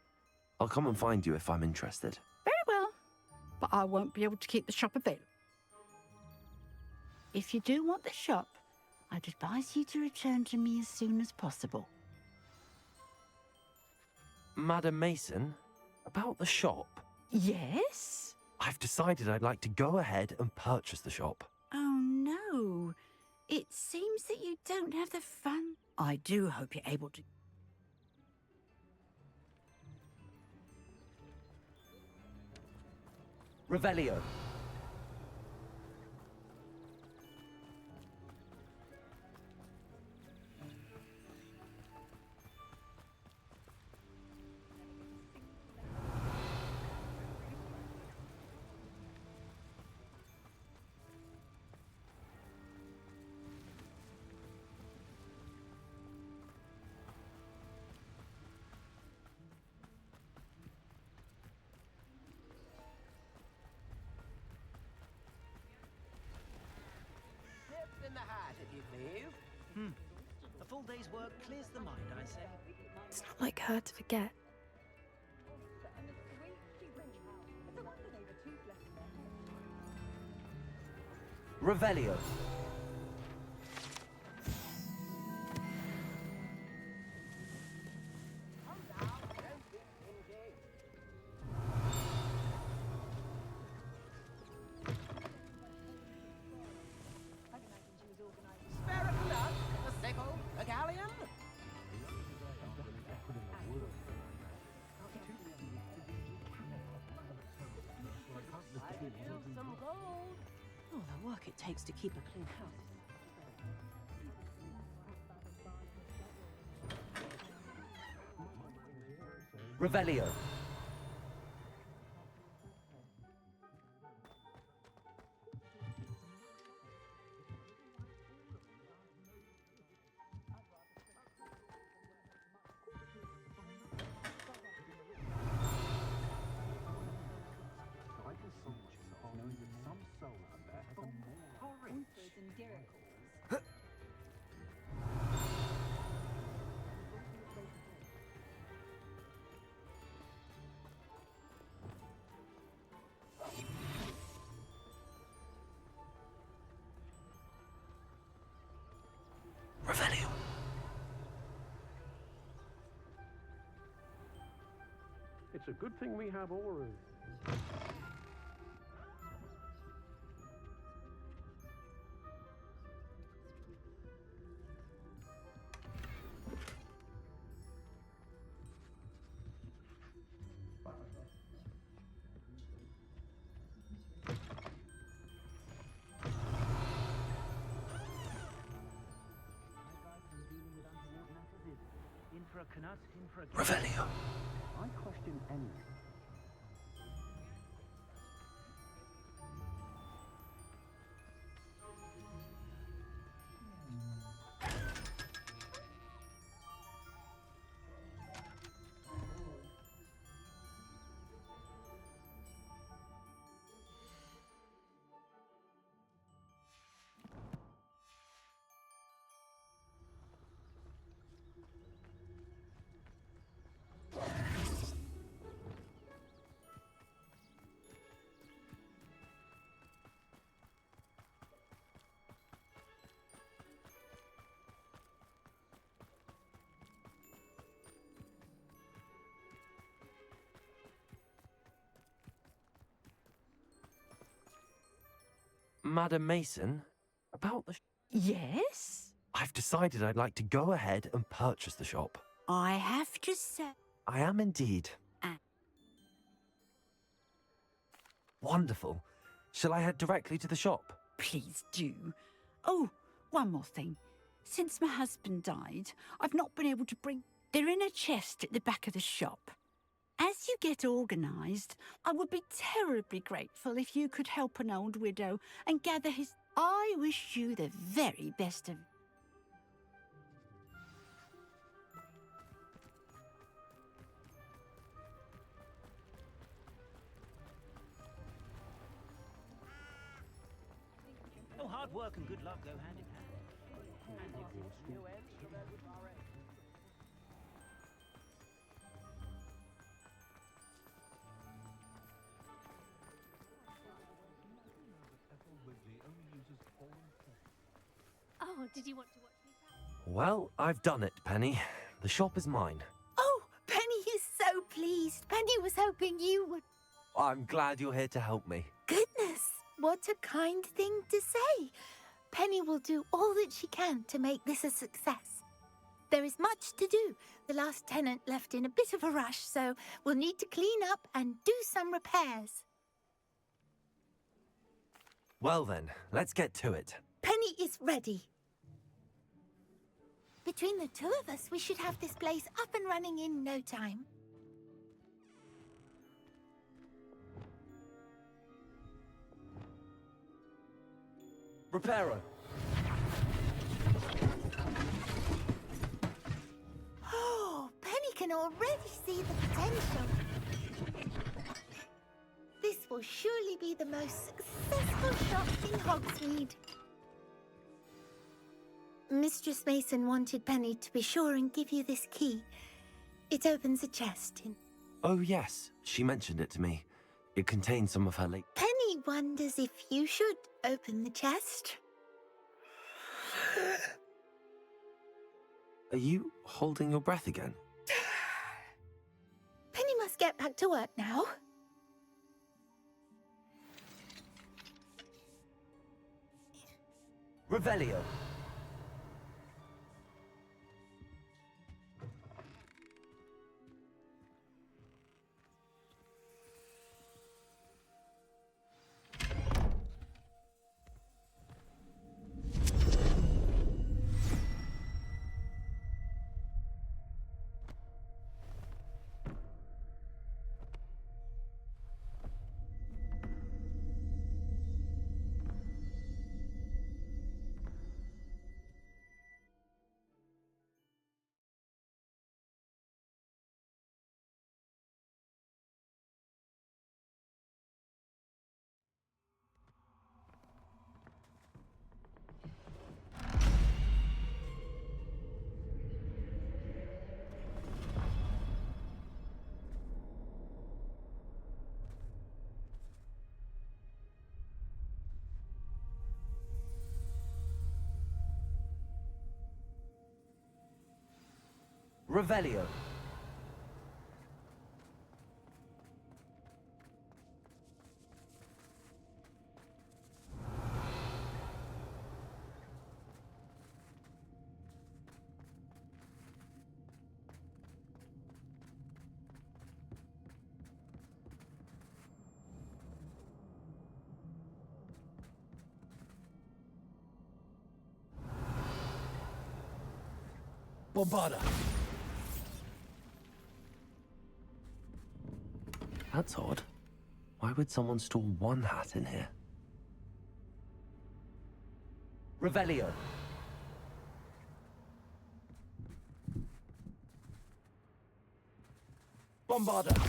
I'll come and find you if I'm interested. Very well, but I won't be able to keep the shop available. If you do want the shop, I'd advise you to return to me as soon as possible. Madam Mason, about the shop? Yes? I've decided I'd like to go ahead and purchase the shop. Oh, no. It seems that you don't have the fun. I do hope you're able to... Revelio. In the hat, if you please. A full day's work clears the mind, I say. It's not like her to forget. Revelio. Oh, the work it takes to keep a clean house. Revelio. Revelio. It's a good thing we have auras. Revelio. I question anything. Madam Mason, about the... Yes? I've decided I'd like to go ahead and purchase the shop. I have to say... I am indeed. Wonderful. Shall I head directly to the shop? Please do. Oh, one more thing. Since my husband died, I've not been able to bring... They're in a chest at the back of the shop. As you get organised, I would be terribly grateful if you could help an old widow and gather his... I wish you the very best of... Oh, hard work and good luck go hand in hand. And if it's new ends, remember our end. Oh, did you want to watch me? Well, I've done it, Penny. The shop is mine. Oh, Penny is so pleased. Penny was hoping you would. I'm glad you're here to help me. Goodness, what a kind thing to say. Penny will do all that she can to make this a success. There is much to do. The last tenant left in a bit of a rush, so we'll need to clean up and do some repairs. Well then, let's get to it. Penny is ready. Between the two of us, we should have this place up and running in no time. Reparo. Oh, Penny can already see the potential. This will surely be the most successful shop in Hogsmeade. Mistress Mason wanted Penny to be sure and give you this key. It opens a chest in... Oh yes, she mentioned it to me. It contains some of her late... Penny wonders if you should open the chest. Are you holding your breath again? Penny must get back to work now. Revelio. Revelio. Bombarda. That's odd. Why would someone store one hat in here? Revelio. Bombarda.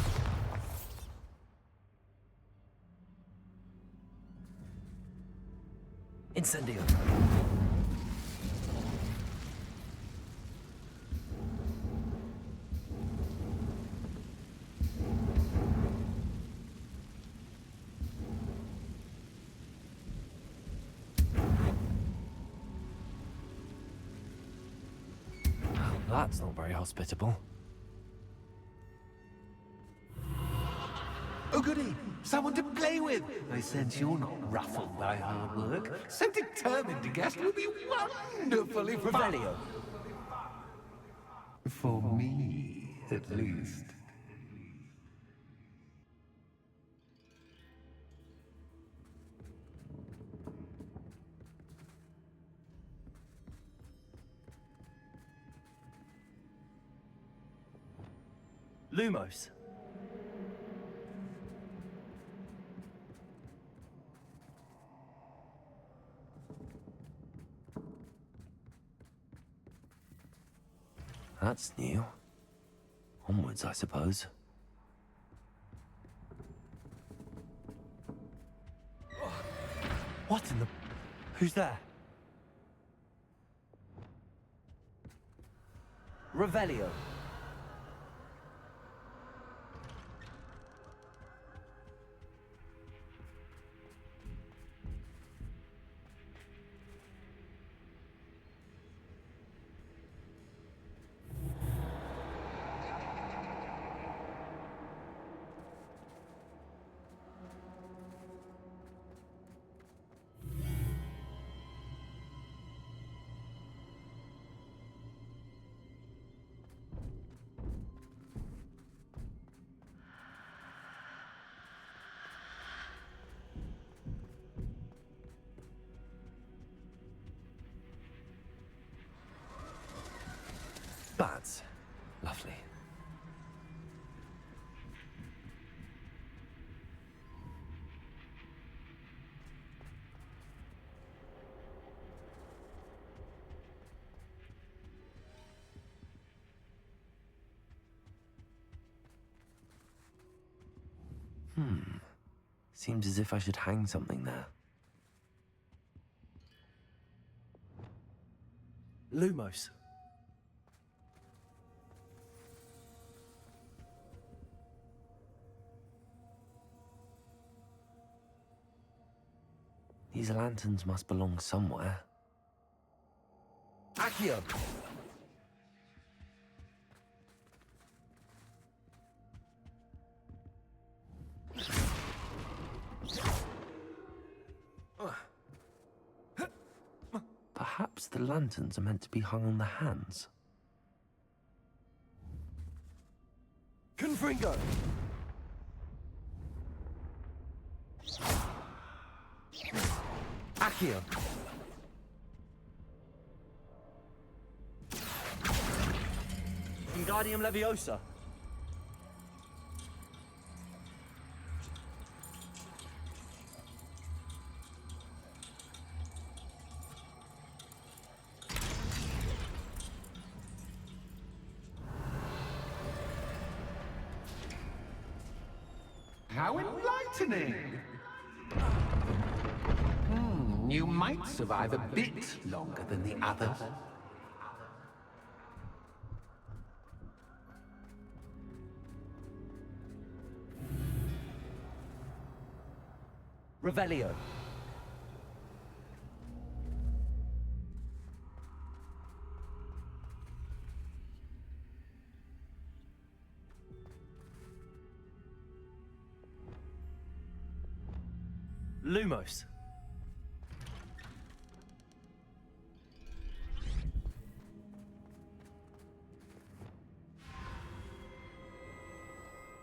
Incendio. That's not very hospitable. Oh, goody. Someone to play with. I sense you're not ruffled by hard work. So determined to guest will be wonderfully Revelio. For me, at least. Lumos. That's new. Onwards, I suppose. What in the... Who's there? Revelio. Bats. Lovely. Seems as if I should hang something there. Lumos. These lanterns must belong somewhere. Accio. Perhaps the lanterns are meant to be hung on the hands. Confringo. Accio. Wingardium Leviosa. How enlightening! You might survive a bit longer than the others. Revelio. Lumos.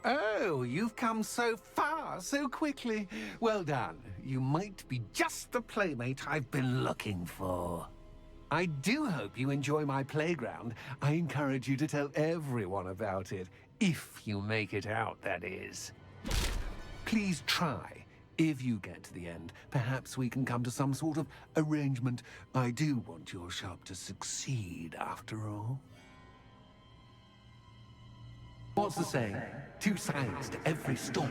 Oh, you've come so far so quickly. Well done. You might be just the playmate I've been looking for. I do hope you enjoy my playground. I encourage you to tell everyone about it. If you make it out, that is. Please try. If you get to the end, perhaps we can come to some sort of arrangement. I do want your shop to succeed, after all. What's the saying? Two sides to every story.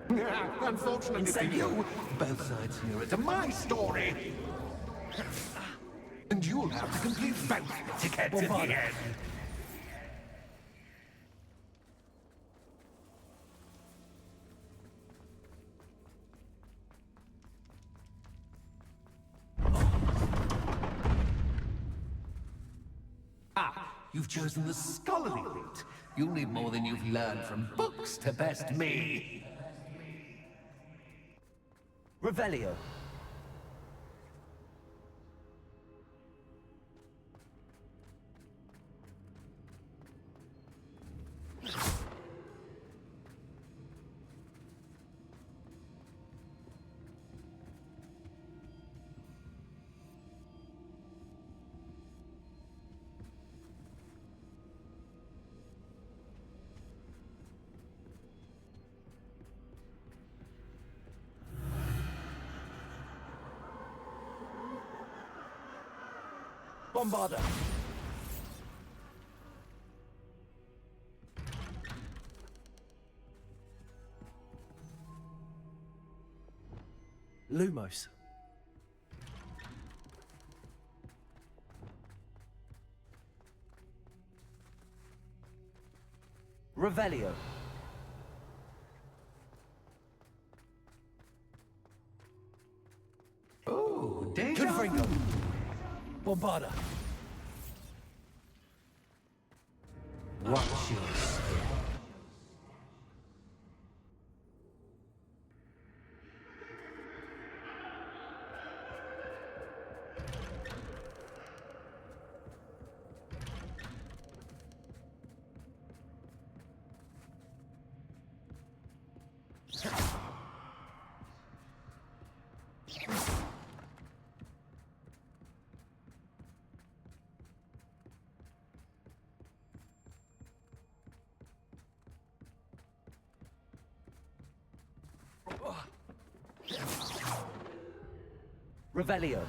Unfortunately for you, both sides hear it to my story. And you'll have to complete both to get to the end. You've chosen the scholarly route. You'll need more than you've learned from books to best me. Revelio. Bombarda. Lumos. Revelio. Oh, deja Confringo. vu. Bombarda. Watch your step. Revelio.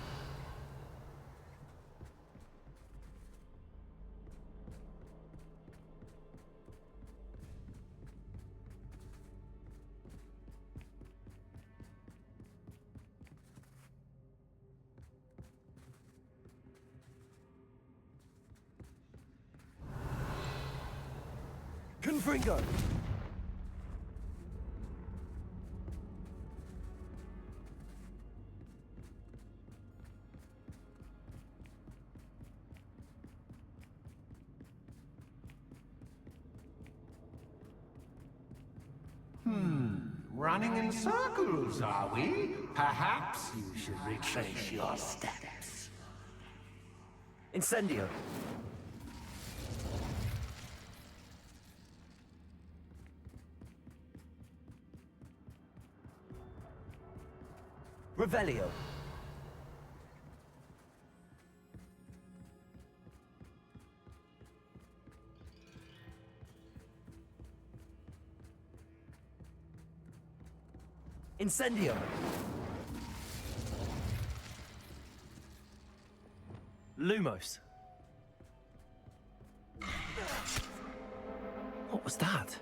Confringo. Running in circles, are we? Perhaps you should retrace your steps. Incendio. Revelio. Incendio. Lumos. What was that?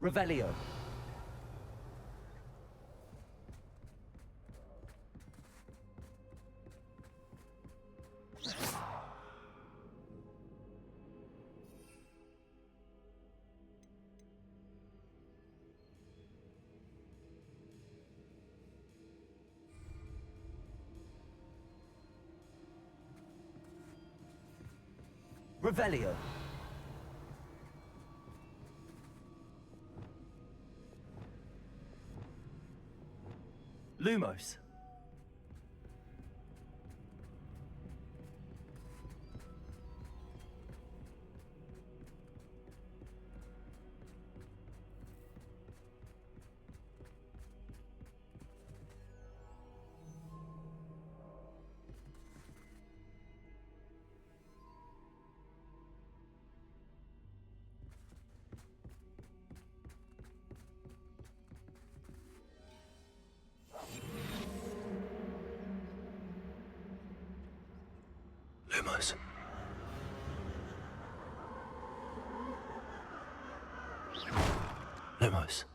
Revelio. Revelio. Lumos. Lumos. Lumos.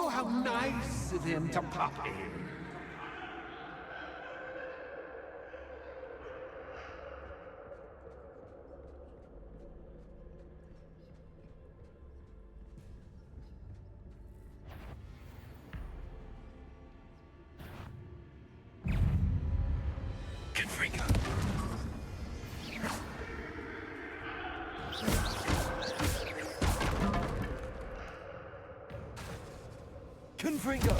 Oh, how nice of him to pop in. Confringo. Confringo.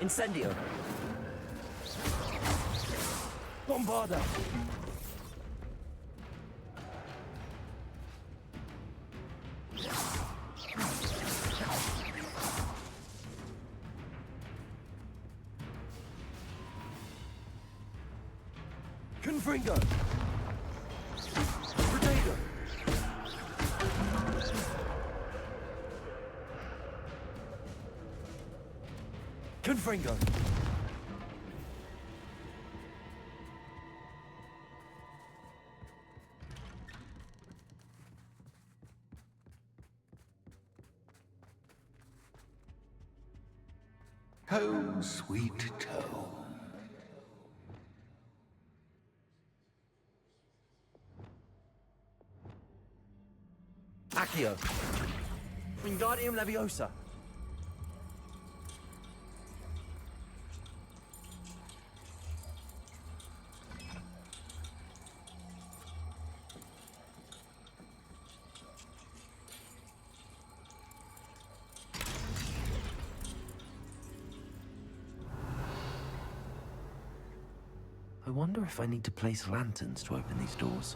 Incendio. Bombarda. Confringo. Potato. Confringo. Home, sweet home. Accio. Wingardium Leviosa. I wonder if I need to place lanterns to open these doors.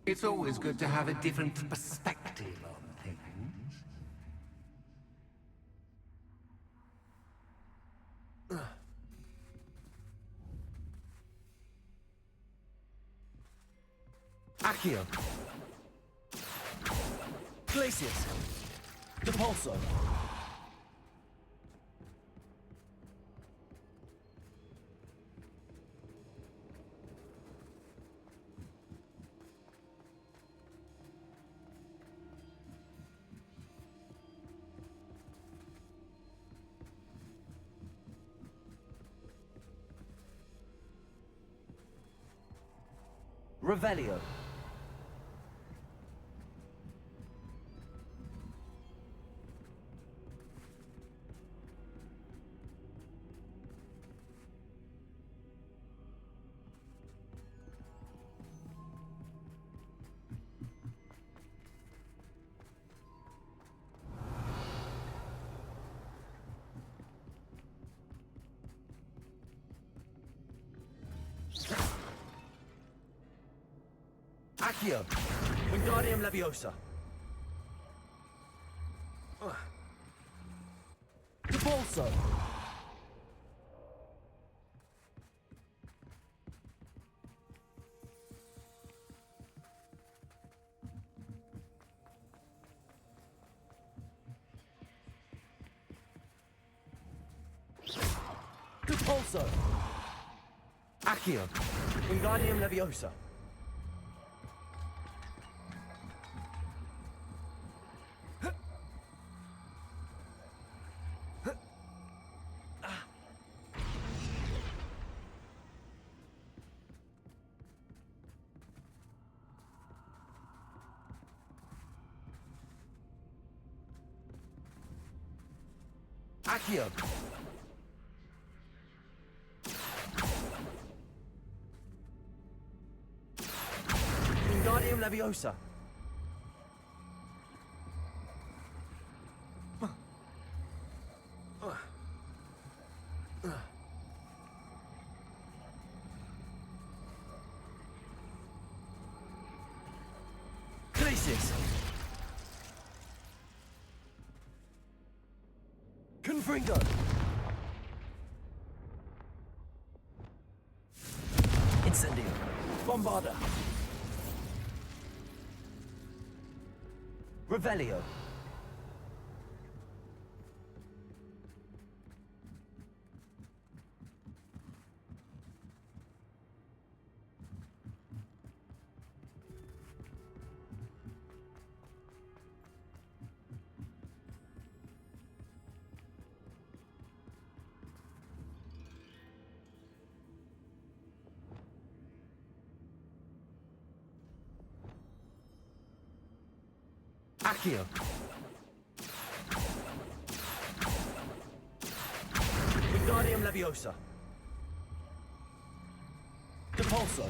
It's always good to have a different perspective on things. Accio. Glacius. Depulso. Revelio. Accio. Wingardium Leviosa. Depulso. Depulso. Accio. Wingardium Leviosa. Accio. Leviosa. Glacius. Confringo. Incendio. Bombarda. Revelio. Accio. Wingardium Leviosa. Depulso.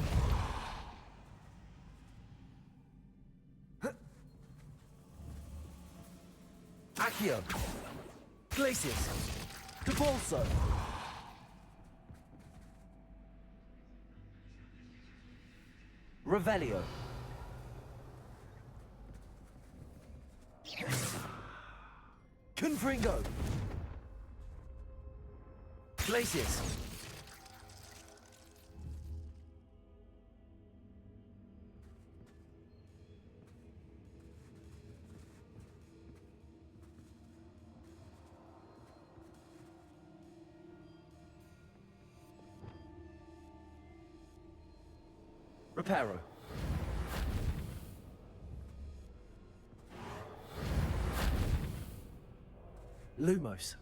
Accio. Glacius. Depulso. Revelio. Confringo. Glacius. Reparo. Lumos.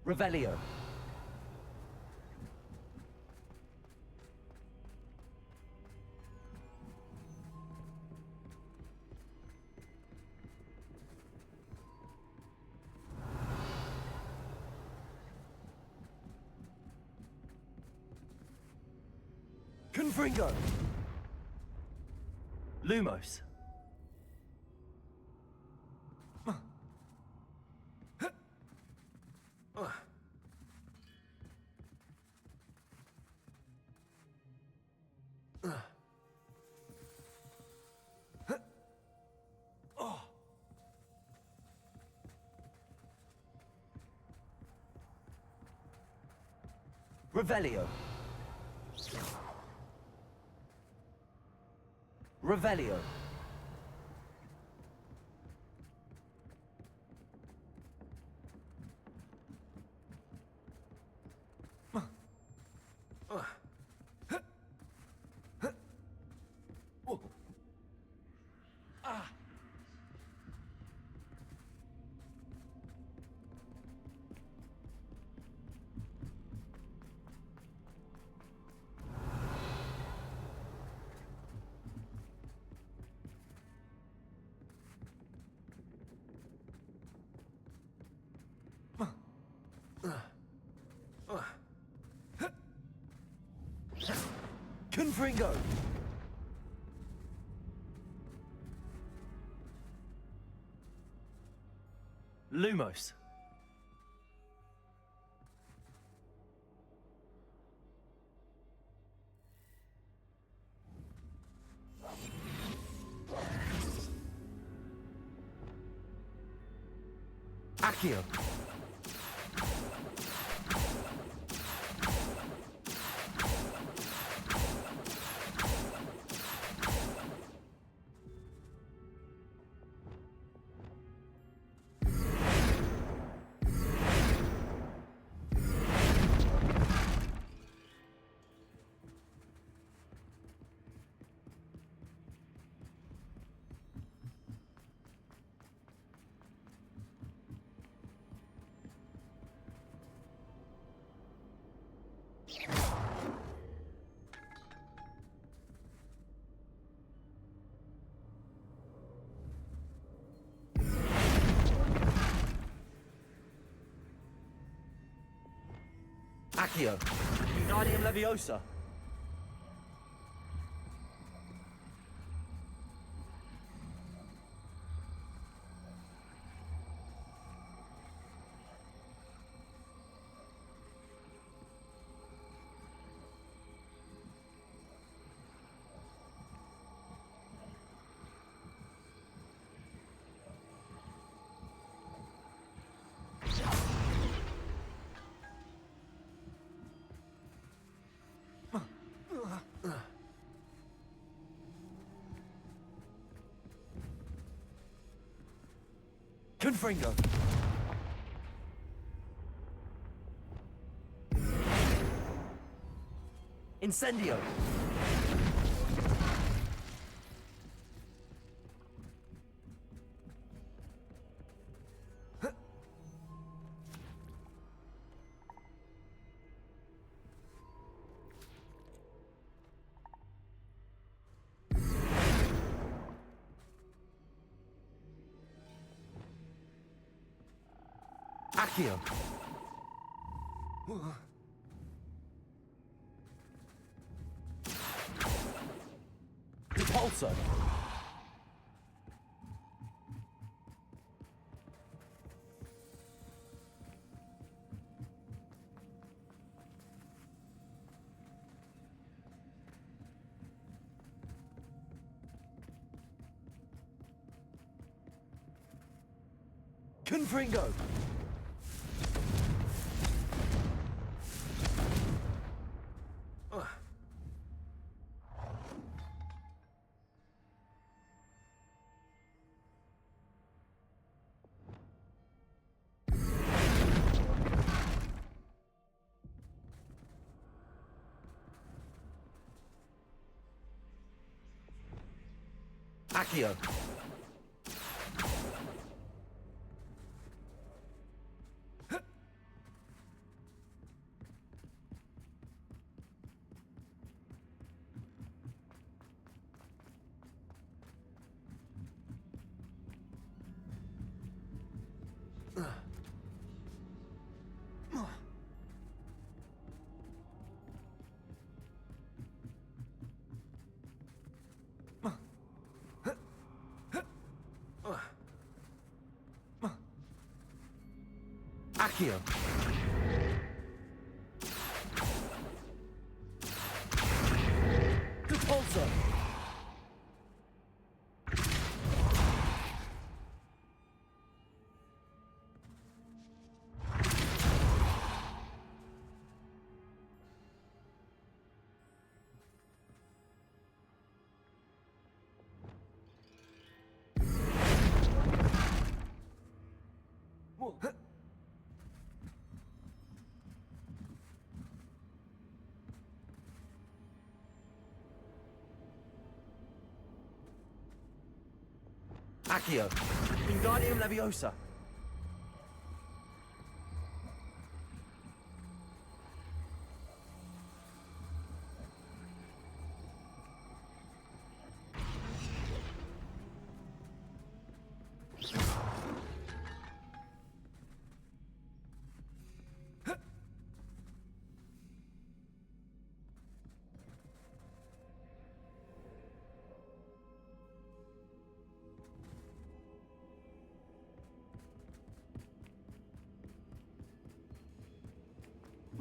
Revelio. Confringo. Lumos. Revelio. Revelio. Confringo. Lumos. Accio. Accio. Wingardium Leviosa. Confringo. Incendio. Accio. Repulsor. Confringo. Accio. Accio. Repulsor. Accio. Wingardium Leviosa.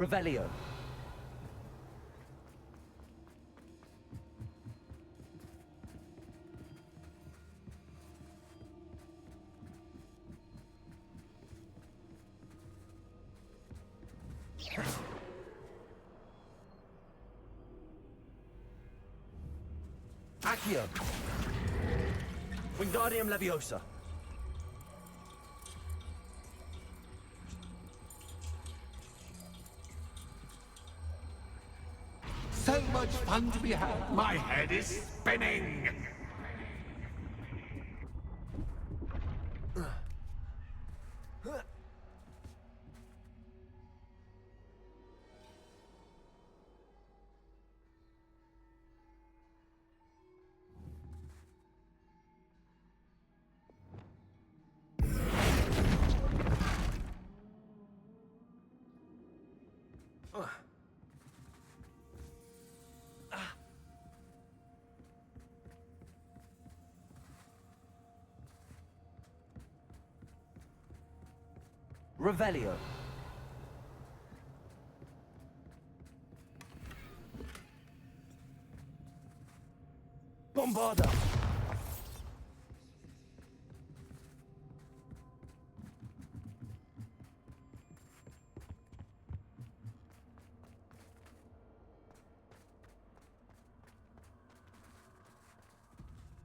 Revelio. Accio. Wingardium Leviosa. So much fun to be had. My head is spinning. Revelio. Bombarda.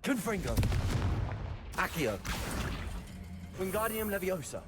Confringo. Accio. Wingardium Leviosa.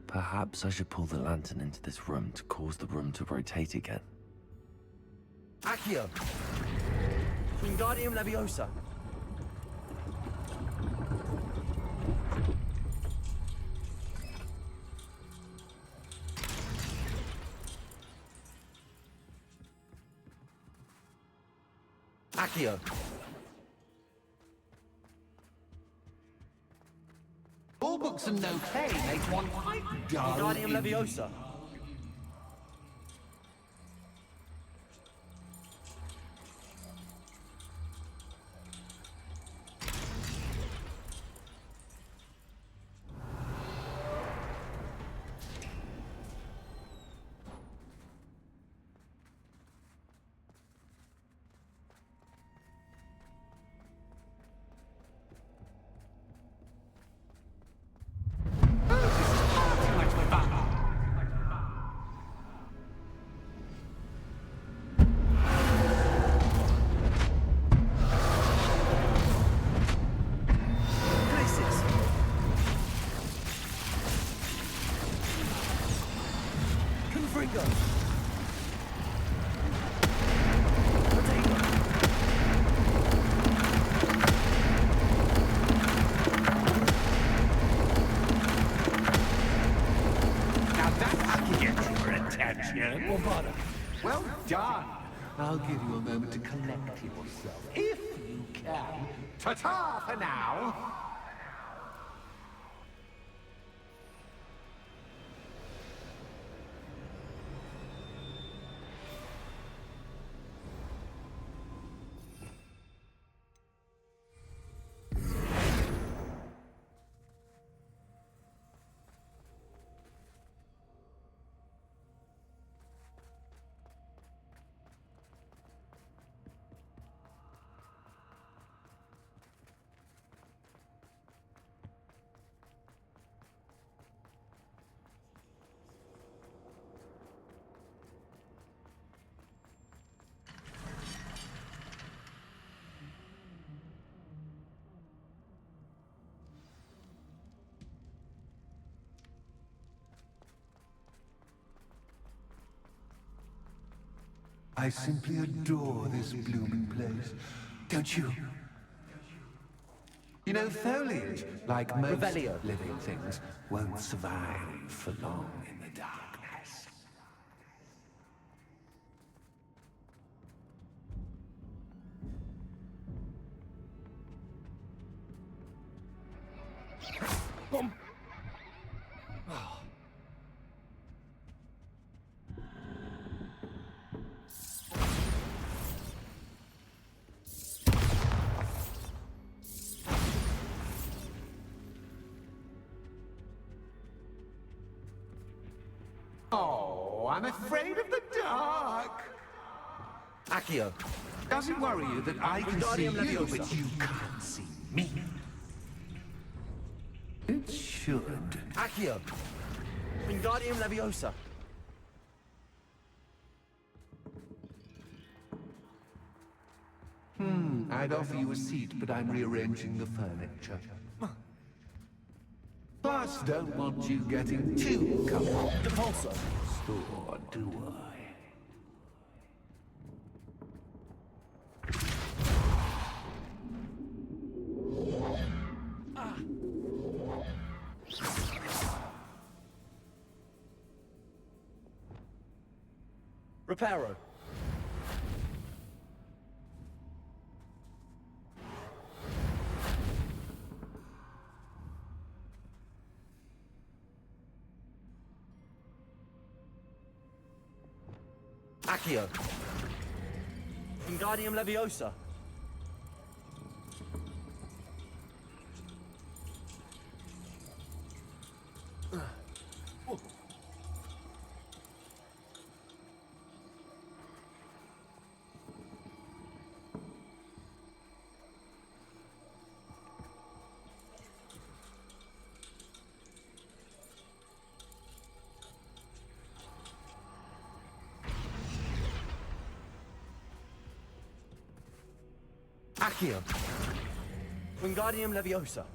Perhaps I should pull the lantern into this room to cause the room to rotate again. Accio. Wingardium Leviosa. Accio. All books and no pay make one quite dull. Wingardium Leviosa. Well done. I'll give you a moment to collect yourself, if you can. Ta-ta for now. I simply adore this blooming place. Don't you? You know, foliage, like most living things, won't survive for long in the darkness. Boom. Oh, I'm afraid of the dark. Accio. Does it worry you that I can see you, but you can't see me? It should. Accio. Wingardium Leviosa. I'd offer you a seat, but I'm rearranging the furniture. Plus, don't want you getting too comfortable. Depulso. Or do I? Reparo. Accio. Wingardium Leviosa. Accio. Wingardium Leviosa.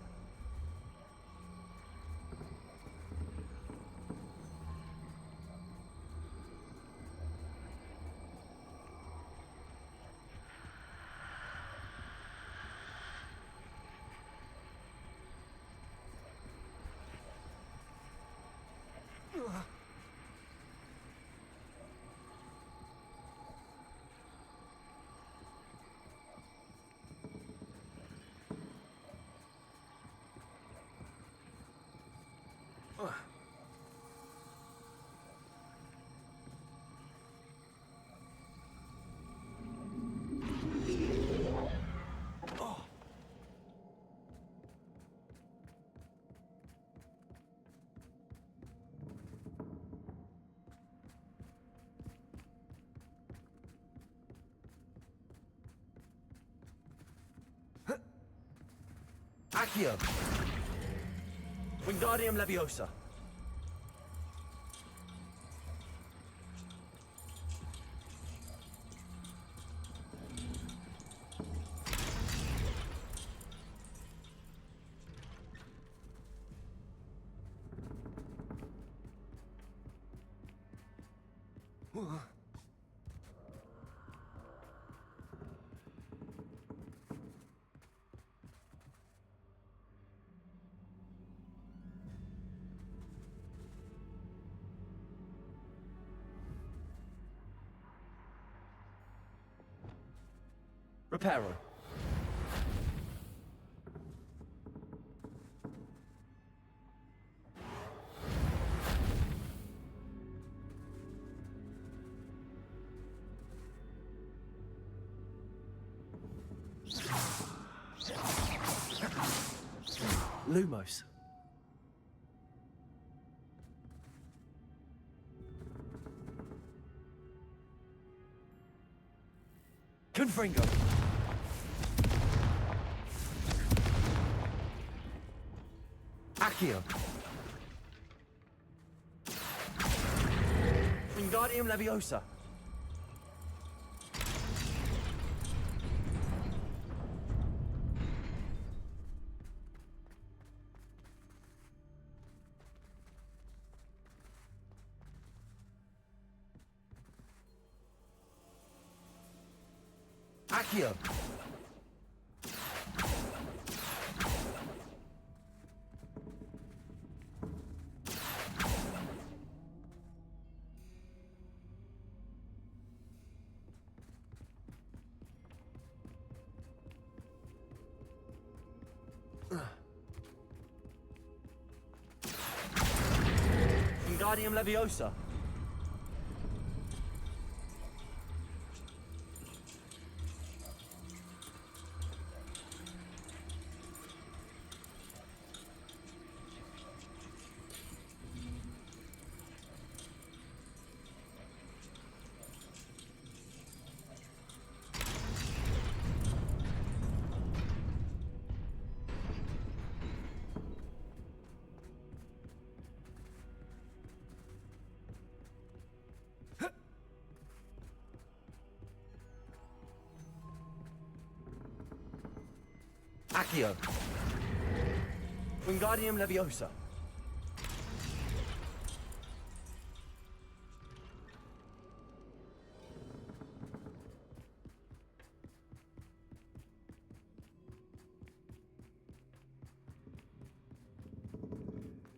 Accio. Wingardium Leviosa. Reparo. Lumos. Confringo. Accio. Wingardium Leviosa. Accio. Wingardium Leviosa. Accio. Wingardium Leviosa.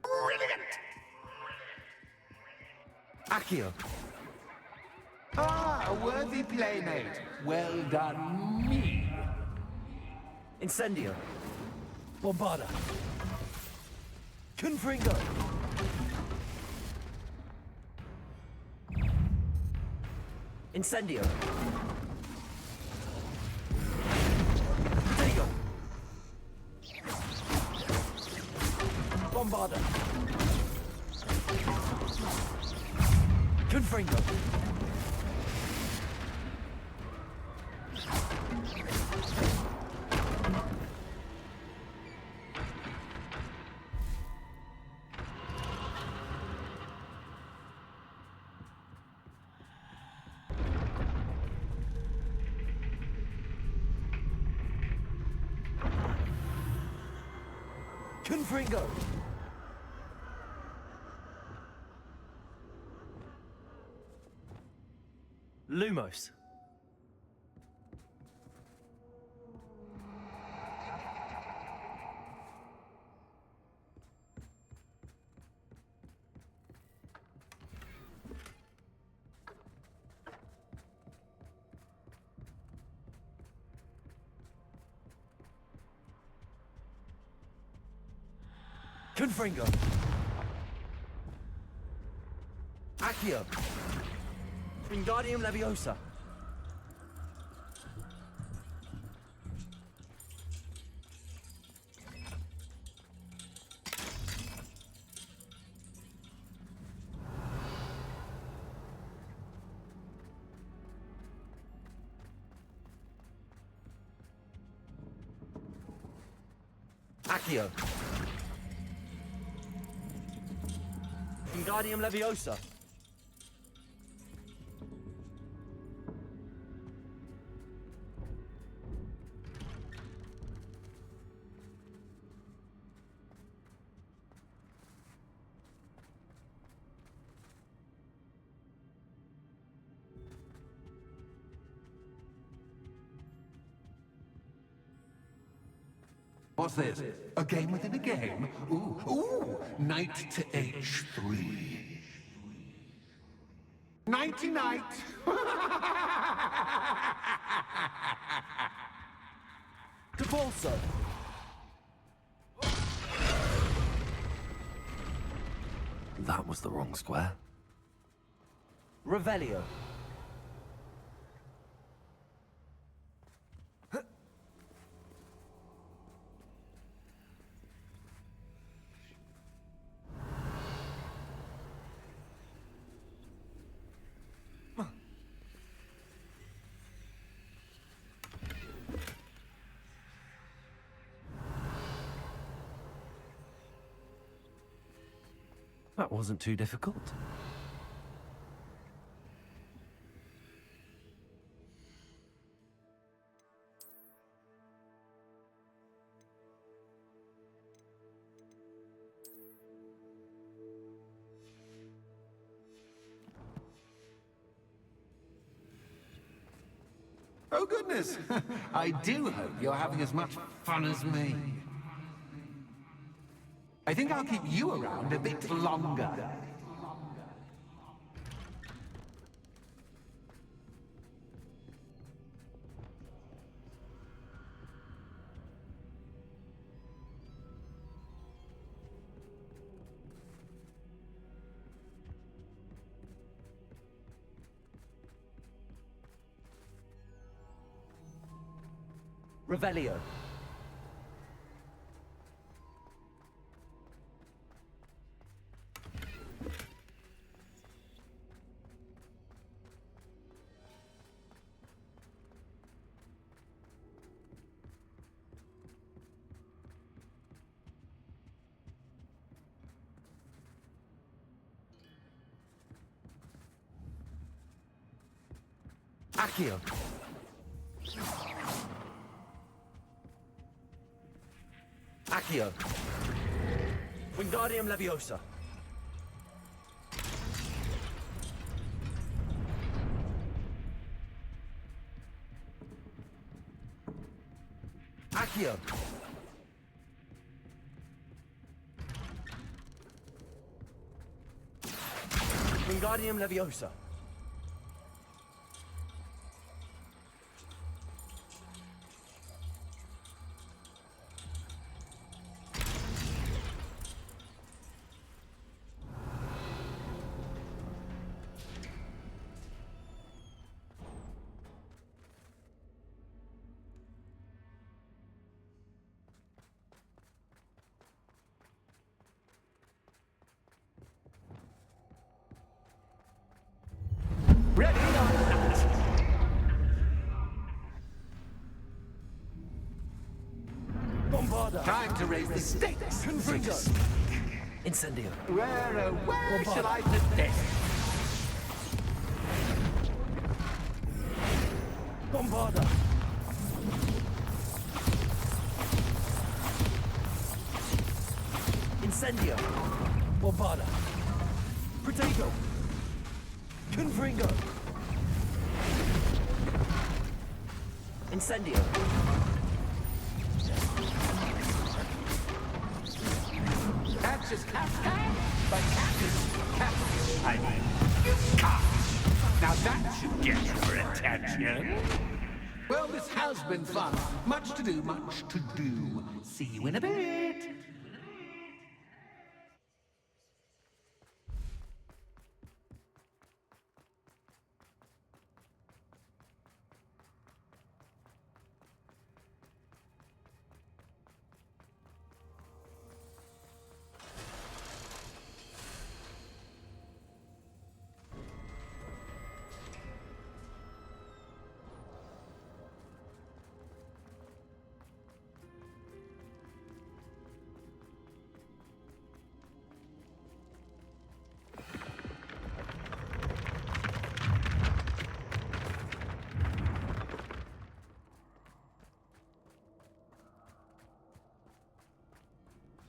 Brilliant. Accio. Ah, a worthy playmate. Well done, me. Incendio. Bombarda. Confringo. Incendio. Protego. Bombarda. Confringo. Confringo. Lumos. Confringo. Accio. Wingardium Leviosa. Accio. Wingardium Leviosa. What's this? A game within a game? Ooh, knight to h3. Nighty-night! To Bolsa. That was the wrong square. Revelio. That wasn't too difficult. Oh, goodness! I do hope you're having as much fun as me. I think I'll keep you around a bit longer. Revelio. Accio. Accio. Wingardium Leviosa. Accio. Wingardium Leviosa. Time to raise the stakes. Confringo. Incendio. Where shall I put this? Bombarda. Incendio. Bombarda. Protego. Confringo. Incendio. That's just Captain, but Captain. I mean, now that should get your attention. Well, this has been fun. Much to do, much to do. See you in a bit.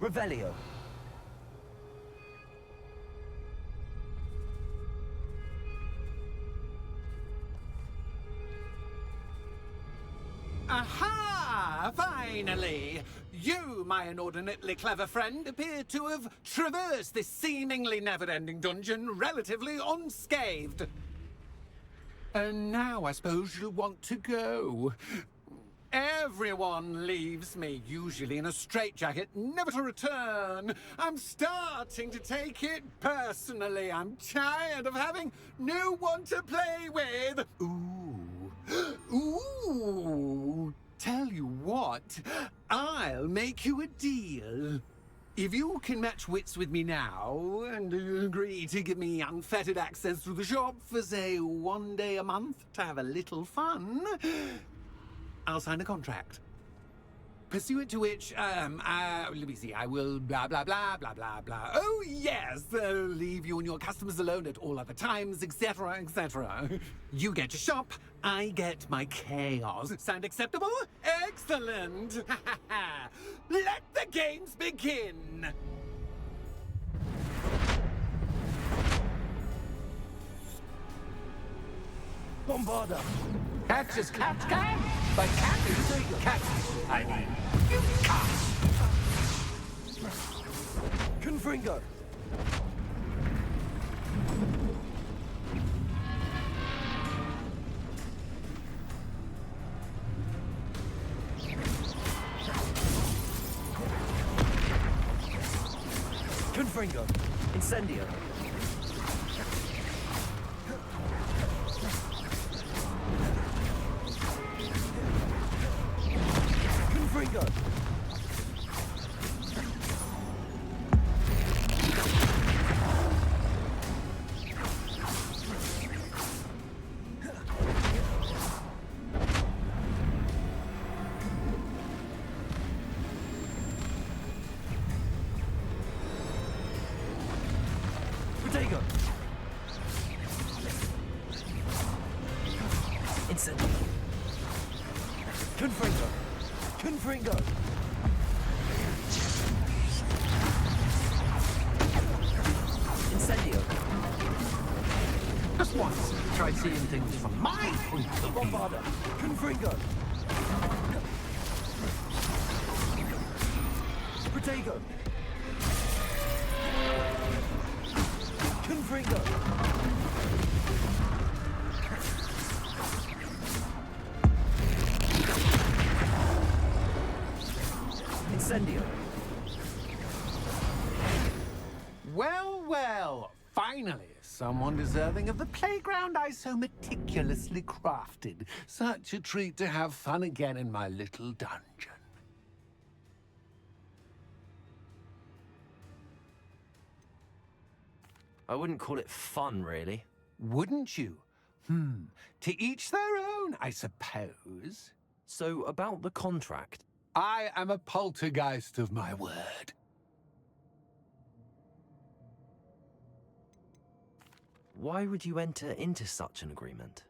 Revelio. Aha! Finally! You, my inordinately clever friend, appear to have traversed this seemingly never-ending dungeon relatively unscathed. And now I suppose you'll want to go. Everyone leaves me, usually in a straitjacket, never to return. I'm starting to take it personally. I'm tired of having no one to play with. Ooh. Tell you what, I'll make you a deal. If you can match wits with me now and agree to give me unfettered access to the shop for, say, 1 day a month to have a little fun, I'll sign a contract. Pursuant to which, let me see, I will blah, blah, blah, blah, blah, blah. Oh, yes, leave you and your customers alone at all other times, etc., etc. You get your shop, I get my chaos. Sound acceptable? Excellent! Let the games begin! Bombarda. Catch is catch, but catch is catch. I mean, you catch. Confringo. Confringo. Incendio. Confringo. Protego. Incendio. Confringo. Confringo. Incendio. Just once, try seeing things from my point of view. Bombarda. Confringo. Protego. Confringo. Incendio. Well, finally, someone deserving of the playground I so meticulously crafted. Such a treat to have fun again in my little dungeon. I wouldn't call it fun, really. Wouldn't you? To each their own, I suppose. So, about the contract. I am a poltergeist of my word. Why would you enter into such an agreement?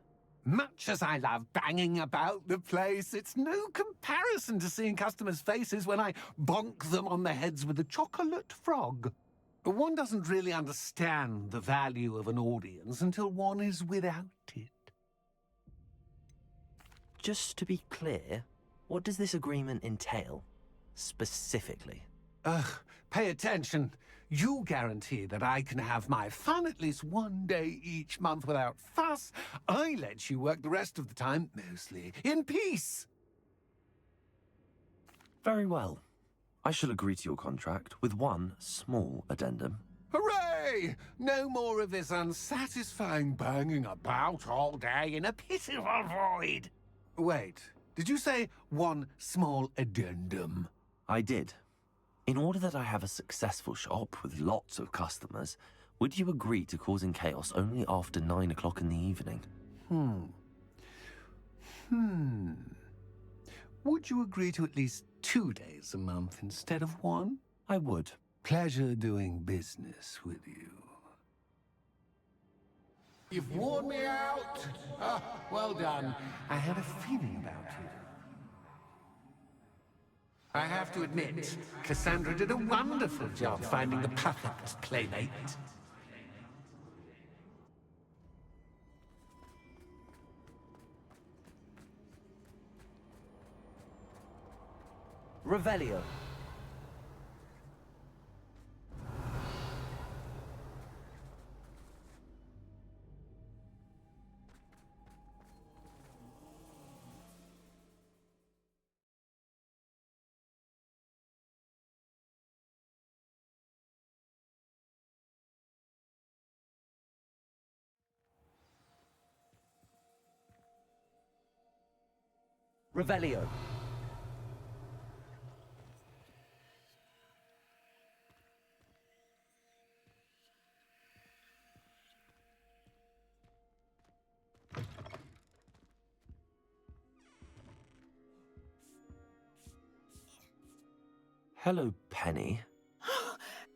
Much as I love banging about the place, it's no comparison to seeing customers' faces when I bonk them on the heads with a chocolate frog. One doesn't really understand the value of an audience until one is without it. Just to be clear, what does this agreement entail, specifically? Pay attention. You guarantee that I can have my fun at least one day each month without fuss. I let you work the rest of the time, mostly in peace. Very well. I shall agree to your contract with one small addendum. Hooray! No more of this unsatisfying banging about all day in a pitiful void. Wait, did you say one small addendum? I did. In order that I have a successful shop with lots of customers, would you agree to causing chaos only after 9 o'clock in the evening? Would you agree to at least 2 days a month instead of one? I would. Pleasure doing business with you. You've worn me out. Well done. I had a feeling about you. I have to admit, Cassandra did a wonderful job finding the perfect playmate. Revelio. Revelio. Hello, Penny.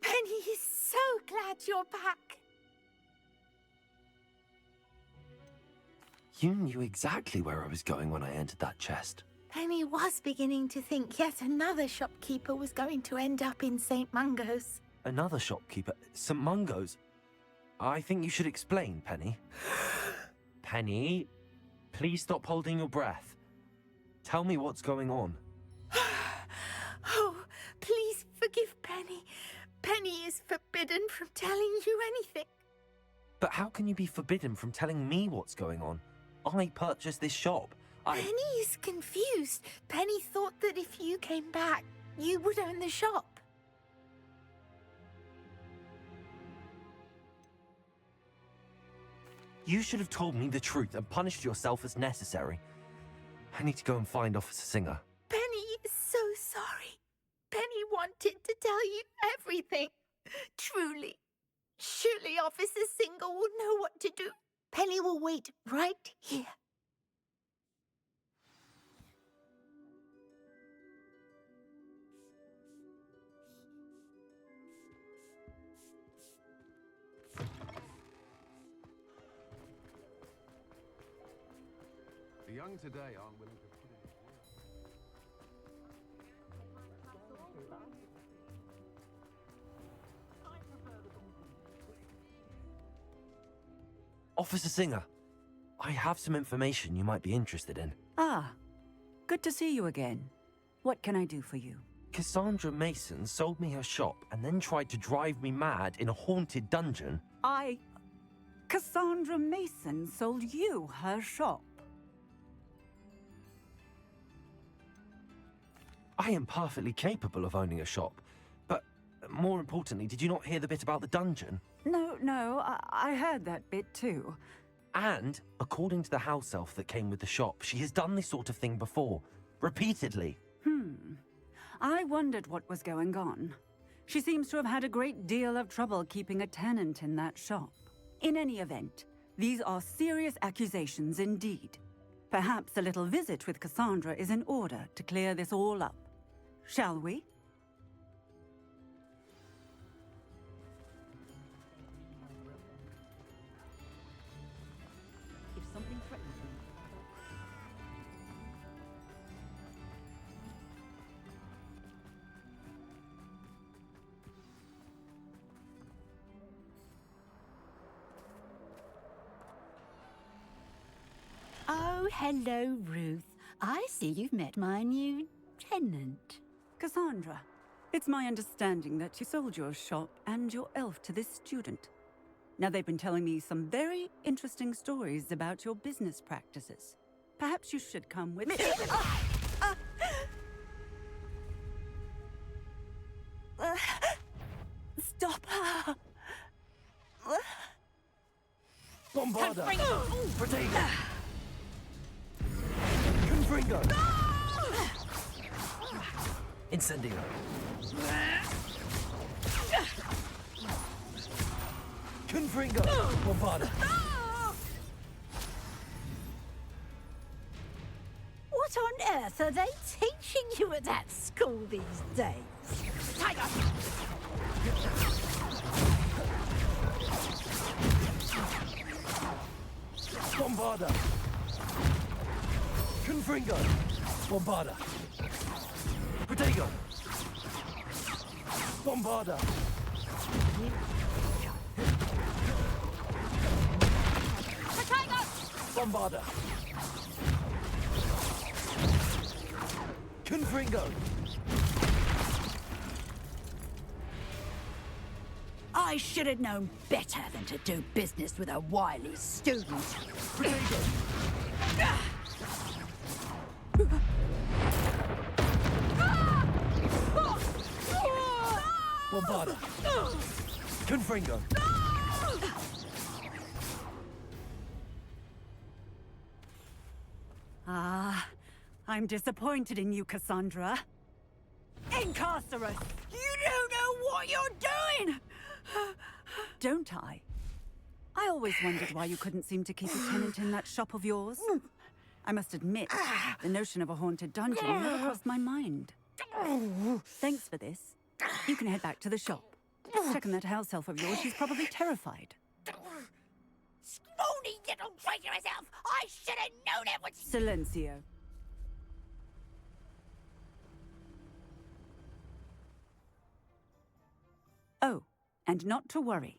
Penny is so glad you're back. You knew exactly where I was going when I entered that chest. Penny was beginning to think yet another shopkeeper was going to end up in St. Mungo's. Another shopkeeper? St. Mungo's? I think you should explain, Penny. Penny, please stop holding your breath. Tell me what's going on. Oh, please forgive Penny. Penny is forbidden from telling you anything. But how can you be forbidden from telling me what's going on? I purchased this shop. Penny is confused. Penny thought that if you came back, you would own the shop. You should have told me the truth and punished yourself as necessary. I need to go and find Officer Singer. Penny is so sorry. Penny wanted to tell you everything. Truly. Surely Officer Singer will know what to do. Penny will wait right here. The young today aren't willing to put in Officer Singer, I have some information you might be interested in. Ah, good to see you again. What can I do for you? Cassandra Mason sold me her shop and then tried to drive me mad in a haunted dungeon. Cassandra Mason sold you her shop. I am perfectly capable of owning a shop, but more importantly, did you not hear the bit about the dungeon? No, I heard that bit too. And, according to the house elf that came with the shop, she has done this sort of thing before, repeatedly. I wondered what was going on. She seems to have had a great deal of trouble keeping a tenant in that shop. In any event, these are serious accusations indeed. Perhaps a little visit with Cassandra is in order to clear this all up. shall we? If something threatens me, Oh, hello, Ruth. I see you've met my new tenant. Cassandra, it's my understanding that you sold your shop and your elf to this student. Now, they've been telling me some very interesting stories about your business practices. Perhaps you should come with me. Stop her! Bombarda! Protego! Confringo! Incendio! Confringo! Bombarda! What on earth are they teaching you at that school these days? Tiger! Bombarda! Confringo! Bombarda! Protego! Bombarda! Bombarda! Confringo! I should have known better than to do business with a wily student. Bombarda! Confringo! Ah, I'm disappointed in you, Cassandra. Incarcerate! You don't know what you're doing! Don't I? I always wondered why you couldn't seem to keep a tenant in that shop of yours. I must admit, the notion of a haunted dungeon never crossed my mind. Thanks for this. You can head back to the shop. Check on that house elf of yours. She's probably terrified. Scrawny little traitor herself! I should have known it was... Silencio. Oh, and not to worry.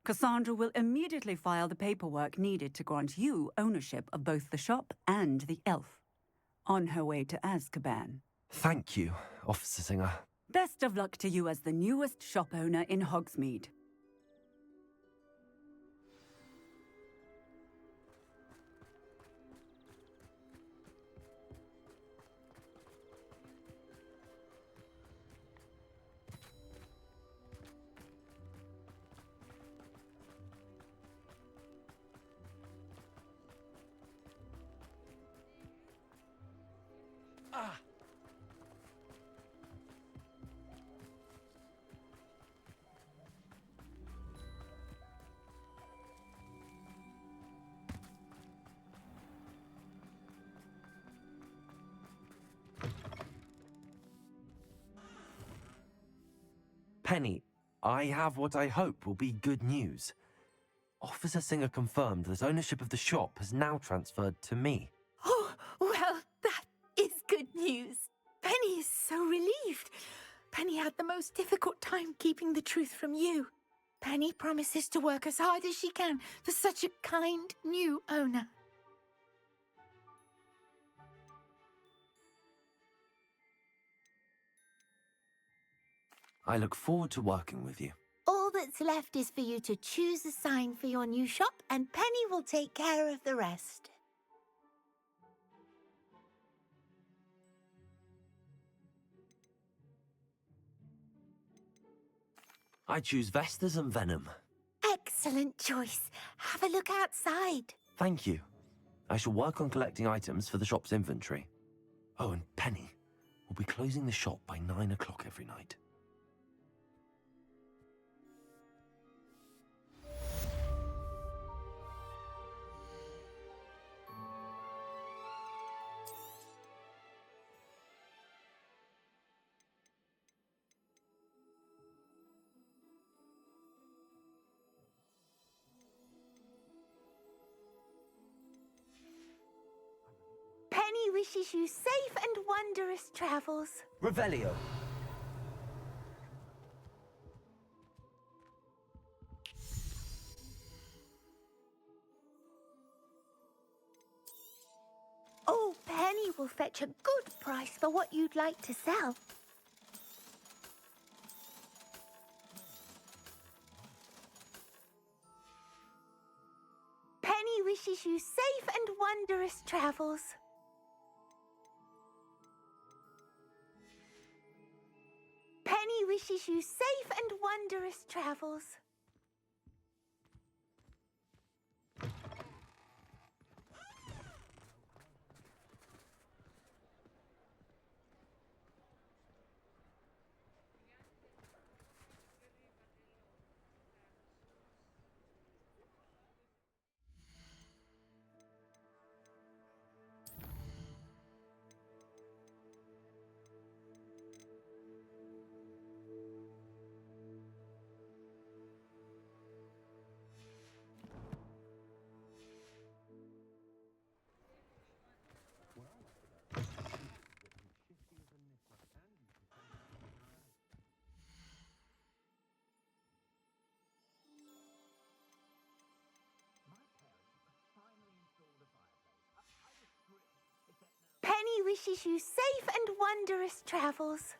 Cassandra will immediately file the paperwork needed to grant you ownership of both the shop and the elf. On her way to Azkaban. Thank you, Officer Singer. Best of luck to you as the newest shop owner in Hogsmeade. Penny, I have what I hope will be good news. Officer Singer confirmed that ownership of the shop has now transferred to me. Oh, well, that is good news. Penny is so relieved. Penny had the most difficult time keeping the truth from you. Penny promises to work as hard as she can for such a kind new owner. I look forward to working with you. All that's left is for you to choose a sign for your new shop, and Penny will take care of the rest. I choose Vestas and Venom. Excellent choice. Have a look outside. Thank you. I shall work on collecting items for the shop's inventory. Oh, and Penny, we'll be closing the shop by 9 o'clock every night. wishes you safe and wondrous travels. Revelio. Oh, Penny will fetch a good price for what you'd like to sell. Penny wishes you safe and wondrous travels. Penny wishes you safe and wondrous travels. Penny wishes you safe and wondrous travels.